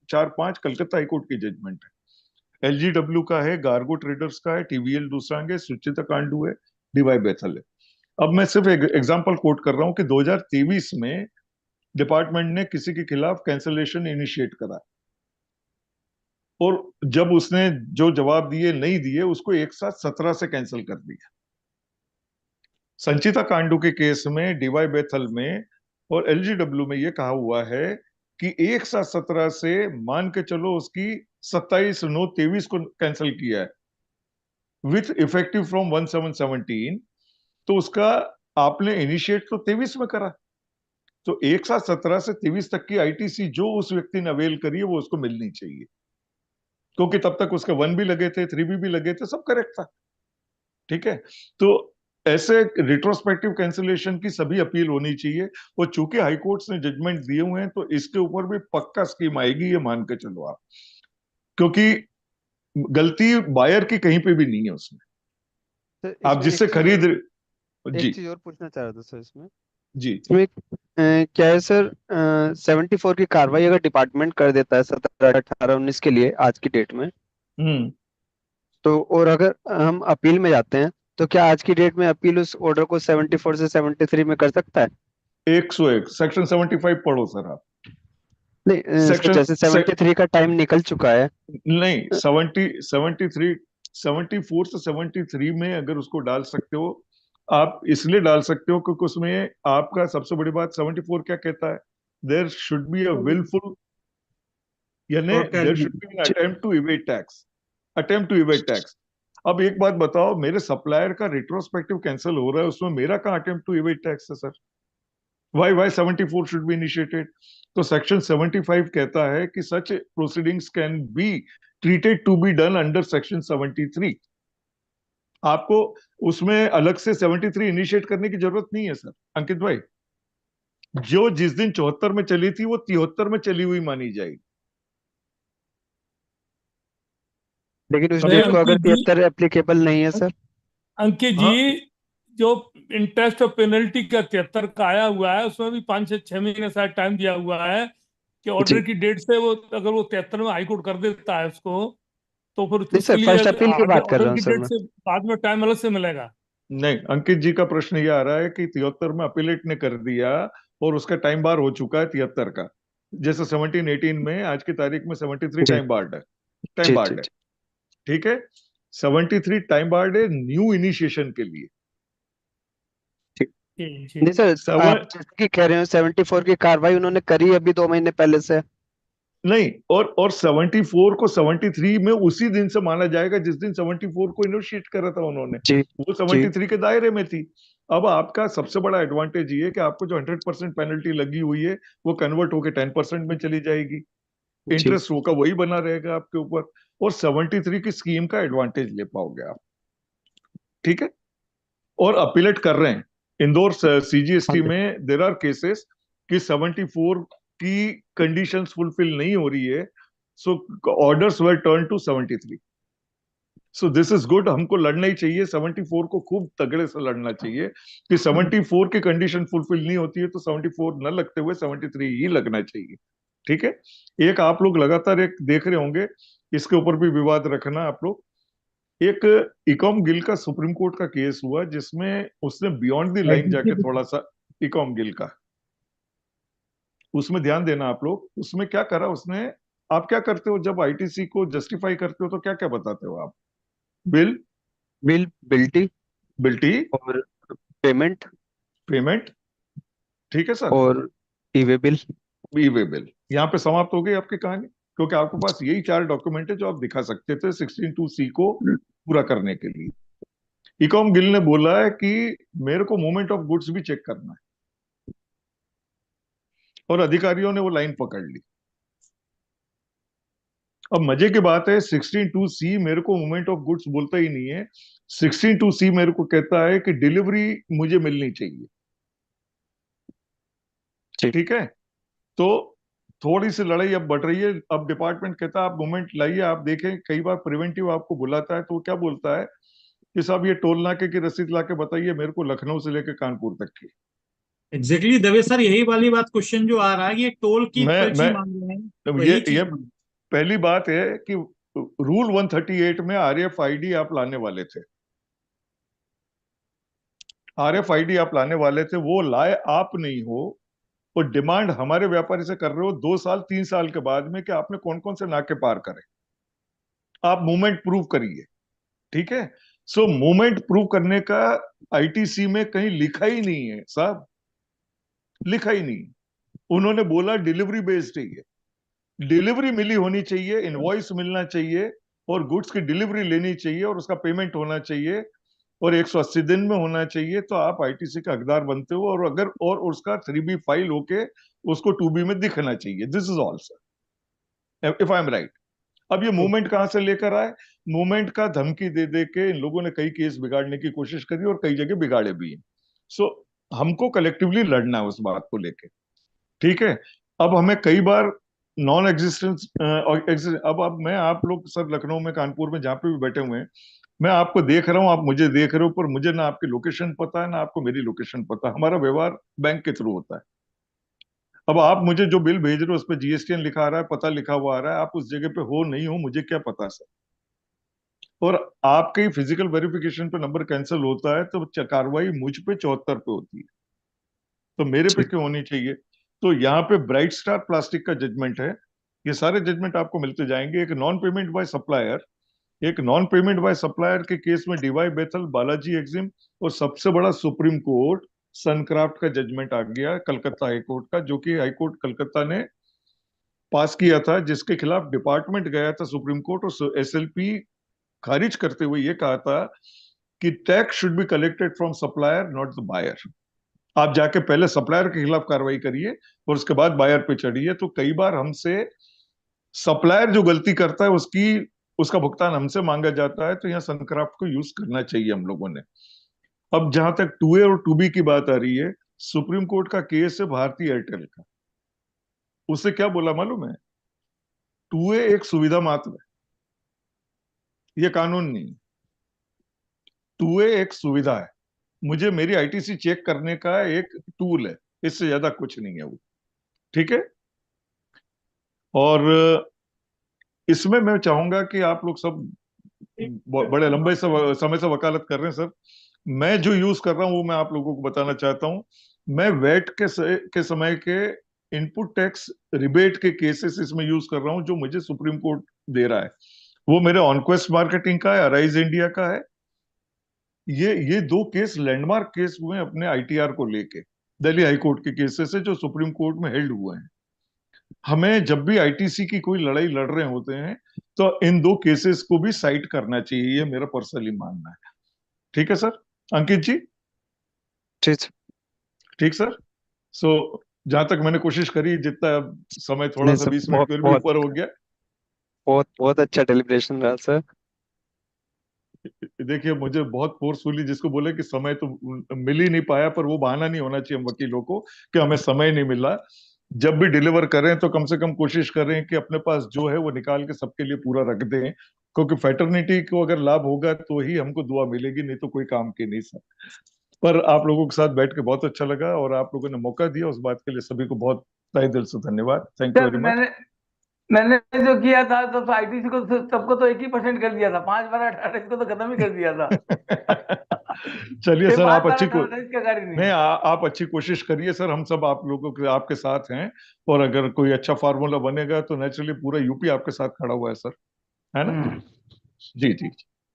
4-5 कलकत्ता हाईकोर्ट की जजमेंट है। एलजीडब्ल्यू का है, गार्गो ट्रेडर्स का है, टीवीएल दूसरा है, सुचिता कांडू है, डीवाई बेथल है। अब मैं सिर्फ एक एग्जांपल कोट कर रहा हूं कि 2023 में डिपार्टमेंट ने किसी के खिलाफ कैंसिलेशन इनिशिएट करा और जब उसने जो जवाब दिए नहीं दिए उसको एक साथ 17 से कैंसिल कर दिया। संचिता कांडू के केस में डीवाई बेथल में और एलजीडब्ल्यू में यह कहा हुआ है कि एक साथ 17 से मान के चलो उसकी 27/9/23 को कैंसिल किया है विथ इफेक्टिव फ्रॉम 1/7/17, तो उसका आपने इनिशिएट तो 23 में करा, तो एक साथ 17 से 23 तक की आईटीसी जो उस व्यक्ति ने अवेल करी है वो उसको मिलनी चाहिए, क्योंकि तब तक उसके 1 भी लगे थे, 3B भी लगे थे, सब करेक्ट था। ठीक है, तो ऐसे रिट्रोस्पेक्टिव कैंसिलेशन की सभी अपील होनी चाहिए। और चूंकि हाईकोर्ट्स ने जजमेंट दिए हुए हैं तो इसके ऊपर भी पक्का स्कीम आएगी, ये मान के चलो आप, क्योंकि गलती बायर की कहीं पे भी नहीं है उसमें। आप जिससे खरीद जी, एक चीज और पूछना चाह रहा था सर इसमें। जी इसमें क्या है सर, 74 की कार्रवाई अगर डिपार्टमेंट कर देता है 17, 18, 19 के लिए आज की डेट में, तो और अगर हम अपील में जाते हैं तो क्या आज की डेट में अपील उस ऑर्डर को 74 से 73 में कर सकता है? 101 सेक्शन 75 पढ़ो सर आप। नहीं सेक्शन जैसे 73 का टाइम निकल चुका है। नहीं, 74 से 73 में अगर उसको डाल सकते हो आप, इसलिए डाल सकते हो क्योंकि उसमें आपका सबसे बड़ी बात 74 क्या कहता है, there should be a wilful, यानी there should be an attempt to evade tax, attempt to evade tax. अब एक बात बताओ, मेरे सप्लायर का रिट्रोस्पेक्टिव कैंसिल हो रहा है, उसमें मेरा कहाँ अटेम्प्ट टू इवेड टैक्स है sir? Why 74 should be initiated? तो सेक्शन 75 कहता है कि such proceedings can be treated to be done under section 73। आपको उसमें अलग से 73 इनिशिएट करने की जरूरत नहीं है सर अंकित भाई। जो जिस दिन 74 में चली थी वो 73 में चली हुई मानी जाएगी। लेकिन उस डेट को अगर 73 एप्लीकेबल नहीं है सर। अंकित जी, जो इंटरेस्ट और पेनल्टी का 73 का आया हुआ है उसमें भी 5 से 6 महीने शायद टाइम दिया हुआ है कि ऑर्डर की डेट से वो अगर वो 73 में हाईकोर्ट कर देता है उसको, तो फिर उसके लिए फर्स्ट अपील की बात कर रहा ऑर्डर हूँ की सर डेट मैं। से बाद में टाइम अलग से मिलेगा। नहीं, अंकित जी का प्रश्न ये आ रहा है कि 73 में अपीलेट ने कर दिया और उसका टाइम बार हो चुका है 73 का, जैसे 17-18 में आज की तारीख में 73 टाइम बार्ड है, टाइम बार्ड है। ठीक है, 73 टाइम बार्ड है न्यू इनिशिएशन के लिए। नहीं सर, आप जैसे कि कह रहे हो 74 की कार्रवाई उन्होंने करी अभी 2 महीने पहले से। नहीं, और 74 को 73 में उसी दिन से माना जाएगा जिस दिन 74 को इनिशिएट करा था उन्होंने, वो 73 के दायरे में थी। अब आपका सबसे बड़ा एडवांटेज ये है कि आपको जो 100% पेनल्टी लगी हुई है वो कन्वर्ट होकर 10% में चली जाएगी, इंटरेस्ट होगा वही बना रहेगा आपके ऊपर, और 73 की स्कीम का एडवांटेज ले पाओगे आप। ठीक है, और अपीलेट कर रहे हैं इंदौर सीजीएसटी में, देयर आर केसेस कि 74 की कंडीशंस फुलफिल नहीं हो रही है, so orders were turn to 73। So this is good, हमको लड़ना ही चाहिए, 74 को खूब तगड़े से लड़ना चाहिए कि 74 की कंडीशन फुलफिल नहीं होती है तो 74 न लगते हुए 73 ही लगना चाहिए। ठीक है, एक आप लोग लगातार एक देख रहे होंगे, इसके ऊपर भी विवाद रखना आप लोग एक इकॉम गिल का सुप्रीम कोर्ट का केस हुआ जिसमें उसने बियॉन्ड द लाइन जाके थोड़ा सा, इकॉम गिल का, उसमें ध्यान देना आप लोग, उसमें क्या करा उसने, आप क्या करते हो जब आईटीसी को जस्टिफाई करते हो तो क्या क्या बताते हो आप? बिल, बिल्टी बिल्टी, और पेमेंट पेमेंट, ठीक है सर, और ई वे बिल। ई वे बिल। यहाँ पे समाप्त हो गई आपकी कहानी, क्योंकि आपके पास यही 4 डॉक्यूमेंट है जो आप दिखा सकते थे 16(2)(c) को पूरा करने के लिए। इकॉम गिल ने बोला है कि मेरे को मूवमेंट ऑफ गुड्स भी चेक करना है, और अधिकारियों ने वो लाइन पकड़ ली। अब मजे की बात है 16(2)(c) मेरे को मूवमेंट ऑफ गुड्स बोलता ही नहीं है, 16(2)(c) मेरे को कहता है कि डिलीवरी मुझे मिलनी चाहिए, ठीक है। तो थोड़ी सी लड़ाई अब बढ़ रही है। अब डिपार्टमेंट कहता है आप मूवमेंट लाइए, आप देखें, कई बार प्रिवेंटिव आपको बुलाता है तो वो क्या बोलता है कि साहब ये टोल नाके की रसीद लाके बताइए मेरे को लखनऊ से लेकर कानपुर तक की। एग्जैक्टली दवे सर, यही वाली बात क्वेश्चन जो आ रहा है, ये टोल की पर्ची मैं मांग रहे हैं, ये वही चीज ये पहली बात है कि रूल 138 में RFID आप लाने वाले थे, RFID आप लाने वाले थे, वो लाए आप नहीं हो, और डिमांड हमारे व्यापारी से कर रहे हो 2 साल 3 साल के बाद में कि आपने कौन कौन से नाके पार करे, आप मूवमेंट प्रूव करिए, ठीक है। सो मूवमेंट प्रूव करने का आईटीसी में कहीं लिखा ही नहीं है साहब, लिखा ही नहीं। उन्होंने बोला डिलीवरी बेस्ड ही है, डिलीवरी मिली होनी चाहिए, इनवॉइस मिलना चाहिए, और गुड्स की डिलीवरी लेनी चाहिए, और उसका पेमेंट होना चाहिए, और 180 दिन में होना चाहिए, तो आप आईटीसी का हकदार बनते हो, और अगर और उसका 3B फाइल होके उसको 2B में दिखना चाहिए। This is all sir, if I am right. अब ये मूवमेंट कहां से लेकर आए? मूवमेंट का धमकी दे दे के इन लोगों ने कई केस बिगाड़ने की कोशिश करी, और कई जगह बिगाड़े भी हैं। सो हमको कलेक्टिवली लड़ना है उस बात को लेके, ठीक है। अब हमें कई बार नॉन एग्जिस्टेंस, अब मैं, आप लोग सर लखनऊ में, कानपुर में, जहां पे भी बैठे हुए हैं, मैं आपको देख रहा हूं, आप मुझे देख रहे हो, पर मुझे ना आपकी लोकेशन पता है ना आपको मेरी लोकेशन पता है। हमारा व्यवहार बैंक के थ्रू होता है। अब आप मुझे जो बिल भेज रहे हो उस पर GSTN लिखा आ रहा है, पता लिखा हुआ आ रहा है, आप उस जगह पे हो नहीं हो मुझे क्या पता सर। और आपके फिजिकल वेरिफिकेशन पे नंबर कैंसिल होता है तो कार्रवाई मुझ पे 74 पे होती है, तो मेरे पे क्यों होनी चाहिए? तो यहाँ पे ब्राइट स्टार प्लास्टिक का जजमेंट है, ये सारे जजमेंट आपको मिलते जाएंगे। एक नॉन पेमेंट बाय सप्लायर, एक नॉन पेमेंट बाय सप्लायर के केस में DY बेथल, बालाजी एक्जिम, और सबसे बड़ा सुप्रीम कोर्ट सनक्राफ्ट का जजमेंट आ गया कलकत्ता हाईकोर्ट का, जो कि हाईकोर्ट कलकत्ता ने पास किया था, जिसके खिलाफ डिपार्टमेंट गया था सुप्रीम कोर्ट, और SLP खारिज करते हुए ये कहा था कि tax should be collected from supplier not the buyer. आप जाके पहले सप्लायर के खिलाफ कार्रवाई करिए और उसके बाद बायर पे चढ़िए। तो कई बार हमसे सप्लायर जो गलती करता है उसका भुगतान हमसे मांगा जाता है, तो यहाँ सनक्राफ्ट को यूज करना चाहिए हम लोगों ने। अब जहां तक 2A और 2B की बात आ रही है, सुप्रीम कोर्ट का केस है भारती एयरटेल का। उससे क्या बोला मालूम है? 2A एक सुविधा मात्र है, ये कानून नहीं। 2A एक सुविधा है, मुझे मेरी आईटीसी चेक करने का एक टूल है, इससे ज्यादा कुछ नहीं है वो, ठीक है। और इसमें मैं चाहूंगा कि आप लोग सब बड़े लंबे समय से वकालत कर रहे हैं सर, मैं जो यूज कर रहा हूं वो मैं आप लोगों को बताना चाहता हूं। मैं वेट के समय के इनपुट टैक्स रिबेट के केसेस इसमें यूज कर रहा हूं, जो मुझे सुप्रीम कोर्ट दे रहा है। वो मेरे ऑनक्वेस्ट मार्केटिंग का है, अराइज इंडिया का है। ये 2 केस लैंडमार्क केस हुए अपने ITR को लेके, दिल्ली हाईकोर्ट के केसेस है जो सुप्रीम कोर्ट में हेल्ड हुए हैं। हमें जब भी आईटीसी की कोई लड़ाई लड़ रहे होते हैं तो इन 2 केसेस को भी साइट करना चाहिए, ये मेरा पर्सनली मानना है, ठीक है सर। अंकित जी? ठीक सर। सो जहां तक मैंने कोशिश करी, जितना समय थोड़ा सा 20 मिनट फिर भी ऊपर हो गया। बहुत बहुत अच्छा डेलिब्रेशन रहा सर। देखिए मुझे बहुत फोर्सफुली जिसको बोले कि समय तो मिल ही नहीं पाया, पर वो बहाना नहीं होना चाहिए हम वकीलों को कि हमें समय नहीं मिला। जब भी डिलीवर करें तो कम से कम कोशिश करें कि अपने पास जो है वो निकाल के सबके लिए पूरा रख दें, क्योंकि फैटर्निटी को अगर लाभ होगा तो ही हमको दुआ मिलेगी, नहीं तो कोई काम की नहीं सर। पर आप लोगों के साथ बैठ के बहुत अच्छा लगा, और आप लोगों ने मौका दिया उस बात के लिए सभी को बहुत तहे दिल से धन्यवाद। Thank you very much. मैंने जो किया था तो आईटीसी को सबको तो 1% कर दिया था, 5 12 18 को तो खत्म ही कर दिया था। चलिए ये सर, 5 आप 12 अच्छी 18 का कार्य नहीं। नहीं, आप अच्छी कोशिश करिए सर, हम सब आप लोगों के आपके साथ हैं। और अगर कोई अच्छा फार्मूला बनेगा तो नेचुरली पूरा यूपी आपके साथ खड़ा हुआ है सर, है ना? जी जी,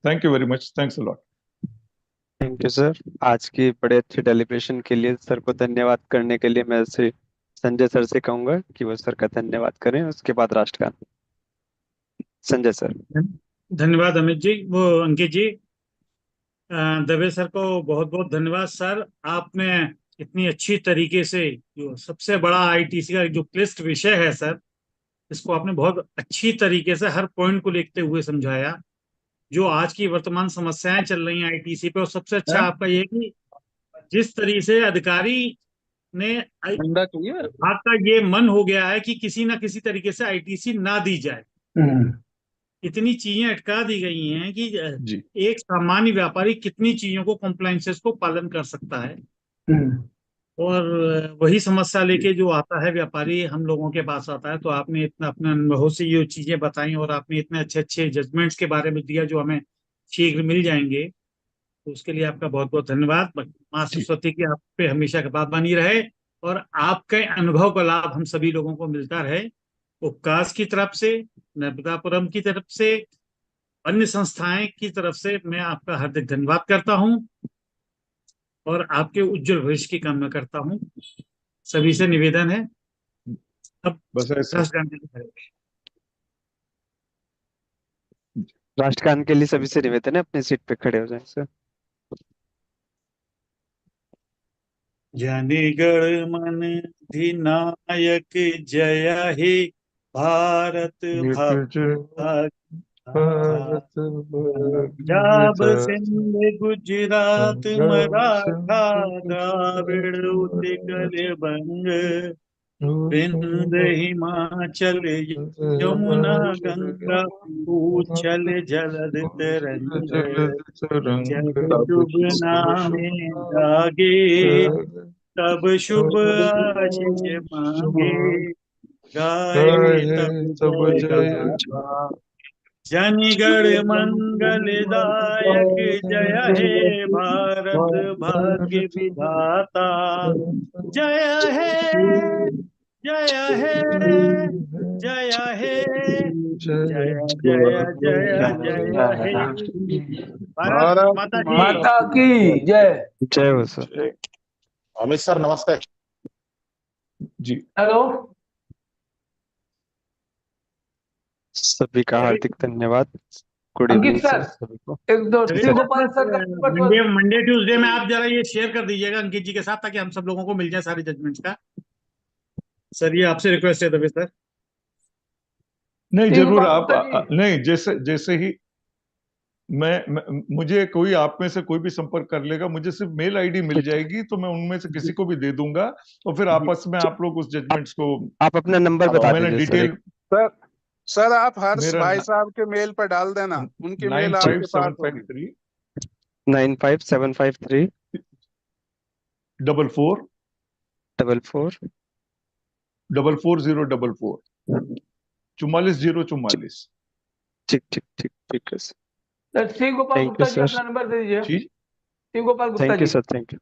thank you very much, thanks a lot. Thank you sir. आज की बड़े अच्छे डेलिब्रेशन के लिए सर को धन्यवाद करने के लिए मैं से संजय सर से कहूंगा कि वो सर का धन्यवाद करें, उसके बाद राष्ट्रगान। संजय सर। धन्यवाद अमित जी, वो अंकित जी। दवे सर को बहुत बहुत धन्यवाद सर। आपने इतनी अच्छी तरीके से जो सबसे बड़ा आईटीसी का जो क्लिष्ट विषय है सर, इसको आपने बहुत अच्छी तरीके से हर पॉइंट को लेते हुए समझाया। जो आज की वर्तमान समस्याएं चल रही हैं आईटीसी पे, और सबसे अच्छा आपका ये कि जिस तरीके से अधिकारी ने विभाग का ये मन हो गया है कि किसी ना किसी तरीके से आईटीसी ना दी जाए। इतनी चीजें अटका दी गई हैं कि एक सामान्य व्यापारी कितनी चीजों को कॉम्प्लायंसेस को पालन कर सकता है। और वही समस्या लेके जो आता है व्यापारी हम लोगों के पास आता है। तो आपने इतना अपने अनुभव से ये चीजें बताई और आपने इतने अच्छे अच्छे जजमेंट्स के बारे में दिया जो हमें शीघ्र मिल जाएंगे, तो उसके लिए आपका बहुत बहुत धन्यवाद। माँ सरस्वती की आप पे हमेशा कृपा बनी रहे और आपके अनुभव का लाभ हम सभी लोगों को मिलता रहे। उपकाश की तरफ से, नर्मदापुरम की तरफ से, अन्य संस्थाएं की तरफ से मैं आपका हार्दिक धन्यवाद करता हूं और आपके उज्जवल भविष्य की कामना करता हूं। सभी से निवेदन है अब बस राष्ट्रगान के लिए सभी से निवेदन है अपनी सीट पे खड़े हो जाएं सर। जनिगण मन अधिनायक जय हे भारत भाग्य पंजाब सिंध गुजरात मराठा द्राविड़ उत्कल बंग विंध्य हिमाचल यमुना गंगा उच्छल जलधि तरंग जब शुभ नामे जागे तब शुभ आशीष मांगे गाए तब जय गाथा जनिगण मंगलदायक जय हे भारत भाग्य विधाता जय हे जय हे जय हे जय जय जय जय हे भारत माता की माता की जय। जय हो सर। अमित सर नमस्ते जी। हेलो, सभी का हार्दिक धन्यवाद। गुड अंकित इवनिंग सर, सर सभी को। एक दो श्री गोपाल सर का मंडे ट्यूसडे में आप जरा ये शेयर कर दीजिएगा अंकित जी के साथ, ताकि हम सब लोगों को मिल जाए सारे जजमेंट्स का। सर ये आपसे रिक्वेस्ट है दबे सर। नहीं जरूर, आप नहीं, जैसे जैसे ही मुझे कोई आप में से कोई भी संपर्क कर लेगा, मुझे सिर्फ मेल आईडी मिल जाएगी तो मैं उनमें से किसी को भी दे दूंगा और फिर आपस में आप लोग उस जजमेंट्स को आप अपना नंबर बता मैंने दीजिए डिटेल सर आप हर्ष मेरा भाई साहब के मेल पर डाल देना, उनकी मेल आपके पास होगी। 95753 44 44 44044 44044। ठीक ठीक ठीक ठीक है सर। श्री गोपाल गुप्ता जी अपना नंबर दे दीजिए। Shri Gopal Gupta thank you ji. Sir, thank you.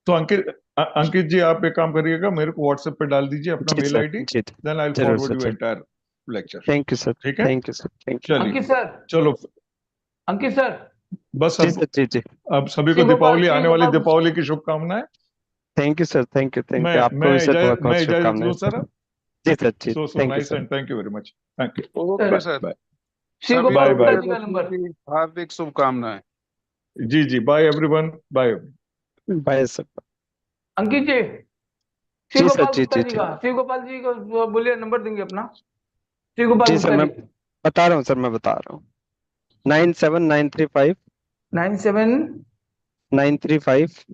तो अंकित जी आप एक काम करिएगा, मेरे को व्हाट्सएप पे डाल दीजिए अपना mail ID, then I will forward you entire lecture. Thank you sir, ठीक है, thank you sir, thank you. Ankit sir, चलो अंकित सर, बस जी अब सभी को दीपावली, आने वाली दीपावली की शुभकामनाएं। Thank you sir, thank you, thank you. आपको मैं भी सर बहुत बहुत इजाजत शुभकामनाएं लूं सर। जी सर, जी so thank you nice sir. And thank you very much. Thank you. Okay sir, bye सभी बाय बाय। हार्दिक शुभकामनाएं। जी जी, bye everyone, bye bye sir. Ankit ji, Shri ji sir, Gopal ji Gupta ji ji का, श्री गोपाल जी को बोलिए नंबर देंगे अपना। श्री गोपाल जी सर, गुप्ता मैं बता रहा हूँ सर, मैं बता रहा हूँ। 97935 935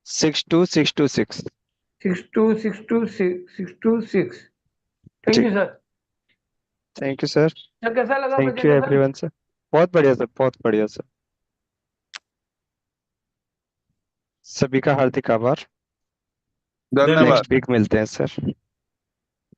62626 62626। Thank you sir. Thank you sir. Sir कैसा लगा थैंक यू एवरीवन सर। बहुत बढ़िया सर, बहुत बढ़िया सर। सभी का हार्दिक आभार। धन्यवाद। नेक्स्ट वीक मिलते हैं सर।